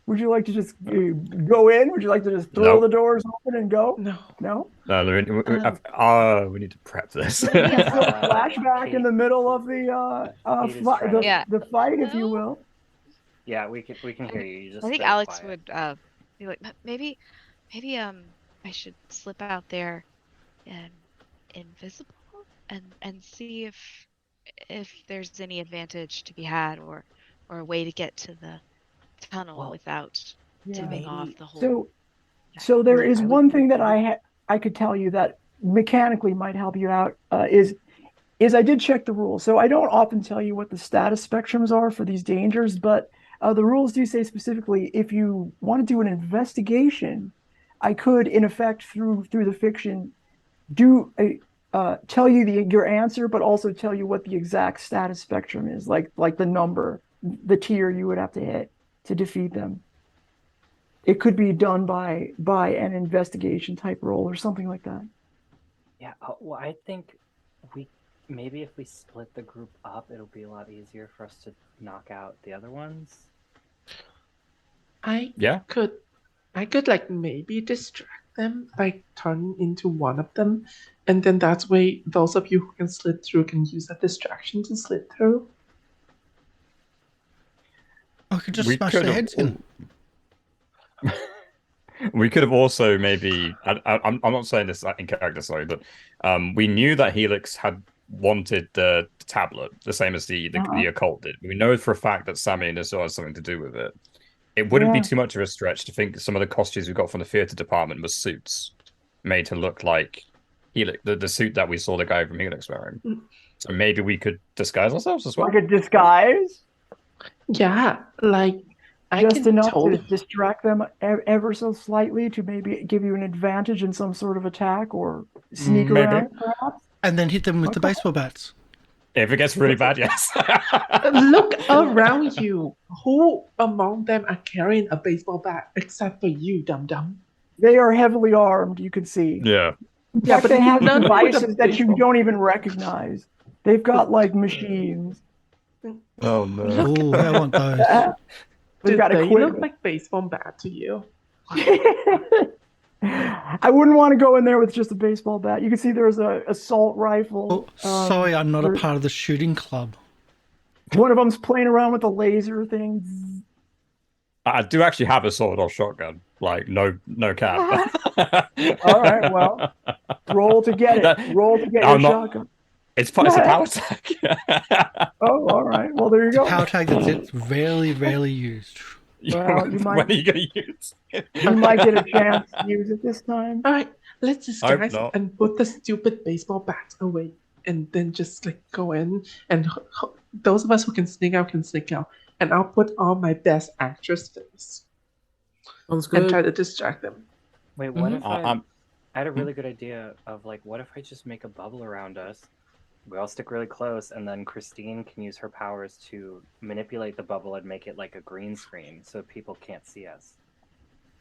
Would you like to just go in? Would you like to just throw No. the doors open and go? No. No? No, we need to prep this. Flashback in the middle of the Kate is trying to- Yeah. the fight, if you will. Yeah, we can hear you. You just I think very Alex quiet. would be like, maybe I should slip out there and invisible and see if there's any advantage to be had or a way to get to the tunnel Well, without tipping off the whole. So there Yeah, is I would one thing think that I could tell you that mechanically might help you out. Is I did check the rules. So I don't often tell you what the status spectrums are for these dangers, but the rules do say specifically if you want to do an investigation, I could, in effect, through the fiction, tell you your answer, but also tell you what the exact status spectrum is, like the number, the tier you would have to hit to defeat them. It could be done by an investigation type roll or something like that. Yeah, well, I think maybe if we split the group up, it'll be a lot easier for us to knock out the other ones. I Yeah. could like maybe distract them by turning into one of them, and then that way those of you who can slip through can use that distraction to slip through. I could just We smash could their have heads in. We could have also maybe. I'm not saying this in character, sorry, but we knew that Helix had wanted the tablet, the same as the occult did. We know for a fact that Sammy and Azor has something to do with it. It wouldn't be too much of a stretch to think that some of the costumes we got from the theater department were suits made to look like Helix, the suit that we saw the guy from Helix wearing. So maybe we could disguise ourselves as well. Like a disguise? Yeah, like I Just can enough totally. to distract them ever so slightly to maybe give you an advantage in some sort of attack or sneak around, perhaps? And then hit them with the baseball bats. If it gets really bad, yes. Look around you. Who among them are carrying a baseball bat except for you, dum dum? They are heavily armed, you can see. Yeah. Yeah, but they have none with a devices that you baseball. don't even recognize. They've got like machines. Oh no. Oh, I want those. They've Do got they look equipment. like baseball bat to you? I wouldn't want to go in there with just a baseball bat. You can see there's a assault rifle. Oh, sorry, I'm not a part of the shooting club. One of them's playing around with a laser thing. I do actually have a sawed-off shotgun. Like, no cap. All right, well, roll to get it. Roll to get your shotgun. It's a power tag. Oh, all right. Well, there you go. Power tag that's rarely used. Well, you might. When are you going to use it? You might get a chance to use it this time. All right, let's disguise not. and put the stupid baseball bat away, and then just like go in. And those of us who can sneak out can sneak out. And I'll put on my best actress face Sounds good. and try to distract them. Wait, what if I had a Hmm? really good idea of like, what if I just make a bubble around us? We all stick really close, and then Christine can use her powers to manipulate the bubble and make it like a green screen so people can't see us.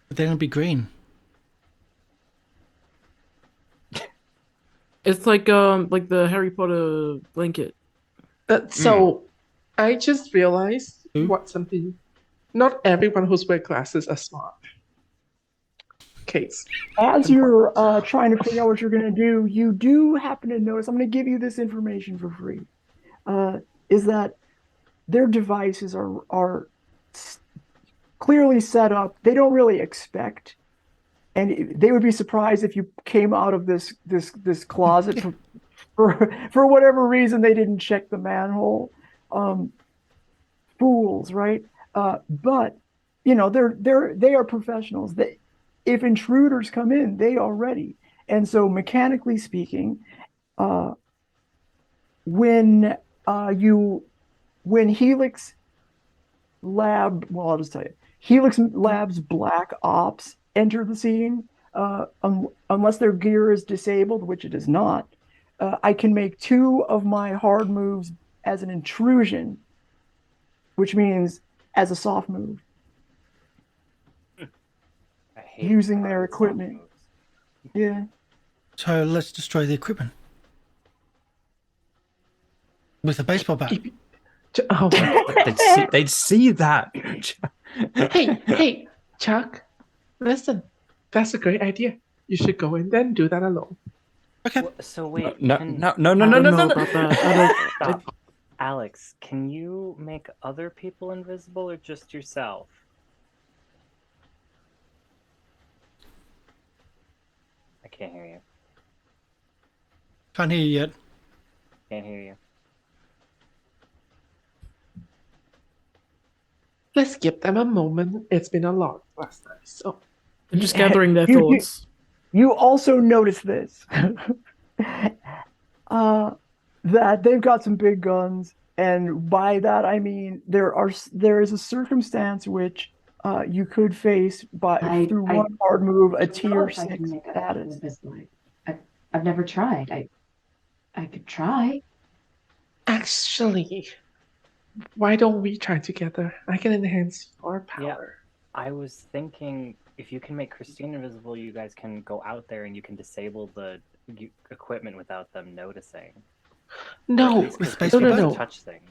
But then it'll be green. It's like the Harry Potter blanket. So I just realized Hmm? what something. Not everyone who's wearing glasses are smart. Case. As you're trying to figure out what you're going to do, you do happen to notice, I'm going to give you this information for free, is that their devices are clearly set up. They don't really expect, and they would be surprised if you came out of this closet for whatever reason they didn't check the manhole. Fools, right? But you know they are professionals. If intruders come in, they are ready. And so mechanically speaking, when Helix Lab, well, I'll just tell you, Helix Lab's Black Ops enter the scene, unless their gear is disabled, which it is not, I can make 2 of my hard moves as an intrusion, which means as a soft move. Using their equipment. Yeah. So let's destroy the equipment. With a baseball bat. Oh, they'd see that. hey, Chuck. Listen, that's a great idea. You should go in there and do that alone. Okay. So wait. No. I don't know about that. Alex, can you make other people invisible or just yourself? I can't hear you. Can't hear you yet. Can't hear you. Let's give them a moment. It's been a lot last night, so They're just gathering their You- thoughts. You also notice this. That they've got some big guns, and by that I mean there is a circumstance which you could face through one hard move a tier 6 status. I've never tried. I could try. actually, why don't we try together? I can enhance your power. Yeah. I was thinking if you can make Christine invisible, you guys can go out there and you can disable the equipment without them noticing. No, Or at least 'cause Space they for can both? touch things.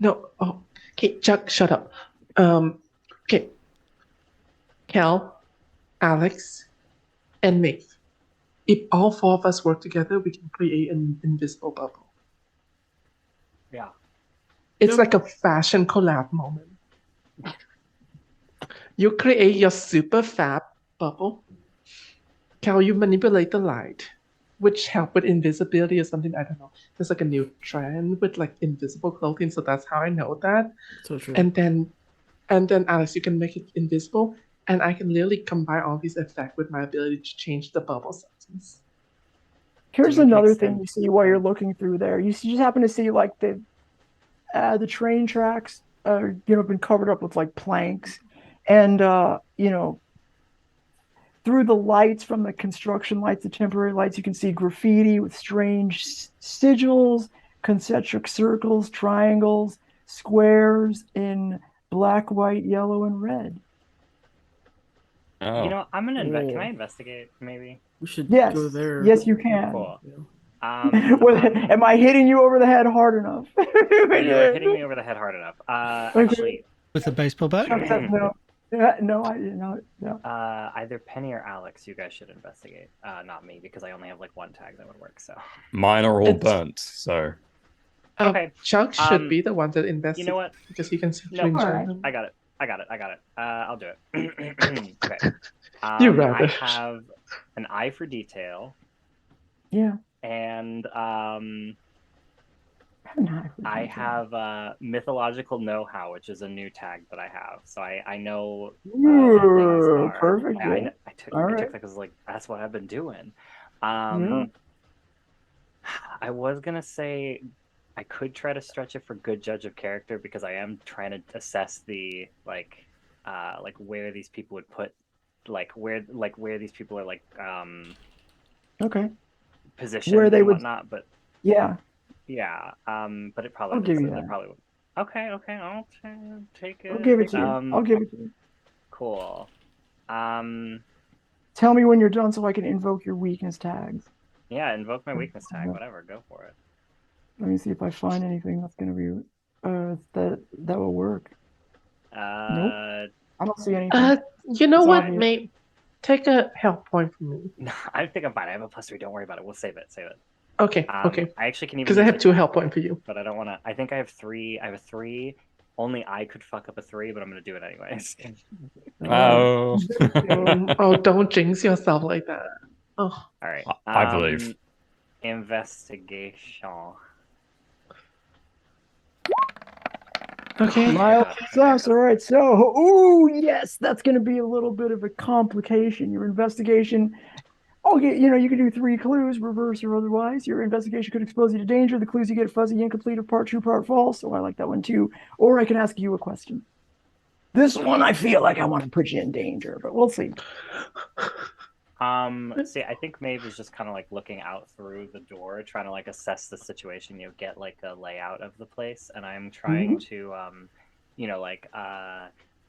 No. Oh, okay, Chuck, shut up. Okay. Kel, Alex, and me. If all 4 of us work together, we can create an invisible bubble. Yeah. It's Yep. like a fashion collab moment. You create your super fab bubble. Kel, you manipulate the light, which help with invisibility or something. I don't know. There's like a new trend with like invisible clothing, so that's how I know that. So true. And then Alex, you can make it invisible, and I can literally combine all these effects with my ability to change the bubble substance. Here's you can another thing extend- you see while you're looking through there. You just happen to see like the train tracks are been covered up with like planks, and through the lights from the construction lights, the temporary lights, you can see graffiti with strange sigils, concentric circles, triangles, squares in black, white, yellow, and red. Oh. You know, I'm gonna can I Oh. investigate maybe? We should Yes, go there. yes, you can. Cool. Yeah. Am I hitting you over the head hard enough? You are hitting me over the head hard enough. Actually, With a baseball bat? Chuck says no. No, I didn't know. No. either Penny or Alex, you guys should investigate. Not me, because I only have like one tag that would work. So Mine are all It's- burnt, so Okay. Chuck should Um, be the one that investigates. you know what? Because he can see No, things alright. random. I got it. I'll do it. Okay. You I rubbish. have an eye for detail, Yeah. and No, I have mythological know-how, which is a new tag that I have. So I know what things Ooh, are. perfect. I Yeah. took All right. that because like that's what I've been doing. Yeah. I was gonna say I could try to stretch it for good judge of character because I am trying to assess the like where these people would put where these people are Okay. positioned Where they and would- whatnot, but Yeah. yeah, but it probably I'll give you it that. probably would. Okay, I'll take it. I'll give it to you. I'll give it to you. Cool. Tell me when you're done so I can invoke your weakness tags. Yeah, invoke my weakness tag. Whatever, go for it. Let me see if I find anything that's gonna be that will work. I don't see anything. You know It's what, obvious. mate? Take a health point from me. No, I think I'm fine. I have a +3. Don't worry about it. We'll save it. Okay, okay. I actually can even Because I use have it 2 now, health points for you. but I don't want to. I think I have 3. I have a 3. Only I could fuck up a 3, but I'm gonna do it anyways. oh, Oh, don't jinx yourself like that. Oh, All right. I believe. Investigation. okay. Mild God. success. All right. So, ooh, yes, that's going to be a little bit of a complication. Your investigation. Okay, you can do 3 clues, reverse or otherwise. Your investigation could expose you to danger. The clues you get fuzzy, incomplete, or part true, part false. So I like that one too. Or I can ask you a question. This one, I feel like I want to put you in danger, but we'll see. See, I think Maeve is just kind of like looking out through the door, trying to like assess the situation, get like a layout of the place, and I'm trying to,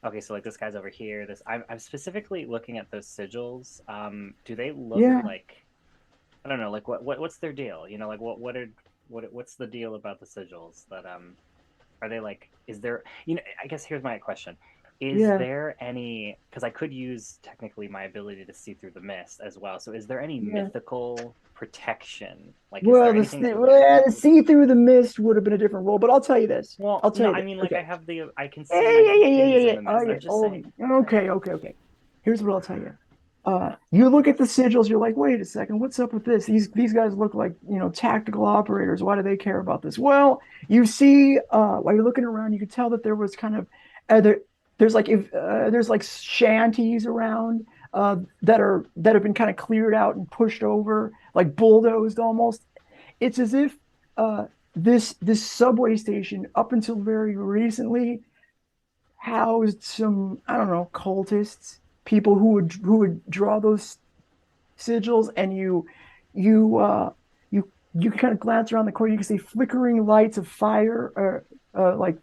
okay, so like this guy's over here. I'm specifically looking at those sigils. Do they look like, I don't know, like what's their deal? Like what's the deal about the sigils that are they like? Is there, I guess here's my question. Is Yeah. there any, because I could use technically my ability to see through the mist as well. So is there any Yeah. mythical protection? Like, is Well, there the, anything? the see through the mist would have been a different role, but I'll tell you this. Well, I'll tell no, you I this. mean, like, Okay. I can see Yeah, like yeah, yeah, yeah, things yeah, in the mist. Oh, yeah. I'm just saying. Okay. Here's what I'll tell you. You look at the sigils, you're like, wait a second, what's up with this? These guys look like, tactical operators. Why do they care about this? Well, you see, while you're looking around, you can tell that there was kind of there's like shanties around that have been kind of cleared out and pushed over, like bulldozed almost. It's as if this subway station, up until very recently, housed some, I don't know, cultists, people who would draw those sigils, and you kind of glance around the corner, you can see flickering lights of fire, or like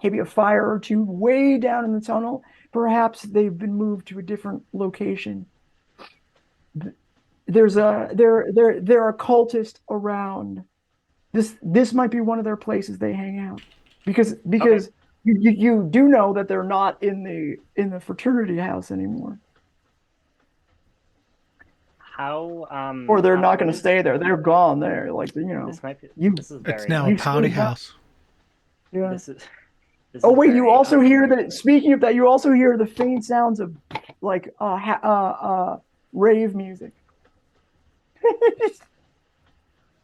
maybe a fire or two way down in the tunnel. Perhaps they've been moved to a different location. There are cultists around. This might be one of their places they hang out, because you do know that they're not in the fraternity house anymore. How Or they're not what going to is- stay there. They're gone there. Like, This might be. you- This is very. It's now You a party screwed up. house. Yeah. This is. This Oh is wait, very, you also hear that. Speaking of that, you also hear the faint sounds of like rave music.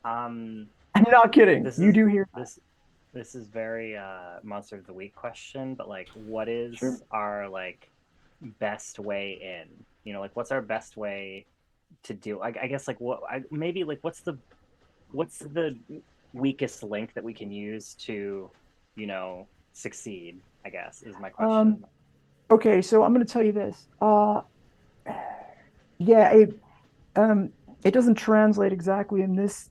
Um, I'm not kidding. This You is- do hear. this is very Monster of the Week question, but like, what is Sure. our like best way in? Like, what's our best way to do? I guess like maybe like what's the weakest link that we can use to, succeed? I guess is my question. Okay, so I'm going to tell you this. Yeah, it doesn't translate exactly in this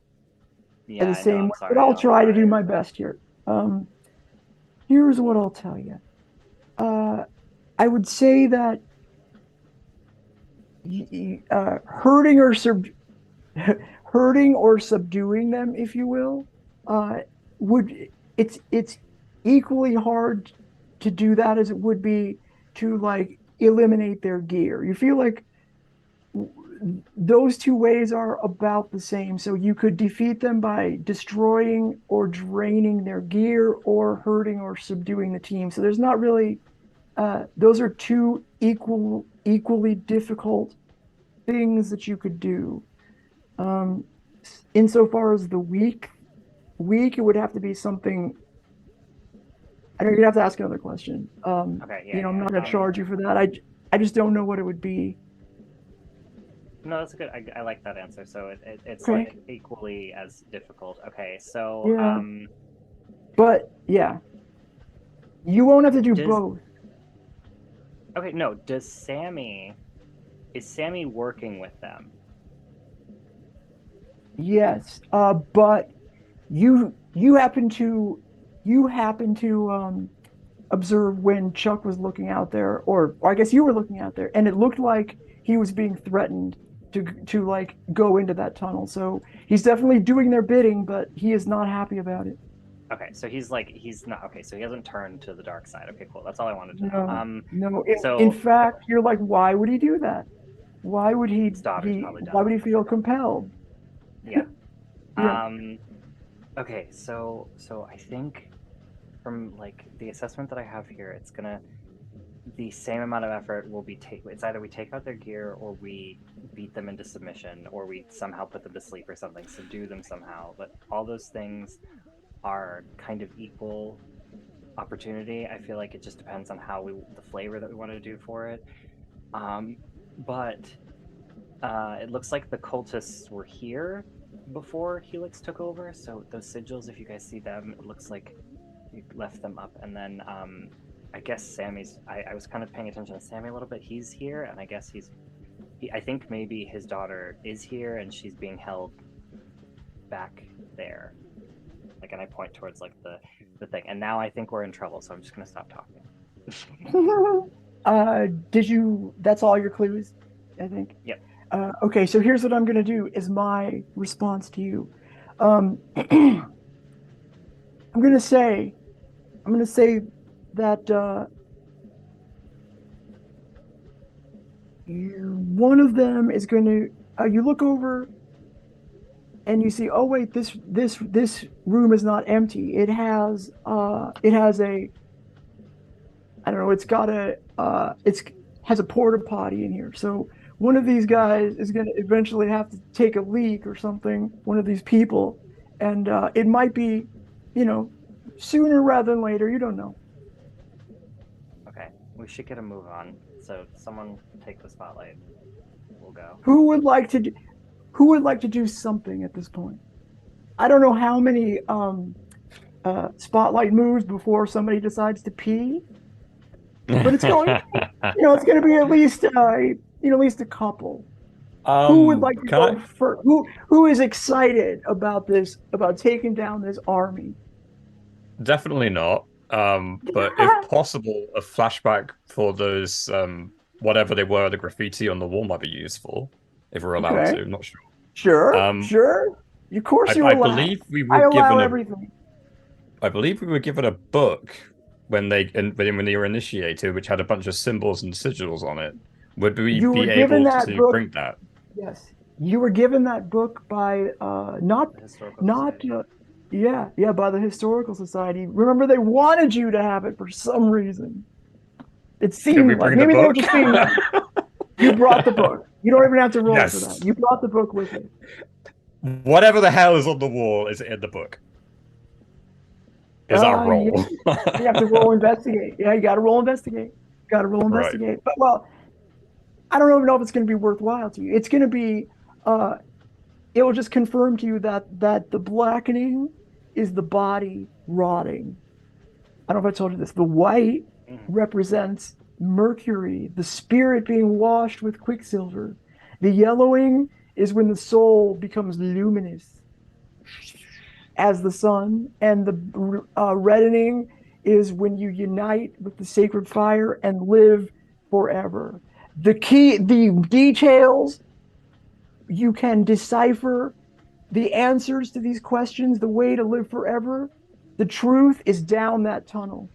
Yeah, the I same know, I'm way, sorry, but I'll no. try to do my best here. Here's what I'll tell you. I would say that hurting or subduing them, if you will, it's equally hard to do that as it would be to like eliminate their gear. You feel like those two ways are about the same. So you could defeat them by destroying or draining their gear, or hurting or subduing the team. So there's not really, those are two equally difficult things that you could do. Insofar as the weak, it would have to be something. I know you'd have to ask another question. Okay, yeah, I'm not going to charge you for that. I just don't know what it would be. No, that's a good. I like that answer. So it's Okay. like equally as difficult. Okay, so Yeah. But yeah, you won't have to do Does- both. okay, no. Is Sammy working with them? Yes, but you happen to observe when Chuck was looking out there, or I guess you were looking out there, and it looked like he was being threatened to like go into that tunnel. So he's definitely doing their bidding, but he is not happy about it. Okay, so he's not okay. So he hasn't turned to the dark side. Okay, cool. That's all I wanted to know. No. so- In fact, you're like, why would he do that? Why would he? His daughter's probably done Why would he it. feel compelled? Yeah. Yeah. Okay, so I think from like the assessment that I have here, it's gonna the same amount of effort will be it's either we take out their gear, or we beat them into submission, or we somehow put them to sleep or something, subdue them somehow. But all those things are kind of equal opportunity. I feel like it just depends on the flavor that we want to do for it. But it looks like the cultists were here before Helix took over. So those sigils, if you guys see them, it looks like you left them up. And then I guess Sammy's. I was kind of paying attention to Sammy a little bit. He's here, and I guess I think maybe his daughter is here, and she's being held back there. Like, and I point towards like the thing. And now I think we're in trouble, so I'm just gonna stop talking. That's all your clues, I think? Yep. Okay, so here's what I'm going to do is my response to you. I'm going to say that One of them is going to. You look over, and you see. Oh wait, this room is not empty. It has a. I don't know. It's got a. Has a porta potty in here. So one of these guys is going to eventually have to take a leak or something. One of these people, and it might be, sooner rather than later. You don't know. Okay, we should get a move on. So someone take the spotlight. We'll go. Who would like to do something at this point? I don't know how many spotlight moves before somebody decides to pee, but it's going. It's going to be at least at least a couple. Who would like to go first? Who is excited about this? About taking down this army? Definitely not. But if possible, a flashback for those whatever they were, the graffiti on the wall might be useful if we're allowed to. Not sure. Sure. Of course, you're allowed. I believe we were given everything. I believe we were given a book when they were initiated, which had a bunch of symbols and sigils on it. Would we be able to bring that? Yes, you were given that book by by the Historical Society. Remember, they wanted you to have it for some reason. It seemed like maybe they were just being. You brought the book. You don't even have to roll for that. You brought the book with you. Whatever the hell is on the wall is in the book. Is our roll. You have to roll investigate. Yeah, you got to roll investigate. Right. But well, I don't even know if it's going to be worthwhile to you. It's going to be. It will just confirm to you that the blackening is the body rotting. I don't know if I told you this. The white represents Mercury, the spirit being washed with quicksilver. The yellowing is when the soul becomes luminous as the sun, and the reddening is when you unite with the sacred fire and live forever. The details, you can decipher the answers to these questions, the way to live forever. The truth is down that tunnel.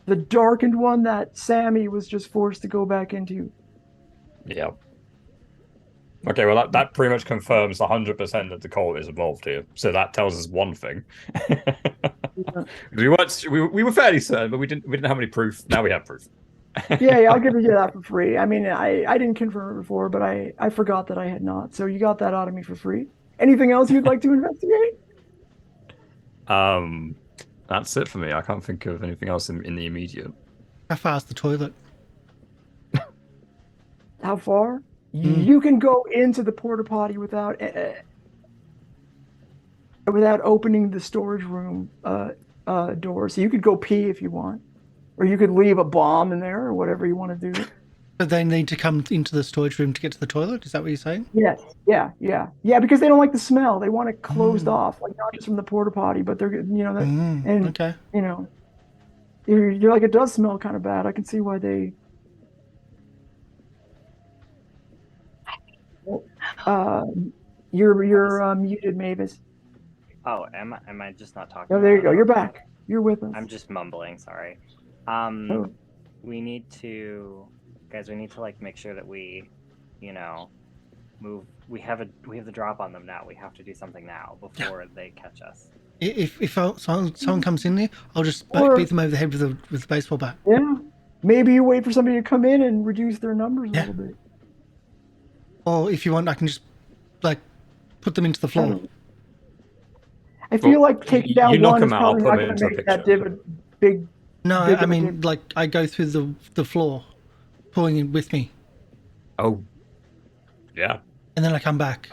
The darkened one that Sammy was just forced to go back into. Yeah. Okay, well, that pretty much confirms 100% that the cult is involved here. So that tells us one thing. We were fairly certain, but we didn't have any proof. Now we have proof. Yeah, I'll give you that for free. I mean, I didn't confirm it before, but I forgot that I had not. So you got that out of me for free. Anything else you'd like to investigate? That's it for me. I can't think of anything else in the immediate. How far is the toilet? How far? You can go into the porta potty without opening the storage room door. So you could go pee if you want, or you could leave a bomb in there, or whatever you want to do. But they need to come into the storage room to get to the toilet. Is that what you're saying? Yes. Yeah. Because they don't like the smell. They want it closed off, like not just from the porta potty, but they're okay. You're like, it does smell kind of bad. I can see why they. You're muted, Mavis. Oh, am I just not talking? Oh, there you go. You're back. You're with us. I'm just mumbling. Sorry. We need to, guys. We need to make sure that we, move. We have the drop on them now. We have to do something now before they catch us. If someone comes in there, I'll just beat them over the head with the baseball bat. Yeah. Maybe you wait for somebody to come in and reduce their numbers a little bit. Or if you want, I can just put them into the floor. I feel like taking down one is probably not going to make that big. No, I mean, I go through the floor, pulling it with me. Oh, yeah. And then I come back.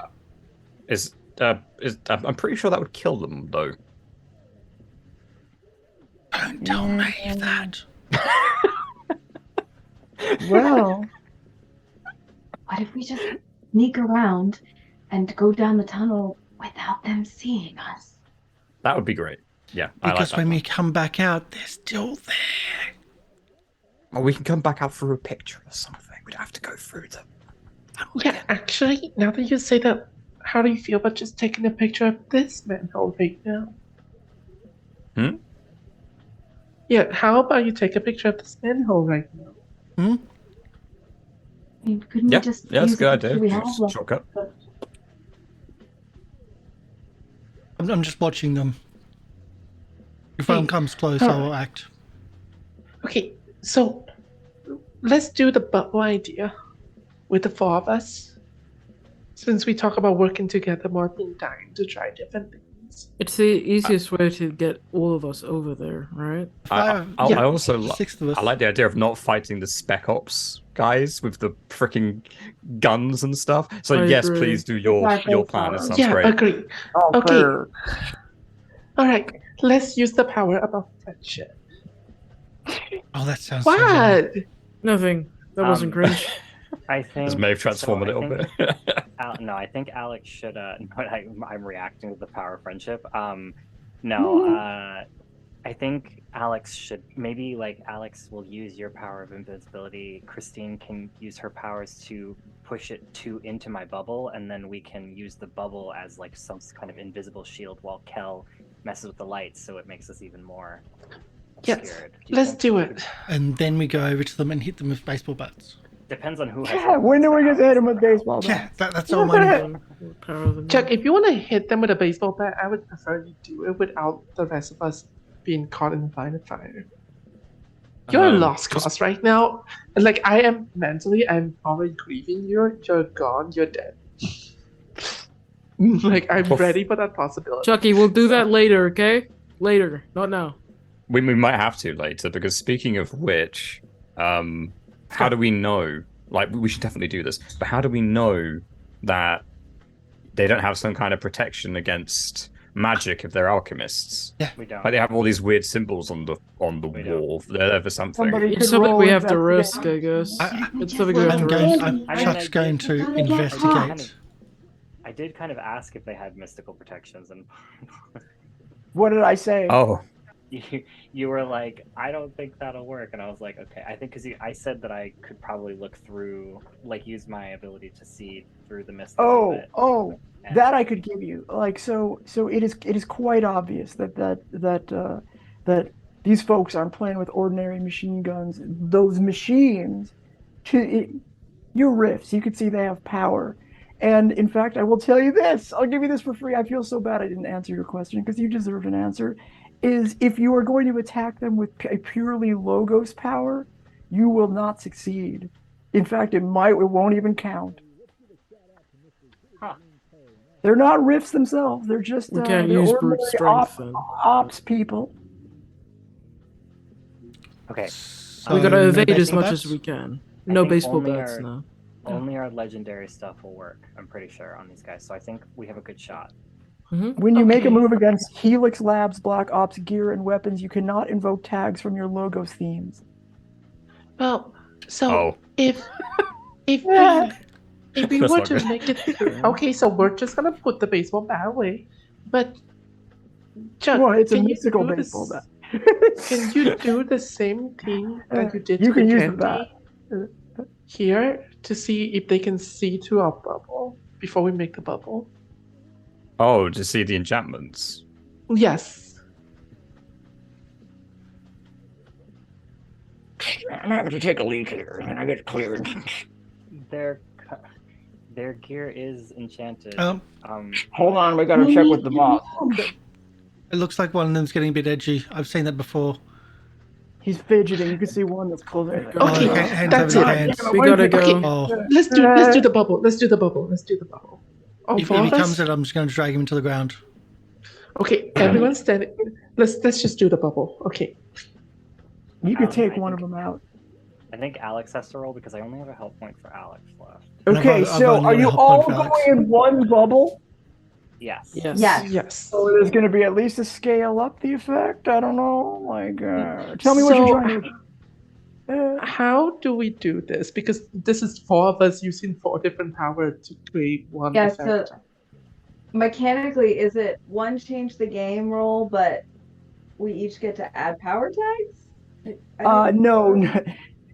I'm pretty sure that would kill them, though. Don't tell me that. Well, what if we just sneak around and go down the tunnel without them seeing us? That would be great. Yeah, because when we come back out, they're still there. Or we can come back out for a picture or something. We don't have to go through them. Yeah, actually, now that you say that, how do you feel about just taking a picture of this manhole right now? Yeah, how about you take a picture of this manhole right now? I mean, couldn't Yeah, we just yeah, that's a use good the idea. we Use have left? shortcut. I'm just watching them. If Hey, one comes close, huh. I'll act. Okay, so let's do the bubble idea with the four of us. Since we talk about working together more than time to try different things. It's the easiest way to get all of us over there, right? I Yeah. also Six of us. I like the idea of not fighting the Spec Ops guys with the freaking guns and stuff. So I yes, agree. please do your plan. It sounds Yeah, great. agree. Okay. Alright, let's use the power above friendship. Oh, that sounds so good. What? Nothing. That wasn't cringe. I think. Does Maeve transform a little bit? No, I think Alex should. No, I'm reacting to the power of friendship. I think Alex should maybe Alex will use your power of invisibility. Christine can use her powers to push it into my bubble, and then we can use the bubble as some kind of invisible shield while Kel messes with the lights, so it makes us even more obscured. Yes, Do you let's think do we it. could- And then we go over to them and hit them with baseball bats. Depends on who has. Yeah, when do we get to hit him with baseball Yeah, bats? that's all mine. Power of the Chuck, if you want to hit them with a baseball bat, I would prefer you do it without the rest of us being caught in the line of fire. You're a lost cause right now. I am mentally, I'm already grieving you. You're gone. You're dead. I'm ready for that possibility. Chucky, we'll do that later, okay? Later, not now. We might have to later, because speaking of which, how do we know? We should definitely do this, but how do we know that they don't have some kind of protection against magic if they're alchemists? Yeah, We don't. They have all these weird symbols on the wall. They're there for something. Somebody It's could something roll we have to investigation. risk, I guess. I- It's something we have to risk. Chuck's going to I investigate. did kind of ask if they had mystical protections, and What did I say? Oh, you were like, I don't think that'll work, and I was like, okay, I think because I said that I could probably look through, use my ability to see through the mist. Oh, that I could give you. So it is quite obvious that these folks aren't playing with ordinary machine guns. Those machines, your rifts, you could see they have power. And in fact, I will tell you this. I'll give you this for free. I feel so bad I didn't answer your question because you deserved an answer. Is if you are going to attack them with a purely logos power, you will not succeed. In fact, it won't even count. Huh. They're not rifts themselves. They're just We can't they're use brute ordinary strength then. ops people. Okay, So, We gotta no evade as baseball much bats? as we can. I No think baseball only bats, our- no. only our legendary stuff will work. I'm pretty sure on these guys, so I think we have a good shot. When you make a Okay. move against Helix Labs, Black Ops gear, and weapons, you cannot invoke tags from your logos themes. Well, so Oh. if we That's were not to good. make it okay, so we're just gonna put the baseball bat away. But Chuck, Well, it's a can you mystical do baseball this- bat. Can you do the same thing that you did You to can the use the candy here to see if they can see through our bubble before we make the bubble? Oh, to see the enchantments. Yes. I'm having to take a leak here, and I get cleared. Their gear is enchanted. Hold on, we gotta check with the boss. It looks like one of them's getting a bit edgy. I've seen that before. He's fidgeting. You can see one that's closer. Okay, Oh, hands that's over it. hands. We gotta go. Okay. Oh, Let's do the bubble. Let's do the bubble. Let's do the bubble. Oh, if four he of us? comes in, I'm just going to drag him into the ground. Okay, everyone standing. Let's just do the bubble. Okay. You could take I one of think- them out. I think Alex has to roll because I only have a health point for Alex left. And I've Okay, only so got are a you help all point for Alex. going in one bubble? Yes. Yes. Yes. Yes. So there's going to be at least a scale up the effect? I don't know. Tell me what you're So- trying to do. How do we do this? Because this is four of us using 4 different power to create one Yeah, effect. so mechanically, is it one change the game roll, but we each get to add power tags?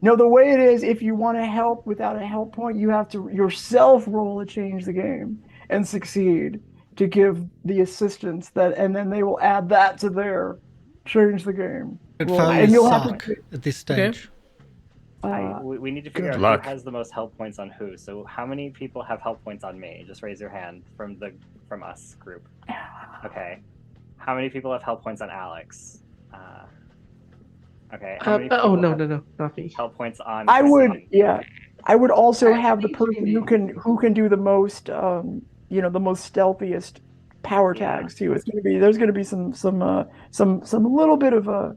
No, the way it is, if you want to help without a help point, you have to yourself roll to change the game and succeed to give the assistance and then they will add that to their change the game. But roll. And failures you'll have suck to, at this stage. We need to figure out luck. who has the most health points on who. So how many people have health points on me? Just raise your hand from us group. Okay. How many people have health points on Alex? Okay. How many people no, have not me. health points on I would, Christine? yeah. I would also Alright, have the please person do who can do the most, the most stealthiest power Yeah. tags too. There's gonna be some little bit of a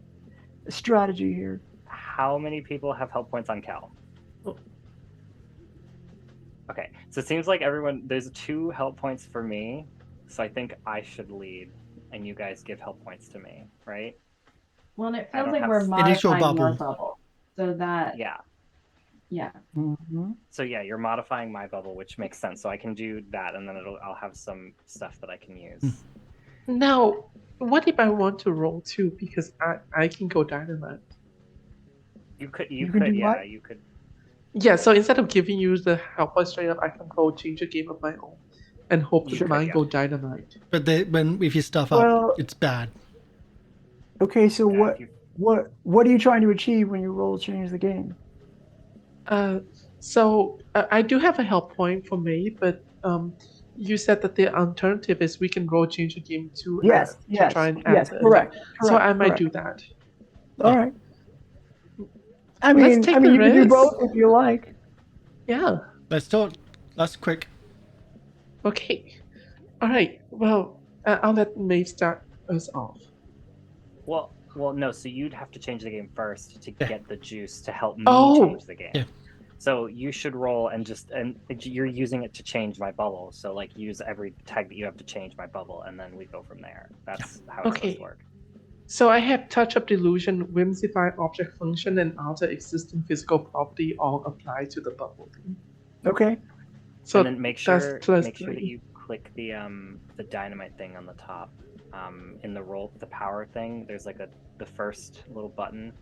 strategy here. How many people have health points on Kel? Okay, so it seems like there's 2 health points for me, so I think I should lead, and you guys give health points to me, right? Well, and it I feels don't like have we're s- It is your modifying your bubble. bubble. So that, Yeah. yeah. Mm-hmm. So yeah, you're modifying my bubble, which makes sense. So I can do that, and then I'll have some stuff that I can use. Now, what if I want to roll too? Because I can go dynamite. You could, do yeah, what? you could. Yeah, so instead of giving you the help point straight up, I can go change a game of my own and hope You that could, mine yeah. go dynamite. But if you stuff Well- up, it's bad. Okay, so Yeah, if you- what are you trying to achieve when you roll change the game? So I do have a help point for me, but you said that the alternative is we can roll change a game to try and add this. correct. So I might correct. do that. All right. I Let's mean, take you the can do risk. both if you like. Yeah. Let's do it. That's quick. Okay. All right. Well, I'll let Maeve start us off. Well, no. So you'd have to change the game first to get the juice to help me Oh. change the game. Yeah. So you should roll and you're using it to change my bubble. So like use every tag that you have to change my bubble, and then we go from there. That's how it's supposed to work. So I have Touch of Delusion, Whimsify Object Function, and Alter Existing Physical Property all apply to the bubble. Okay. So and then make sure that's plus that 3. you click the dynamite thing on the top. In the power thing, there's like the first little button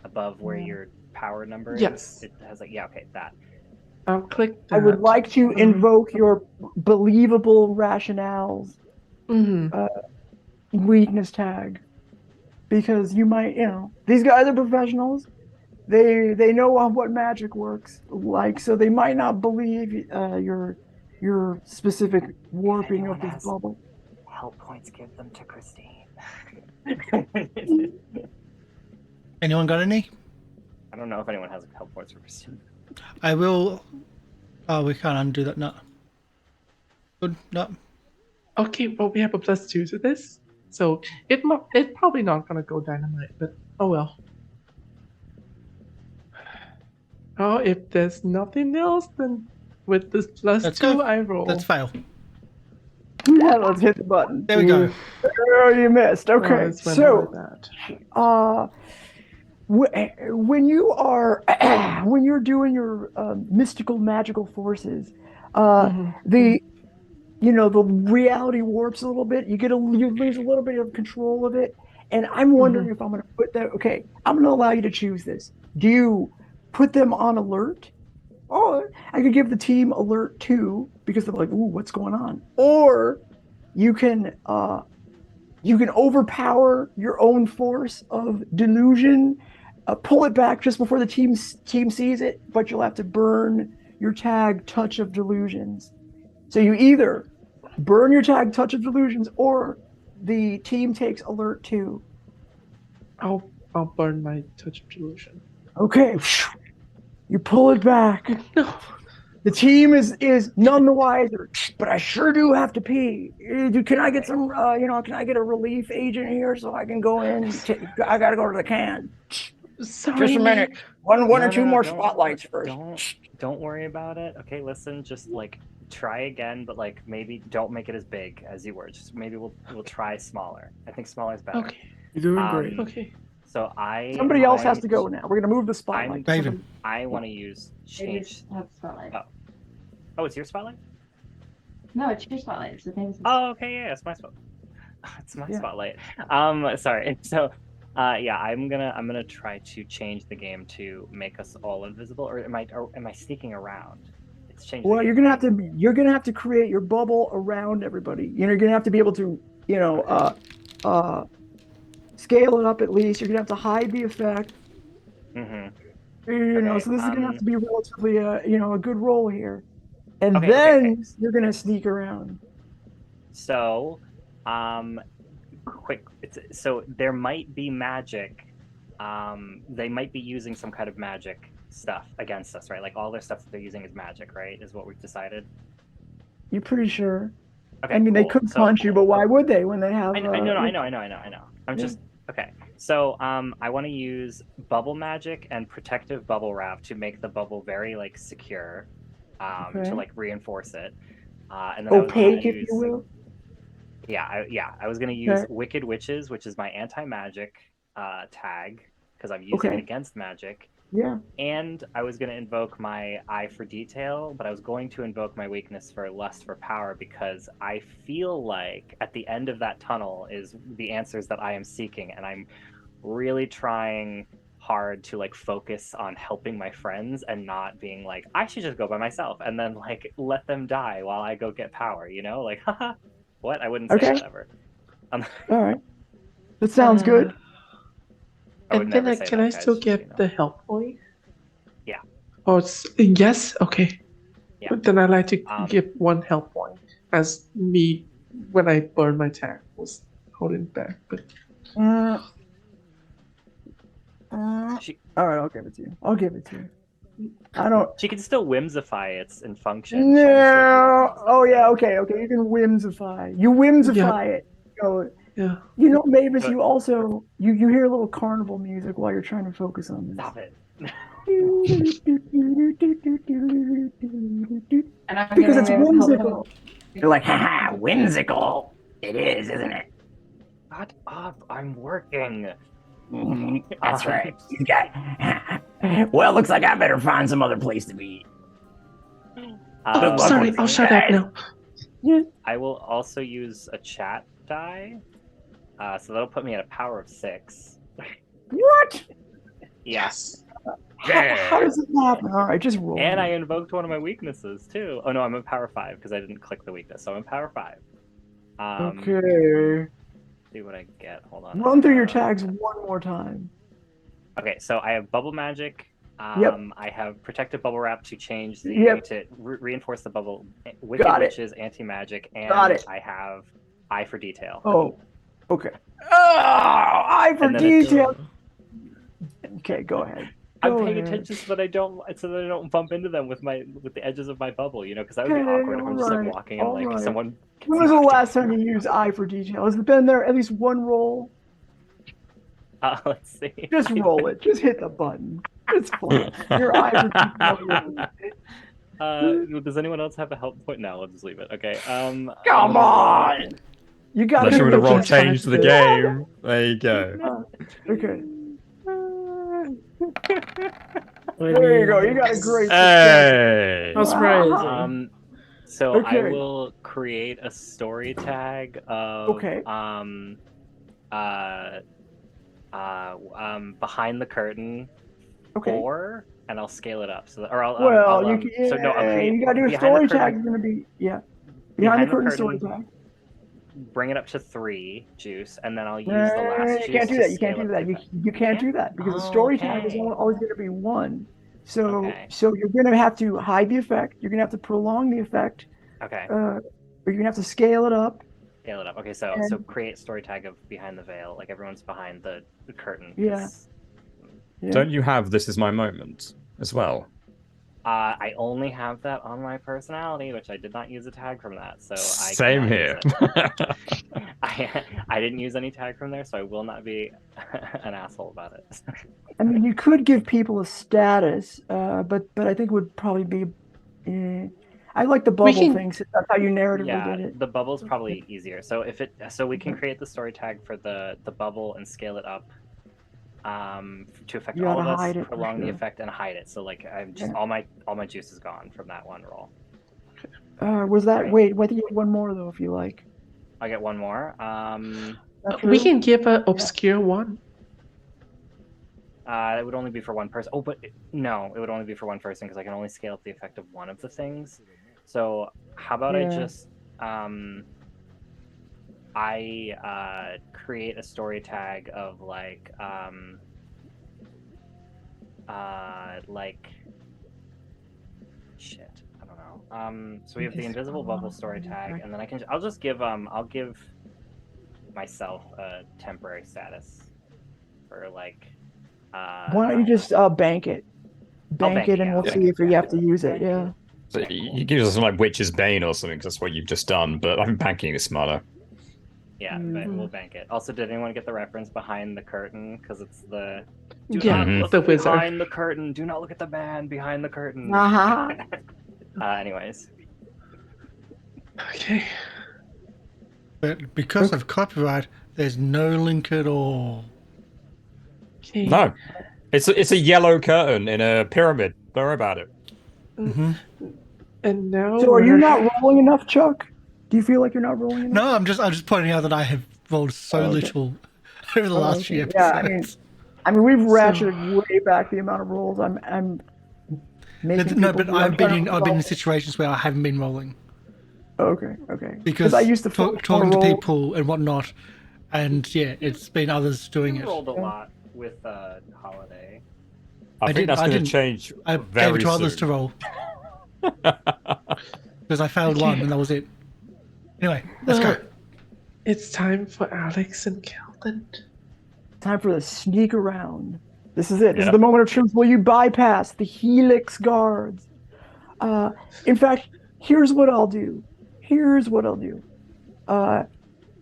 above where your power number is. Yes. It has that. I'll click that. I would like to invoke your believable rationales weakness tag, because you might, these guys are professionals. They know what magic works like, so they might not believe your specific warping of this bubble. Help points, give them to Christine. Anyone got any? I don't know if anyone has help points for Christine. I will. Oh, we can't undo that. No. Good. No. Okay, well, we have a +2 to this. So it's probably not going to go dynamite, but oh well. Oh, if there's nothing else, then with this Let's +2, go. I roll. Let's fail. Yeah, let's hit the button. There we go. Oh, you missed. Okay, this went so really bad. when you're doing your mystical magical forces, the reality warps a little bit. You lose a little bit of control of it, and I'm wondering if I'm going to put that. Okay, I'm going to allow you to choose this. Do you put them on alert? Or I could give the team alert 2 because they're like, "Ooh, what's going on?" Or you can overpower your own force of delusion, pull it back just before the team sees it, but you'll have to burn your tag Touch of Delusions. So you either burn your tag Touch of Delusions, or the team takes alert 2. I'll burn my Touch of Delusion. Okay, you pull it back. No. The team is none the wiser, but I sure do have to pee. Can I get some, can I get a relief agent here so I can go in? I gotta go to the can. Sorry. Just a minute. One or two more spotlights first. Don't worry about it. Okay, listen, just like try again, but like maybe don't make it as big as you were. Just maybe we'll try smaller. I think smaller is better. Okay. You're doing great. Okay. So Somebody else has to go now. We're gonna move the spotlight. Raven. I want to use change. Have spotlight. Oh, it's your spotlight? No, it's your spotlight. It's the famous. Oh, okay, yeah, it's my spotlight. It's my spotlight. Sorry. So, I'm gonna try to change the game to make us all invisible, or am I sneaking around? It's changing. Well, you're gonna have to create your bubble around everybody. You're gonna have to be able to, scale it up at least. You're gonna have to hide the effect. You know, Okay, so this is gonna have to be relatively, a good roll here, and Okay, then you're gonna sneak around. So, so there might be magic. They might be using some kind of magic stuff against us, right? Like all their stuff that they're using is magic, right? Is what we've decided. You're pretty sure? Okay, I mean, they cool. could punch you, but why would they when they have? I know. I'm just okay. So, I want to use bubble magic and protective bubble wrap to make the bubble very like secure, to like reinforce it. And then opaque, if you will. I was gonna use Wicked Witches, which is my anti-magic tag, because I'm using it against magic. Yeah. And I was gonna invoke my Eye for Detail, but I was going to invoke my weakness for Lust for Power because I feel like at the end of that tunnel is the answers that I am seeking, and I'm really trying hard to like focus on helping my friends and not being like, I should just go by myself and then like let them die while I go get power, you know? Like, haha. What? I wouldn't say that ever. All right. That sounds good. And then can I still get the help point? Yeah. Oh, yes? Okay. Yeah. But then I'd like to give 1 help point as me, when I burned my tag, was holding back. But all right, I'll give it to you. I don't. She can still whimsify its in function. No. Oh yeah. Okay. You can whimsify. You whimsify it. Yeah. You know, Mavis. You also you hear a little carnival music while you're trying to focus on this. Stop it. Because it's whimsical. You're like, haha, whimsical. It is, isn't it? Shut up! I'm working. That's right. You got. Well, looks like I better find some other place to be. Sorry, I'll shut up now. I will also use a chat die, so that'll put me at a power of 6. What? Yes. How does it happen? All right, just roll. And I invoked one of my weaknesses too. Oh no, I'm at power 5 because I didn't click the weakness, so I'm at power 5. Okay. See what I get. Hold on. Run through your tags one more time. Okay, so I have bubble magic. I have protective bubble wrap to change the to reinforce the bubble. Wicked Witches, anti-magic, and I have Eye for Detail. Oh, okay. Oh, Eye for Detail. Okay, go ahead. I'm paying attention so that I don't bump into them with the edges of my bubble, you know, because that would be awkward if I'm just like walking and like someone. When was the last time you used Eye for Detail? Has it been there at least one roll? Let's see. Just roll it. Just hit the button. It's fine. Your Eye for Detail. Does anyone else have a help point? No, let's just leave it. Okay. Come on. You got to. Unless you would have rolled change to the game. There you go. Okay. There you go. You got a great. Hey. How surprising. So I will create a story tag of behind the curtain 4, and I'll scale it up. So you got to do a story tag. Is going to be behind the curtain story tag. Bring it up to 3 juice, and then I'll use the last juice. You can't do that. You can't do that. You can't do that because the story tag is always going to be 1. So you're going to have to hide the effect. You're going to have to prolong the effect. Okay. Or you're going to have to scale it up. Scale it up. Okay, so create story tag of behind the veil, like everyone's behind the curtain. Yeah. Don't you have This Is My Moment as well? I only have that on my personality, which I did not use a tag from that, so I Same here. I didn't use any tag from there, so I will not be an asshole about it. I mean, you could give people a status, but I think it would probably be. I like the bubble thing, since that's how you narratively did it. The bubble's probably easier. So we can create the story tag for the bubble and scale it up. To affect all of us, prolong the effect, and hide it. So like I'm just all my juice is gone from that one roll. Was that right. Wait, you get one more though if you like. I get one more. We can give an obscure one. It would only be for one person. Oh, but no, it would only be for one person because I can only scale up the effect of one of the things. So how about I just I create a story tag of like like shit. I don't know. So we have the invisible bubble story tag, and then I'll just give myself a temporary status for like. Why don't you just bank it? Bank it, and we'll see if you have to use it. Yeah. So he gives us some like Witch's Bane or something, 'cause that's what you've just done. But I think banking is smarter. Yeah, but we'll bank it. Also, did anyone get the reference behind the curtain? Because it's the the wizard behind the curtain. Do not look at the man behind the curtain. Anyways. Okay. But because of copyright, there's no link at all. Okay. No, it's a yellow curtain in a pyramid. Don't worry about it. Mm-hmm. And now. So are you not rolling enough, Chuck? Do you feel like you're not rolling enough? No, I'm just pointing out that I have rolled so little over the last few episodes. I mean, we've ratcheted way back the amount of rolls. I'm making. No, but I've been in situations where I haven't been rolling. Okay. Because I used to talking to people and whatnot, and yeah, it's been others doing it. Rolled a lot with Holiday. I think that's going to change I very gave it to others soon. to roll. Because I failed one and that was it. Anyway, let's go. It's time for Alex and Kelvin. Time for the sneak around. This is it. This is the moment of truth. Will you bypass the Helix guards? In fact, here's what I'll do.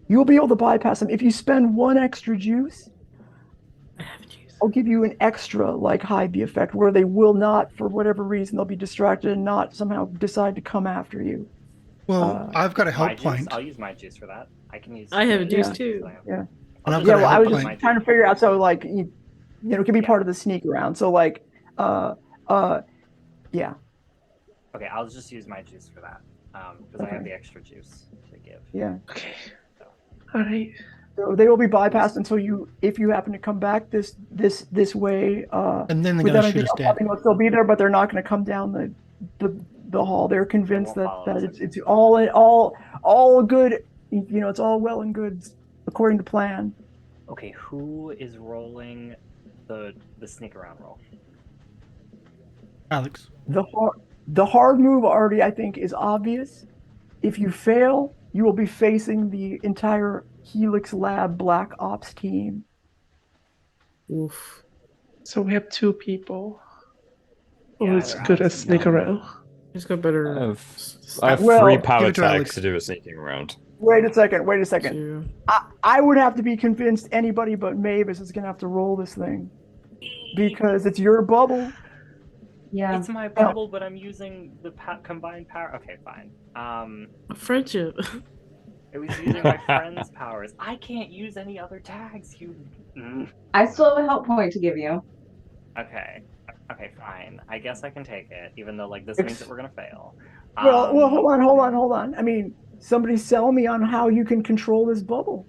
You'll be able to bypass them if you spend one extra juice. I'll give you an extra hide the effect where they will not, for whatever reason, they'll be distracted and not somehow decide to come after you. Well, I've got a help point. I'll use my juice for that. I can use. I have a juice too. Yeah. And I've got a I help was just point. trying to figure out. So it can be part of the sneak around. So yeah. Okay, I'll just use my juice for that because I have the extra juice to give. Yeah. Okay. All right. So they will be bypassed until if you happen to come back this way. And then they're going to shoot us dead. They'll still be there, but they're not going to come down the hall. They're convinced that it's all good. It's all well and good according to plan. Okay, who is rolling the sneak around roll? Alex. The hard move already, I think, is obvious. If you fail, you will be facing the entire Helix Lab Black Ops team. Oof. So we have 2 people. Who's good at sneak around? He's got better. I have 3 power tags to do a sneaking around. Wait a second. I would have to be convinced anybody but Mavis is going to have to roll this thing. Because it's your bubble. Yeah. It's my bubble, but I'm using the combined power. Okay, fine. Friendship. It was using my friend's powers. I can't use any other tags. I still have a help point to give you. Okay, fine. I guess I can take it, even though this means that we're gonna fail. Well, hold on. I mean, somebody sell me on how you can control this bubble.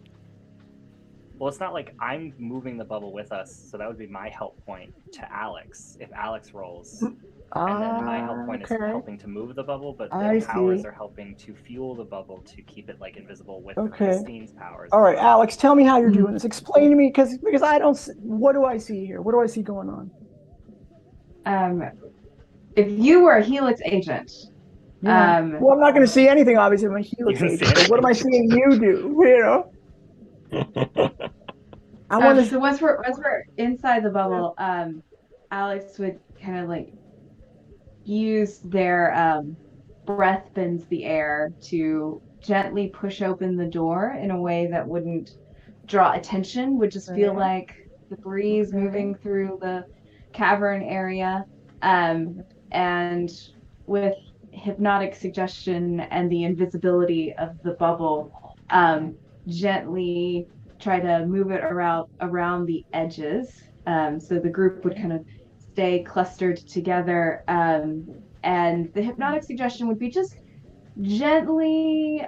Well, it's not like I'm moving the bubble with us, so that would be my help point to Alex if Alex rolls. And then my help point is helping to move the bubble, but their powers are helping to fuel the bubble to keep it Invisible with Christine's powers. All right, Alex, tell me how you're doing this. Explain to me, because I don't. What do I see here? What do I see going on? If you were a Helix agent, well, I'm not going to see anything. Obviously, I'm a Helix agent. So what am I seeing you do? I want to. So once we're inside the bubble, Alex would kind of use their breath bends the air to gently push open the door in a way that wouldn't draw attention, would just feel like the breeze moving through the cavern area, and with hypnotic suggestion and the invisibility of the bubble, gently try to move it around the edges, so the group would kind of stay clustered together, and the hypnotic suggestion would be just gently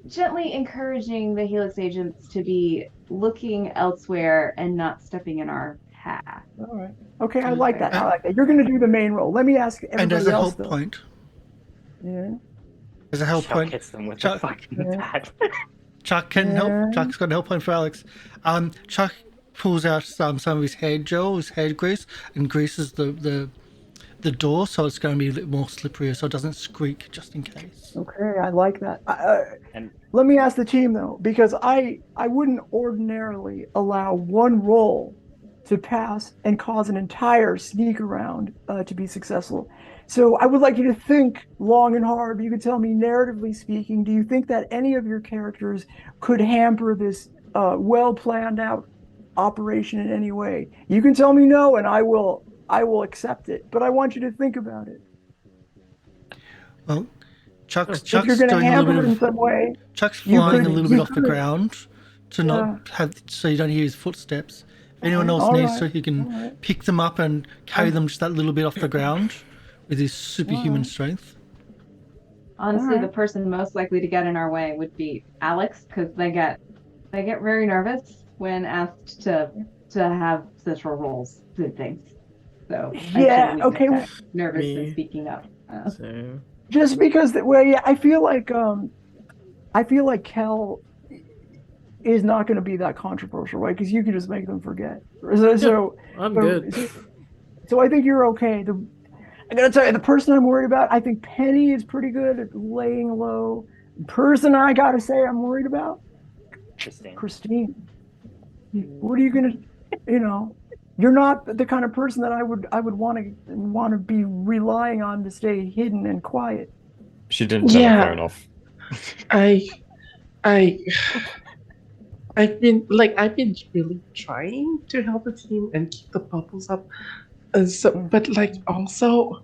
encouraging the Helix agents to be looking elsewhere and not stepping in our path. All right. Okay, I like that. You're going to do the main role. Let me ask everybody and as a else, help point. Yeah. As a help point. Hits them with the fucking attack. Chuck can help. Chuck's got a help point for Alex. Chuck, pulls out some of his hair gel, his hair grease, and greases the door so it's going to be a bit more slippery so it doesn't squeak just in case. Okay, I like that. And Let me ask the team though, because I wouldn't ordinarily allow one roll to pass and cause an entire sneak around to be successful. So I would like you to think long and hard. You could tell me, narratively speaking, do you think that any of your characters could hamper this well planned out operation in any way? You can tell me no, and I will accept it. But I want you to think about it. Well, Chuck's If you're going to doing a hamper little it in bit of some way, Chuck's you flying could- a little you bit off the could. ground to not have so you don't hear his footsteps. If anyone else All needs right, to, he can all right. pick them up and carry them just that little bit off the ground with his superhuman strength. Honestly, Alright. the person most likely to get in our way would be Alex, because they get very nervous when asked to have central roles to things. So Yeah, I okay, okay. Nervous Me. in speaking up. So, just because I feel like Kel is not going to be that controversial, right? Because you can just make them forget. So I'm good. So I think you're okay. I gotta tell you, the person I'm worried about, I think Penny is pretty good at laying low. The person I gotta say I'm worried about, Christine. What are you gonna, you're not the kind of person that I would want to be relying on to stay hidden and quiet. She didn't turn her phone off. I've been really trying to help the team and keep the bubbles up. But also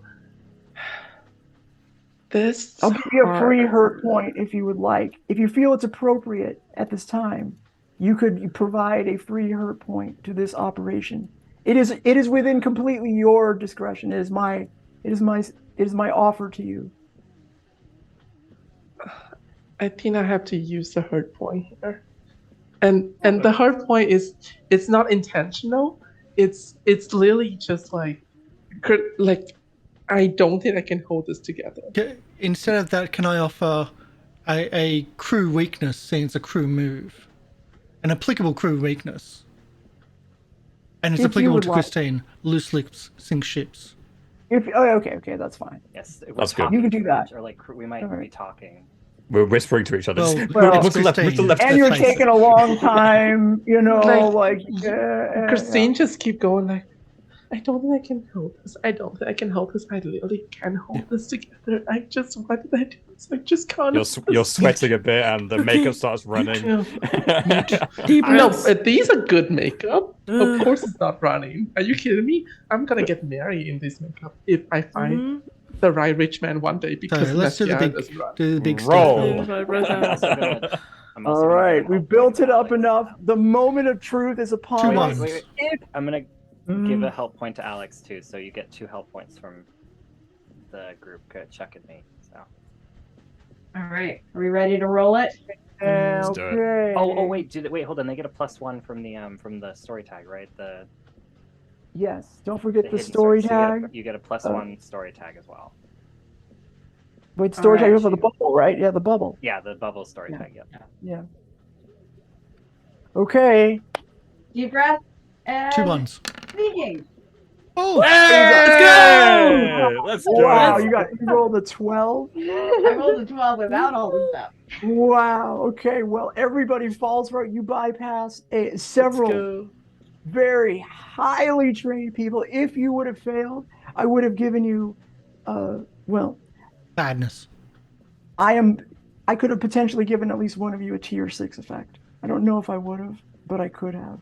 this. I'll give you a free hurt point if you would like. If you feel it's appropriate at this time, you could provide a free hurt point to this operation. It is within completely your discretion. It is my offer to you. I think I have to use the hurt point here, and the hurt point it's not intentional. It's literally just like I don't think I can hold this together. Instead of that, can I offer a crew weakness, seeing it's a crew move? An applicable crew weakness. And it's If you applicable would to like. Christine. Loose lips sink ships. Okay, that's fine. yes, That's good. You can do that. Or we might Alright. be talking. We're whispering to each other. Well, What's the left? What's the left? And you're Face. taking a long time, Christine just keep going like, I don't think I can hold this. I don't think I can hold this. I literally can't hold this together. What did I do? I just can't. You're sweating a bit, and the makeup starts running. Deep No, breaths. these are good makeup. Of course it's not running. Are you kidding me? I'm gonna get married in this makeup if I find the right rich man one day, because So let's do the mascara big, doesn't run. Roll. All right, we built it up enough. The moment of truth is upon 2 us. ones. I'm gonna give a help point to Alex too, so you get 2 help points from the group. Good, Chuck and me. So. All right, are we ready to roll it? Let's do it. Okay. Oh wait, hold on. They get a +1 from the story tag, right? Yes, don't forget the hidden story so tag. you get a +1 story tag as well. Wait, story tag Alright. is for the bubble, right? Yeah, the bubble. Yeah, the bubble story tag. Yep. Yeah. Okay. Deep breath. And 2 ones. speaking. Oh, Hey! Let's go. Wow, you rolled a 12. I rolled a 12 without all this stuff. Wow. Okay. Well, everybody falls for it. You bypass several very highly trained people. If you would have failed, I would have given you, badness. I could have potentially given at least one of you a tier 6 effect. I don't know if I would have, but I could have.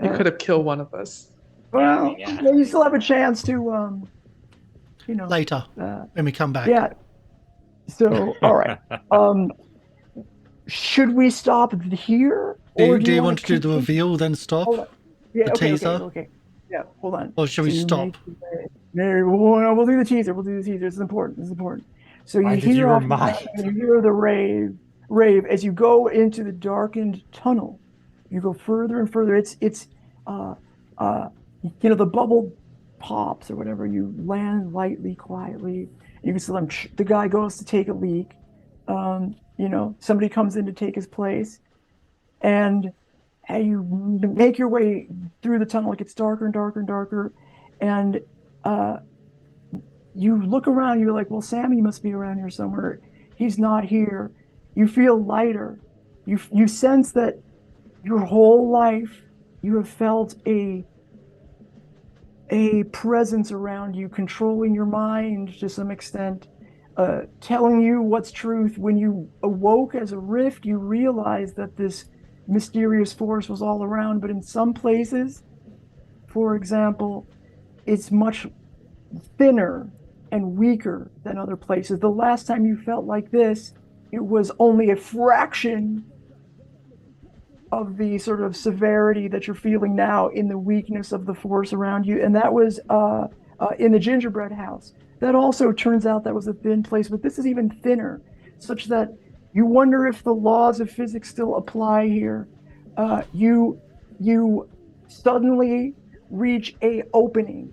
You could have killed one of us. Well, Yeah. you still have a chance to, Later, when we come back. Yeah. So, all right. Should we stop here? Or Do you want to do the continue? reveal, then stop? Hold on. Yeah, The okay, teaser? Okay. Yeah, hold on. Or should we So you stop? we'll do the teaser. This is important. So Why you did you hear remind? you hear the rave as you go into the darkened tunnel. You go further and further. It's the bubble pops or whatever. You land lightly, quietly. You can see them. The guy goes to take a leak. Somebody comes in to take his place, and you make your way through the tunnel. It gets darker and darker and darker, and you look around. You're like, well, Sammy must be around here somewhere. He's not here. You feel lighter. You sense that your whole life you have felt a presence around you, controlling your mind to some extent, telling you what's truth. When you awoke as a rift, you realized that this mysterious force was all around, but in some places, for example, it's much thinner and weaker than other places. The last time you felt like this, it was only a fraction of the sort of severity that you're feeling now in the weakness of the force around you. And that was in the gingerbread house. That also turns out that was a thin place, but this is even thinner, such that you wonder if the laws of physics still apply here. You suddenly reach a opening.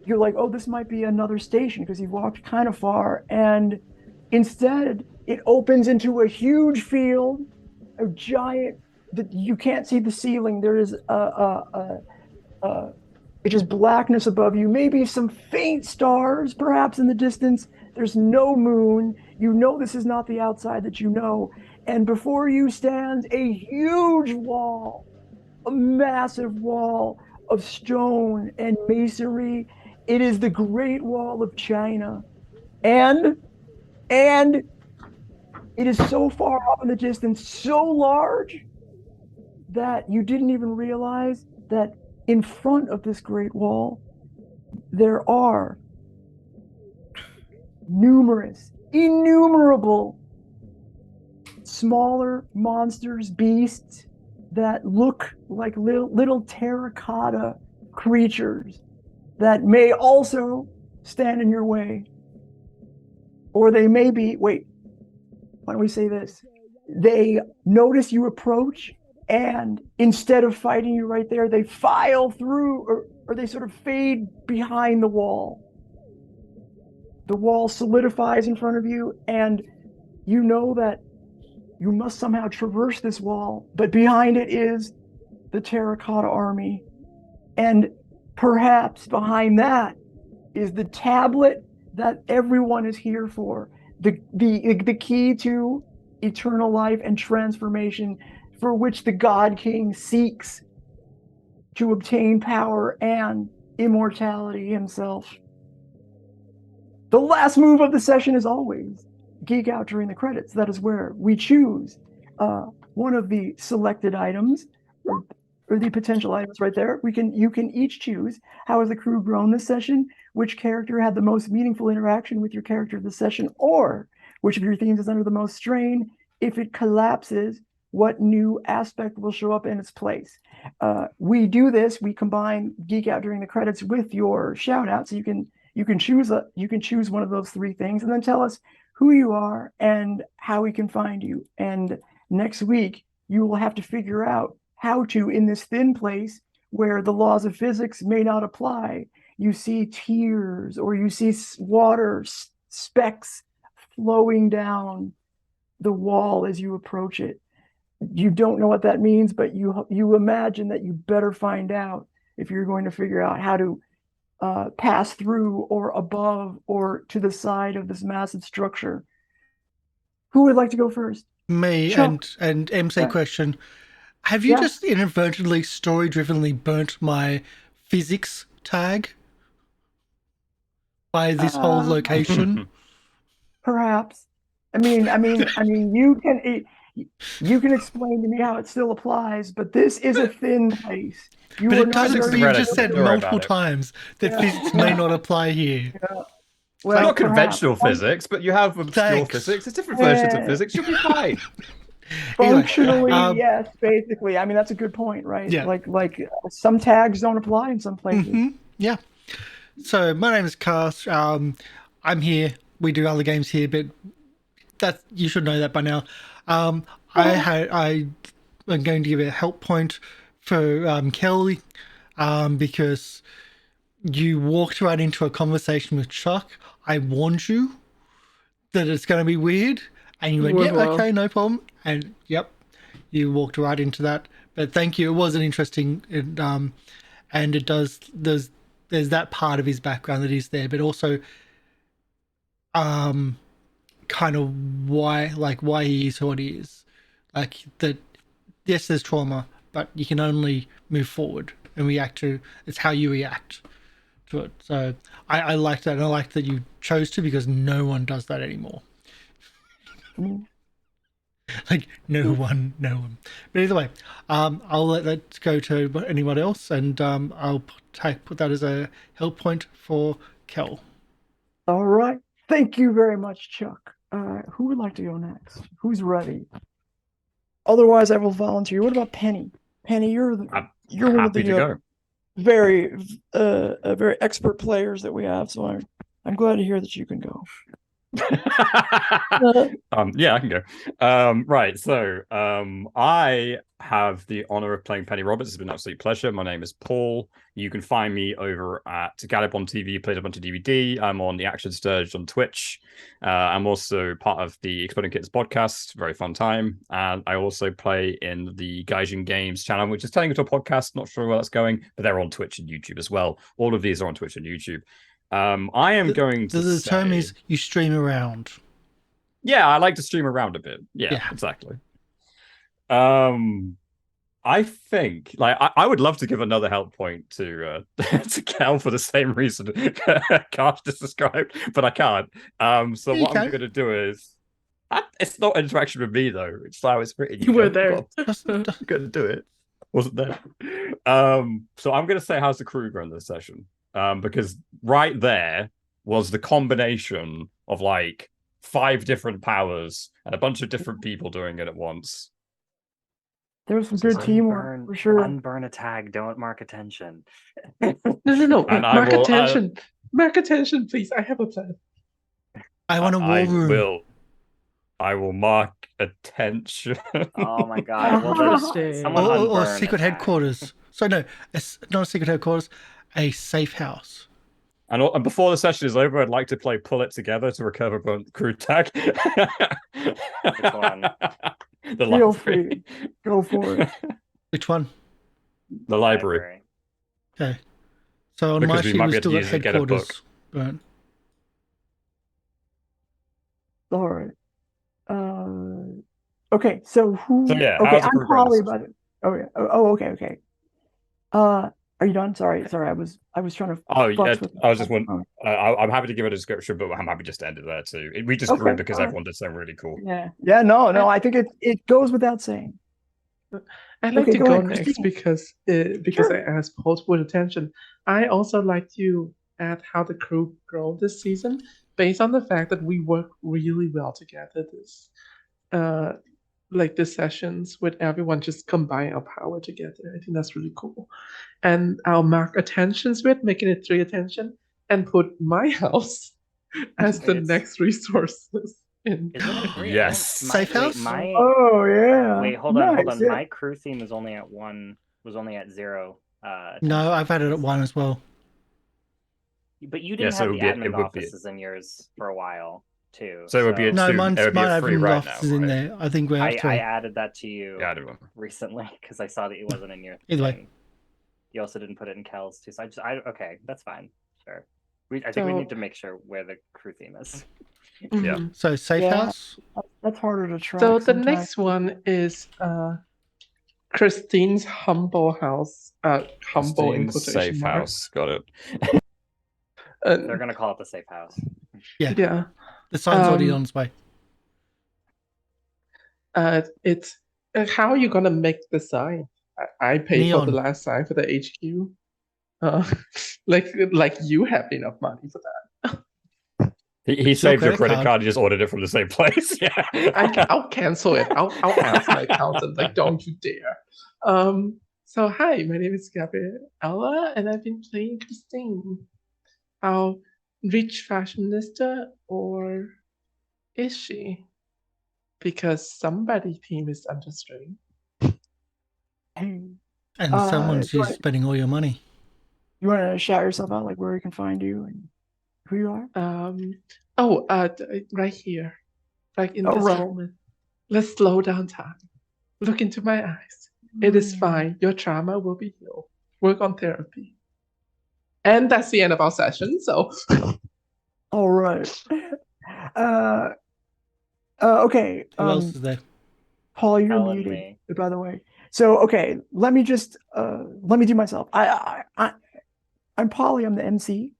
You're like, oh, this might be another station, because you've walked kind of far. And instead, it opens into a huge field, a giant, that you can't see the ceiling. There is it's just blackness above you, maybe some faint stars perhaps in the distance. There's no moon. You know this is not the outside that you know. And before you stands a huge wall, a massive wall of stone and masonry. It is the Great Wall of China. And it is so far off in the distance, so large, that you didn't even realize that in front of this Great Wall, there are innumerable smaller monsters, beasts that look like little terracotta creatures that may also stand in your way. Or they may be, why don't we say this? They notice you approach, and instead of fighting you right there, they file through, or they sort of fade behind the wall. The wall solidifies in front of you, and you know that you must somehow traverse this wall, but behind it is the terracotta army. And perhaps behind that is the tablet that everyone is here for, the key to eternal life and transformation, for which the God King seeks to obtain power and immortality himself. The last move of the session is always geek out during the credits. That is where we choose one of the selected items, or the potential items right there. You can each choose how has the crew grown this session, which character had the most meaningful interaction with your character of the session, or which of your themes is under the most strain. If it collapses, what new aspect will show up in its place? We do this. We combine geek out during the credits with your shout out, so you can choose one of those three things, and then tell us who you are and how we can find you. And next week you will have to figure out how to, in this thin place where the laws of physics may not apply, you see tears, or you see water specks flowing down the wall as you approach it. You don't know what that means, but you imagine that you better find out if you're going to figure out how to pass through, or above, or to the side of this massive structure. Who would like to go first? Me. Chuck. And MC question. Have you just inadvertently, story-drivenly burnt my physics tag by this whole location? Perhaps. I mean, you can explain to me how it still applies, but this is a thin place. But it doesn't. You just said multiple times that physics may not apply here. Yeah. Well, not conventional physics, but you have obscure physics. There's different versions of physics. You'll be fine. Functionally, yes, basically. I mean, that's a good point, right? Yeah. Like some tags don't apply in some places. Mm-hmm. Yeah. So my name is Karsh. I'm here. We do other games here, but that you should know that by now. I'm going to give a help point for Kelly, because you walked right into a conversation with Chuck. I warned you that it's going to be weird, and you went, "Yeah, okay, no problem." And yep, you walked right into that. But thank you. It was an interesting, and it does. There's that part of his background that is there, but also, kind of why he is what he is, like that. Yes, there's trauma, but you can only move forward and react to. It's how you react to it. So I like that, and I like that you chose to, because no one does that anymore. Like no one. But either way, I'll let that go to anyone else, and I'll put that as a help point for Kel. All right. Thank you very much, Chuck. Who would like to go next? Who's ready? Otherwise, I will volunteer. What about Penny? Penny, you're one of the very expert players that we have. So I'm glad to hear that you can go. Yeah, I can go. Right, so I have the honor of playing Penny Roberts. It's been an absolute pleasure. My name is Paul. You can find me over at GoblinCaveTV, played a bunch of DVD. I'm on the Action Sturge on Twitch. I'm also part of the Exploding Kittens podcast. Very fun time. And I also play in the Gaijin Games channel, which is turning into a podcast. Not sure where that's going, but they're on Twitch and YouTube as well. All of these are on Twitch and YouTube. I am going to the say... term is you stream around. Yeah, I like to stream around a bit. Yeah. Exactly. I think, like, I would love to give another help point to Kel for the same reason Karsh just described, but I can't. So what I'm going to do is, it's not interaction with me though. It's how it's written. You were there. I'm going to do it. Wasn't there? So I'm going to say, how's the crew going this session? Because right there was the combination of like 5 different powers and a bunch of different people doing it at once. There was some good teamwork, for sure. Unburn a tag, don't mark attention. No. Mark attention. Mark attention, please. I have a plan. I want a war room. I will mark attention. Oh my god. Well, or secret headquarters. So no, it's not a secret headquarters, a safe house. And before the session is over, I'd like to play Pull It Together to recover crew tag. Which one? The Feel library. free. Go for it. Which one? The library. Okay. So on Because my we sheet, might we be still able got to use it to get a headquarters. But... All right. Okay. So who? So yeah, okay, how's the I'm crew going Polly, this but oh yeah. Oh, okay. Are you done? Sorry. I was trying to. Oh yeah, with I was just wondering. I'm happy to give a description, but I'm happy just to end it there too. We just grew because everyone did something really cool. Yeah. No. I think it goes without saying. I'd like to go next Christine. because Sure. I asked Paul to put attention. I also like to add how the crew grow this season based on the fact that we work really well together. The sessions with everyone just combine our power together. I think that's really cool. And I'll mark attentions with making it 3 attention and put my house as the next resources. Yes. Safe house? Oh yeah. Wait, hold on. Yeah. My crew theme was only at 1. Was only at 0. No, I've had it at 1 as well. But you didn't have the admin offices in yours for a while too. So it would be no, mine's mine free admin right offices now, in right? there. I think we're up to. I added that to you recently because I saw that it wasn't in your Either way. thing. You also didn't put it in Kel's too. So okay, that's fine. Sure. I think we need to make sure where the crew theme is. Yeah. So safe house. That's harder to track. So the sometimes. next one is Christine's humble house. Humble in Christine's quotation safe marks. house. Got it. They're gonna call it the safe house. Yeah. The sign's already on its way. It's how are you gonna make the sign? I paid for the last sign for the HQ. Like you have enough money for that. He saved your credit card. He just ordered it from the same place. Yeah. I'll cancel it. I'll ask my accountant. Like, don't you dare. So hi, my name is Gabriela, and I've been playing Christine. Our rich fashionista, or is she? Because somebody's team is under strain. And someone's just spending all your money. You want to shout yourself out, like where we can find you and who you are? Right here, like in this moment. Let's slow down time. Look into my eyes. It is fine. Your trauma will be healed. Work on therapy. And that's the end of our session. So, All right. Okay. Who else is there? Paul, you're Kel and muted, me. by the way. So, okay, let me do myself. I'm Polly. I'm the MC.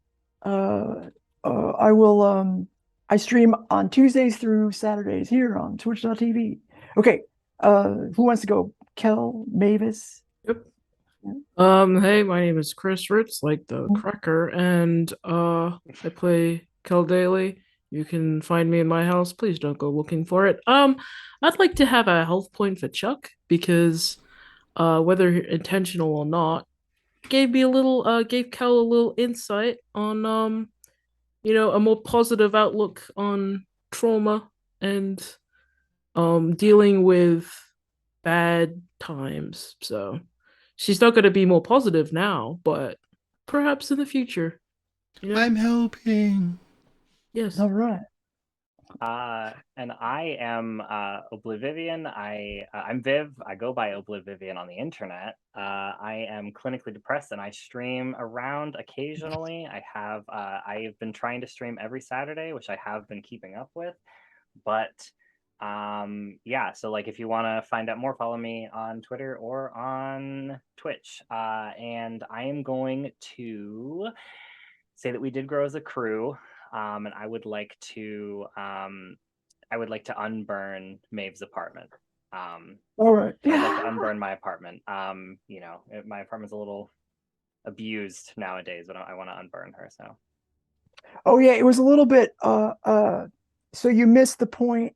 I stream on Tuesdays through Saturdays here on Twitch.tv. Okay, who wants to go? Kel, Mavis. Yep. Hey, my name is Chris Ritz, like the cracker, and I play Kel Daily. You can find me in my house. Please don't go looking for it. I'd like to have a health point for Chuck because, whether intentional or not, gave Kel a little insight on a more positive outlook on trauma and dealing with bad times. So she's not going to be more positive now, but perhaps in the future. I'm helping. Yes. All right. And I am Oblivivian. I'm Viv. I go by Oblivivian on the internet. I am clinically depressed, and I stream around occasionally. I've been trying to stream every Saturday, which I have been keeping up with. But yeah, so like if you want to find out more, follow me on Twitter or on Twitch. And I am going to say that we did grow as a crew. And I would like to unburn Maeve's apartment. All right. I'd like to unburn my apartment. My apartment's a little abused nowadays, but I want to unburn her. So. Oh yeah, it was a little bit. So you missed the point,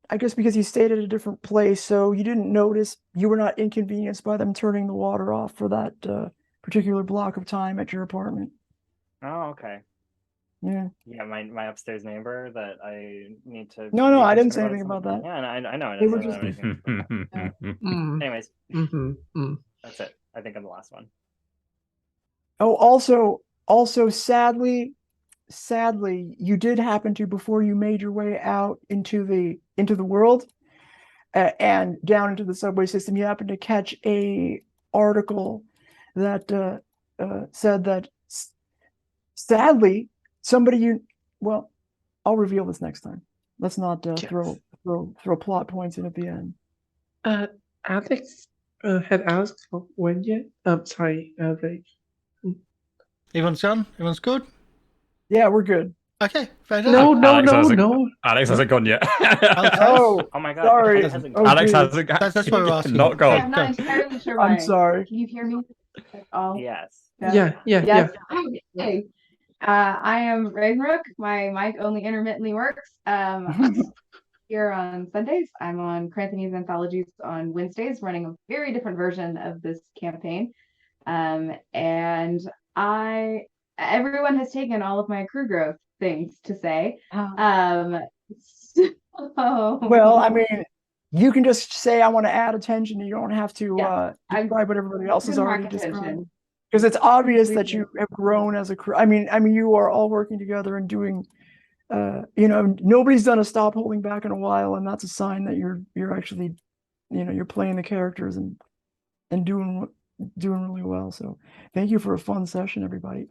I guess, because you stayed at a different place, so you didn't notice. You were not inconvenienced by them turning the water off for that particular block of time at your apartment. Oh, okay. Yeah. Yeah, my upstairs neighbor that I need to. No, I didn't say anything about that. Yeah, I know. They were just. Anyways, that's it. I think I'm the last one. Oh, also, sadly, you did happen to, before you made your way out into the world and down into the subway system, you happened to catch a article that said that sadly somebody well, I'll reveal this next time. Let's not throw plot points in at the end. Alex had asked for when yet? Sorry, Everyone's gone? Everyone's good? Yeah, we're good. Okay, fantastic. No. Alex hasn't gone yet. Oh my God! Sorry. Alex geez. hasn't. That's why we're asking. Not I'm gone. not entirely sure I'm why. sorry. Can you hear me at all? Yes. Yeah. Yes. Okay. I am Ravenrook. My mic only intermittently works. Here on Sundays, I'm on Cranthony's Anthologies on Wednesdays, running a very different version of this campaign. And everyone has taken all of my crew growth things to say. Well, I mean, you can just say I want to add attention. You don't have to describe what everybody else has already described. Because it's obvious that you have grown as a crew. I mean, you are all working together and doing. Nobody's done a stop holding back in a while, and that's a sign that you're actually, you're playing the characters and doing really well. So, thank you for a fun session, everybody.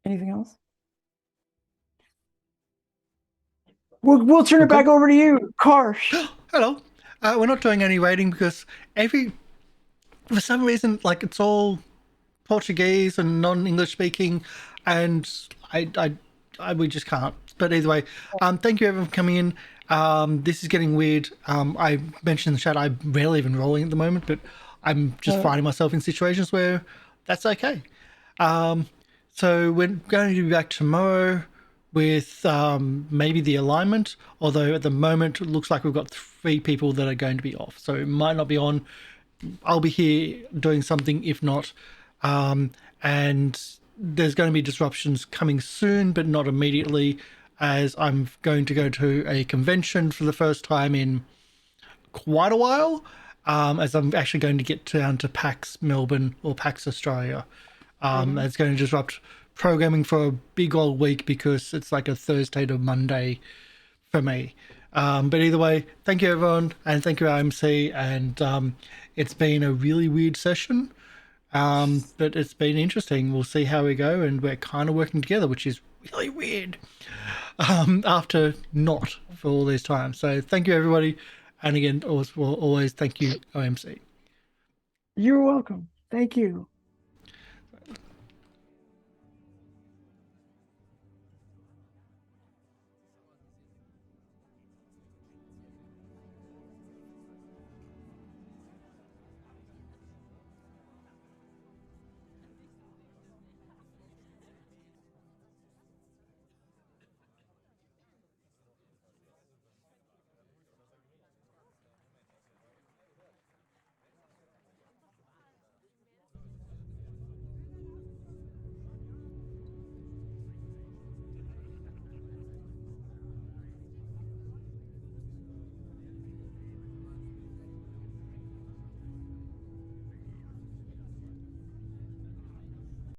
Anything else? We'll turn it back over to you, Karsh. Hello. We're not doing any rating because for some reason, like, it's all Portuguese and non-English speaking, and we just can't. But either way, thank you everyone for coming in. This is getting weird. I mentioned in the chat I'm rarely even rolling at the moment, but I'm just finding myself in situations where that's okay. So we're going to be back tomorrow with maybe the alignment, although at the moment it looks like we've got 3 people that are going to be off, so it might not be on. I'll be here doing something if not, and there's going to be disruptions coming soon but not immediately, as I'm going to go to a convention for the first time in quite a while, as I'm actually going to get down to PAX Melbourne or PAX Australia. It's going to disrupt programming for a big old week because it's like a Thursday to Monday for me. But either way, thank you everyone, and thank you IMC. And it's been a really weird session, but it's been interesting. We'll see how we go, and we're kind of working together, which is really weird. After not for all this time. So thank you everybody, and again, always thank you IMC. You're welcome. Thank you.